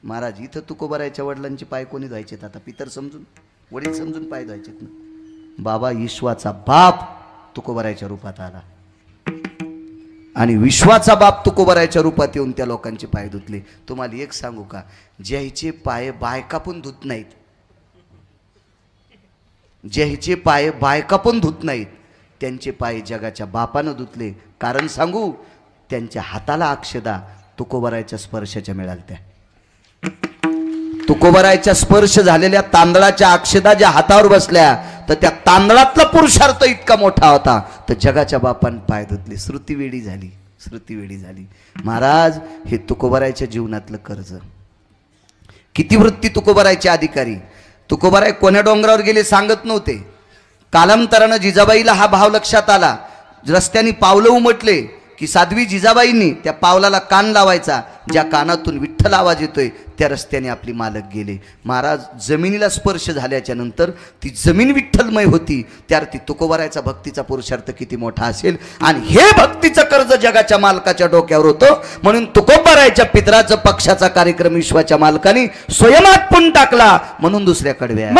महाराज, इथं तुकोबारायच्या वडिलांचे पाय कोणी धुवायचेत? आता पितर समजून, वडील समजून पाय धुवायचेत ना. बाबा ईश्वाचा बाप तुकोबारायच्या रूपात आला आणि विश्वाचा बाप तुकोबारायच्या रूपात येऊन त्या लोकांचे पाय धुतले. तुम्हाला एक सांगू का, ज्याचे पाय बायका पण धुत नाहीत, ज्याचे पाय बायका पण धुत नाहीत, त्यांचे पाय जगाच्या बापानं धुतले. कारण सांगू, त्यांच्या हाताला अक्षदा तुकोबारायच्या स्पर्शाच्या मिळाल्या. तुकोबारायच्या स्पर्श झालेल्या तांदळाच्या अक्षदा ज्या हातावर बसल्या, तर त्या तांदळातला पुरुषार्थ इतका मोठा होता, तर जगाच्या बापान पाय धुतले. श्रुतीवेडी झाली, श्रुतीवेडी झाली. महाराज, हे तुकोबारायच्या जीवनातलं कर्ज. किती वृत्ती तुकोबारायचे अधिकारी. तुकोबाराय कोण्या डोंगरावर गेले सांगत नव्हते. कालांतरानं जिजाबाईला हा भाव लक्षात आला. रस्त्याने पावलं उमटले की साध्वी जिजाबाईंनी त्या पावलाला कान लावायचा. ज्या कानातून विठ्ठल आवाज येतोय त्या रस्त्याने आपली मालक गेले. महाराज, जमिनीला स्पर्श झाल्याच्या नंतर ती जमीन विठ्ठलमय होती. त्यार्थी तुकोबारायचा भक्तीचा पुरुषार्थ किती मोठा असेल. आणि हे भक्तीचं कर्ज जगाच्या मालकाच्या डोक्यावर होतं. म्हणून तुकोबारायच्या पितराचं पक्षाचा कार्यक्रम विश्वाच्या मालकाने स्वयं आटपून टाकला. म्हणून दुसऱ्या कडव्या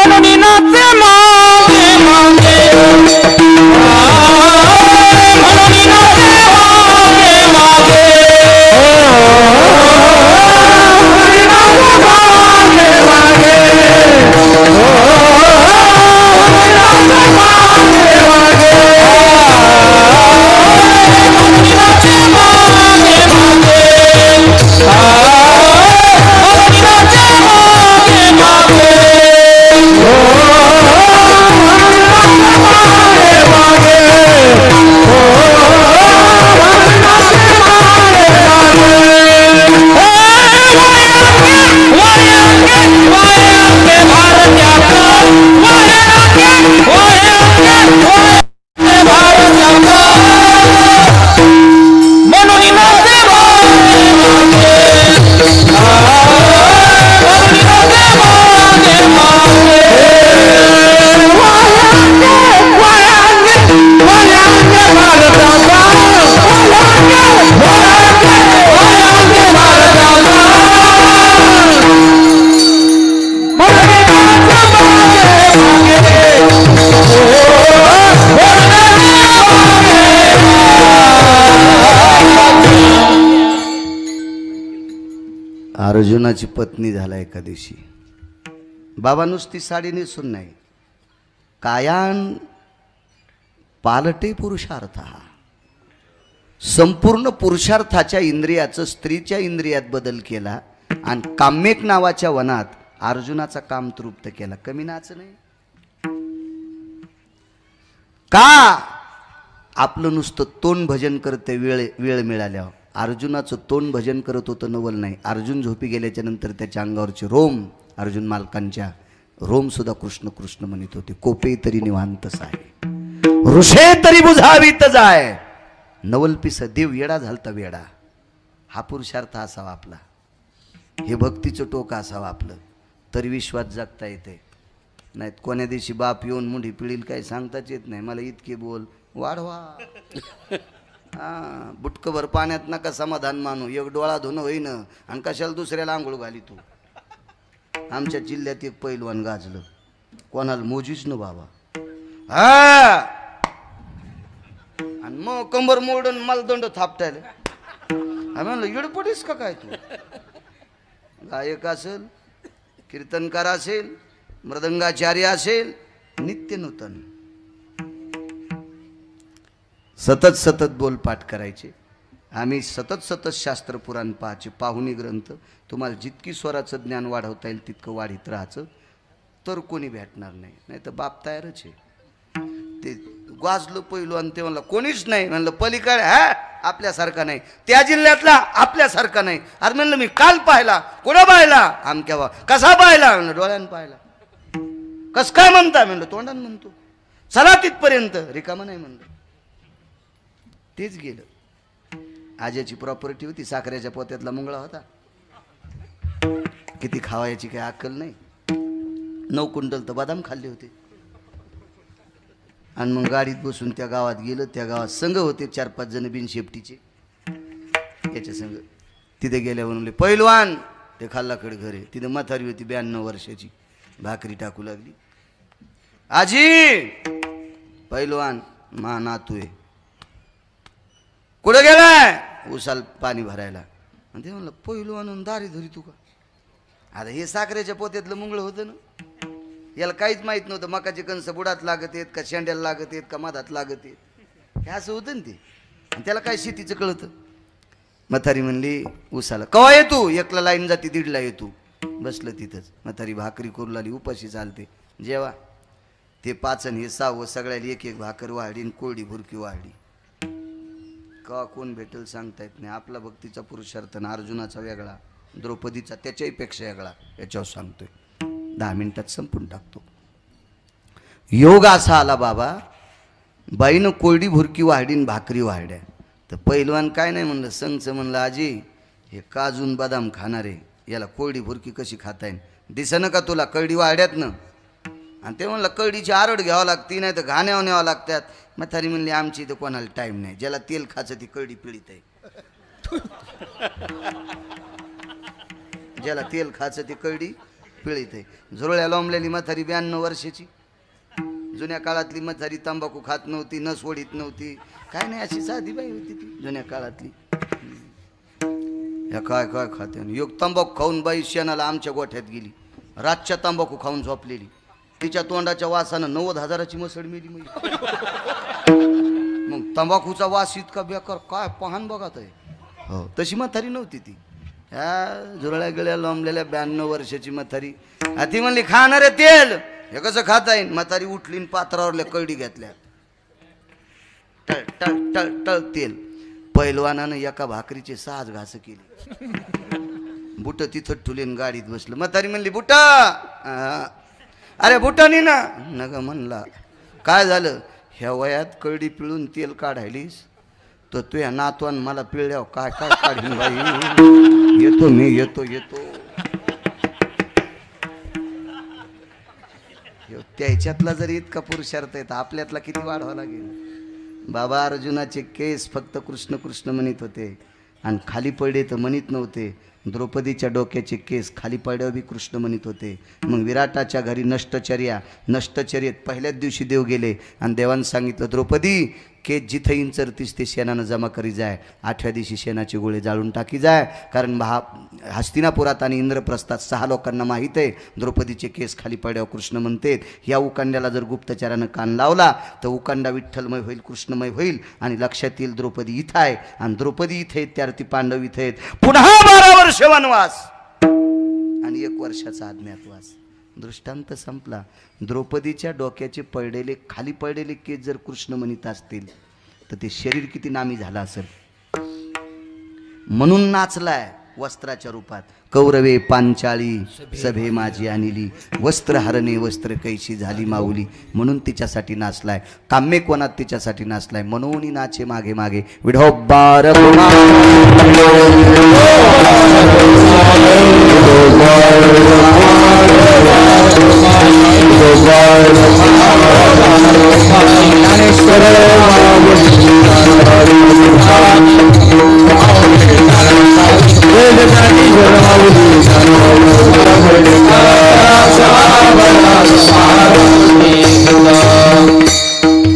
Oh अर्जुनाची पत्नी झाला एका दिवशी. बाबा नुसती साडी नेसून नाही, कायान पालटे पुरुषार्थ, संपूर्ण पुरुषार्थाच्या इंद्रियाचं स्त्रीच्या इंद्रियात बदल केला आणि काम्यक नावाच्या वनात अर्जुनाचा काम तृप्त केला. कमी नाच नाही का? आपलं नुसतं तोंड भजन करते वेळ मिळाल्यावर. अर्जुनाचं तोंड भजन करत होतं नवल नाही. अर्जुन झोपी गेल्याच्या नंतर त्याच्या अंगावरचे रोम, अर्जुन मालकांच्या रोम सुद्धा कृष्ण कृष्ण म्हणत होते. कोपे तरी निवांतच आहे, ऋषे तरी बुझावीत जाय. नवल पिस देव येडा झालता वेडा. हा पुरुषार्थ असावा आपला, हे भक्तीचं टोक असावं आपलं, तरी विश्वात जगता येते. नाहीत कोण्या दिवशी बाप येऊन मुंडी पिळील काही सांगताच येत नाही. मला इतके बोल वाढवा, बुटकभर पाण्यात नका समाधान मानू. एक डोळा धुणं होईन आणि कशाला दुसऱ्याला आंघोळ घाली तू. आमच्या जिल्ह्यात एक पैलवान गाजलं, कोणाला मोजीच न बाबा. आणि मग कंबर मोडून मला दंड थापटायला. आम्ही म्हणलं येडपडीस का काय तू? गायक असेल, कीर्तनकार असेल, मृदंगाचार्य असेल, नित्य नूतन सतत सतत बोलपाठ करायचे. आम्ही सतत सतत शास्त्र पुराण पाहायचे, पाहुणी ग्रंथ. तुम्हाला जितकी स्वराचं ज्ञान वाढवता येईल तितकं वाढीत राहायचं, तर कोणी भेटणार नाही. नाही तर बाप तयारच आहे. ते गाजलं पहिलो आणि ते म्हणलं कोणीच नाही. म्हणलं पलीकडे आपल्यासारखा नाही, त्या जिल्ह्यातला आपल्यासारखा नाही. अरे म्हणलं मी काल पाहिला. कोणा पाहिला? आमक्या बा. कसा पाहिला? म्हणलं डोळ्यानं पाहिला. कस काय म्हणता? म्हणलं तोंडानं म्हणतो. चला तिथपर्यंत. रिकामं नाही म्हणलं. तेच गेलं. आज्याची प्रॉपर्टी होती, साखरेच्या पोत्यातला मुंगळा होता. किती खावायची काही अक्कल नाही. 9 क्विंटल तर बदाम खाल्ले होते. आणि मग गाडीत बसून त्या गावात गेलं. त्या गावात संघ होते 4-5 जण बिनशेपटीचे याच्या संघ. तिथे गेल्यावर म्हणले पैलवान. ते खाल्लाकडे घरे. तिथे म्हातारी होती 92 वर्षाची, भाकरी टाकू लागली. आजी पैलवान मा नातू आहे. कुठं गेलाय? उसाल पाणी भरायला. आणि ते म्हणलं पैलवान दारी धरी तू का? आता हे साखरेच्या पोत्यातलं मुंगळं होतं ना, याला काहीच माहित नव्हतं. मकाचे कणसं बुडात लागत आहेत का, शेंड्याला लागत आहेत का, मधात लागत आहेत, हे असं होतं ना ते. आणि त्याला काय शेतीचं कळतं. म्हातारी म्हणली उसाला कवा येतू? 1ला लाईन जाते, 1:30ला येतू. बसलं तिथंच. म्हातारी भाकरी करू लागली. उपाशी चालते. जेव्हा ते 5 आणि हे 6 सगळ्याला 1-1 भाकर वाढली आणि कोरडी भुरकी वाढली. का कोण भेटेल सांगता येत नाही. आपला भक्तीचा पुरुषार्थ ना अर्जुनाचा वेगळा, द्रौपदीचा त्याच्याही पेक्षा वेगळा. याच्यावर सांगतोय, 10 मिनिटात संपून टाकतो. योग असा आला बाबा, बाईनं कोरडी भुरकी वाढीन भाकरी वाढ्या. तर पैलवान काय नाही म्हणलं, संगचं म्हणलं आजी हे काजून बदाम खाणारे याला कोरडी भुरकी कशी खाता येईल? दिसणं का तुला कळडी वाढ्यात ना? आणि ते म्हणलं कळडीची आरड घ्यावं लागती, नाही तर घाण्यावर न्यावं लागतात. म्हातारी म्हणली आमची इथं कोणाला टाईम नाही, ज्याला तेल खायचं ती कळडी पिळीत आहे. ज्याला तेल खायचं ती कळडी पिळीत आहे. झुरळ्या लोंबलेली म्हातारी 92 वर्षाची. जुन्या काळातली म्हातारी तंबाखू खात नव्हती, नस ओढीत नव्हती, काय नाही, अशी साधी बाई होती ती जुन्या काळातली. ह्या काय काय खाते. योग तंबाखू खाऊन बाई शेणाला आमच्या गोठ्यात गेली. रातच्या तंबाखू खाऊन झोपलेली. तिच्या तोंडाच्या वासानं 90,000ची मसड मेली. मग तंबाखूचा वास इतका बेकार काय पाहन बघत आहे. हो तशी म्हातारी नव्हती ती. ह्या झुरळ्या गळ्या लोंबलेल्या 92 वर्षाची म्हातारी. ती म्हणली खाणारे तेल हे कसं खाता येईल? म्हातारी उठली पात्रावरल्या कळडी घेतल्या. टळ टळ टळ टळ तेल. पैलवानानं एका भाकरीचे 6 घास केली. बुट तिथं ठुलेन गाडीत बसलं. म्हातारी म्हणली बुटा. अरे बुटानी ना नग म्हणला. काय झालं? ह्या वयात कळडी पिळून तेल काढायलीस तर तू या नातवान मला पिळल्यावर काय काय काढीन बाई. येतो मी येतो. त्याच्यातला जर इतका पुरुषार्थ आहे तर आपल्यातला किती वाढवा लागेल. बाबा अर्जुनाचे केस फक्त कृष्ण कृष्ण म्हणत होते आणि खाली पडले तर म्हणत नव्हते. द्रौपदीच्या डोक्याचे केस खाली पडल्यावर बी कृष्ण म्हणत होते. मग विराटाच्या घरी नष्टचर्येत पहिल्याच दिवशी देव गेले आणि देवानं सांगितलं द्रौपदी के जिथं इंचरतीस ते शेणानं जमा करी जाय. 8व्या दिवशी शेणाचे गोळे जाळून टाकी जाय. कारण हस्तिनापुरात आणि इंद्रप्रस्थात 6 लोकांना माहीत आहे द्रौपदीचे केस खाली पड्यावर कृष्ण म्हणतात. या उकांड्याला जर गुप्तचारानं कान लावला तर उकांडा विठ्ठलमय होईल, कृष्णमय होईल आणि लक्षात येईल द्रौपदी इथं आहे आणि द्रौपदी इथे आहेत त्यार्थी पांडव इथे आहेत. पुन्हा 12 वर्ष वनवास आणि 1 वर्षाचा अज्ञातवास. दृष्टांत संपला. द्रौपदीच्या डोक्याचे पडलेले खाली पडलेले केस जर कृष्ण म्हणत असतील तर ते शरीर किती नामी झालं असेल. म्हणून नाचलाय वस्त्राच्या रूपात. कौरवे पांचाळी सभे माझी आणली, वस्त्र हरणे वस्त्र कैशी झाली माऊली. म्हणून तिच्यासाठी नाचलाय. काम्य कोणात तिच्यासाठी नाचलाय. म्हणून नाचे मागे मागे विढोबार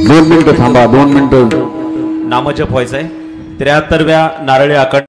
दोन मिनिटं थांबा, 2 मिनिटं. नामजप व्हायचंय. 73व्या नारळी अखंड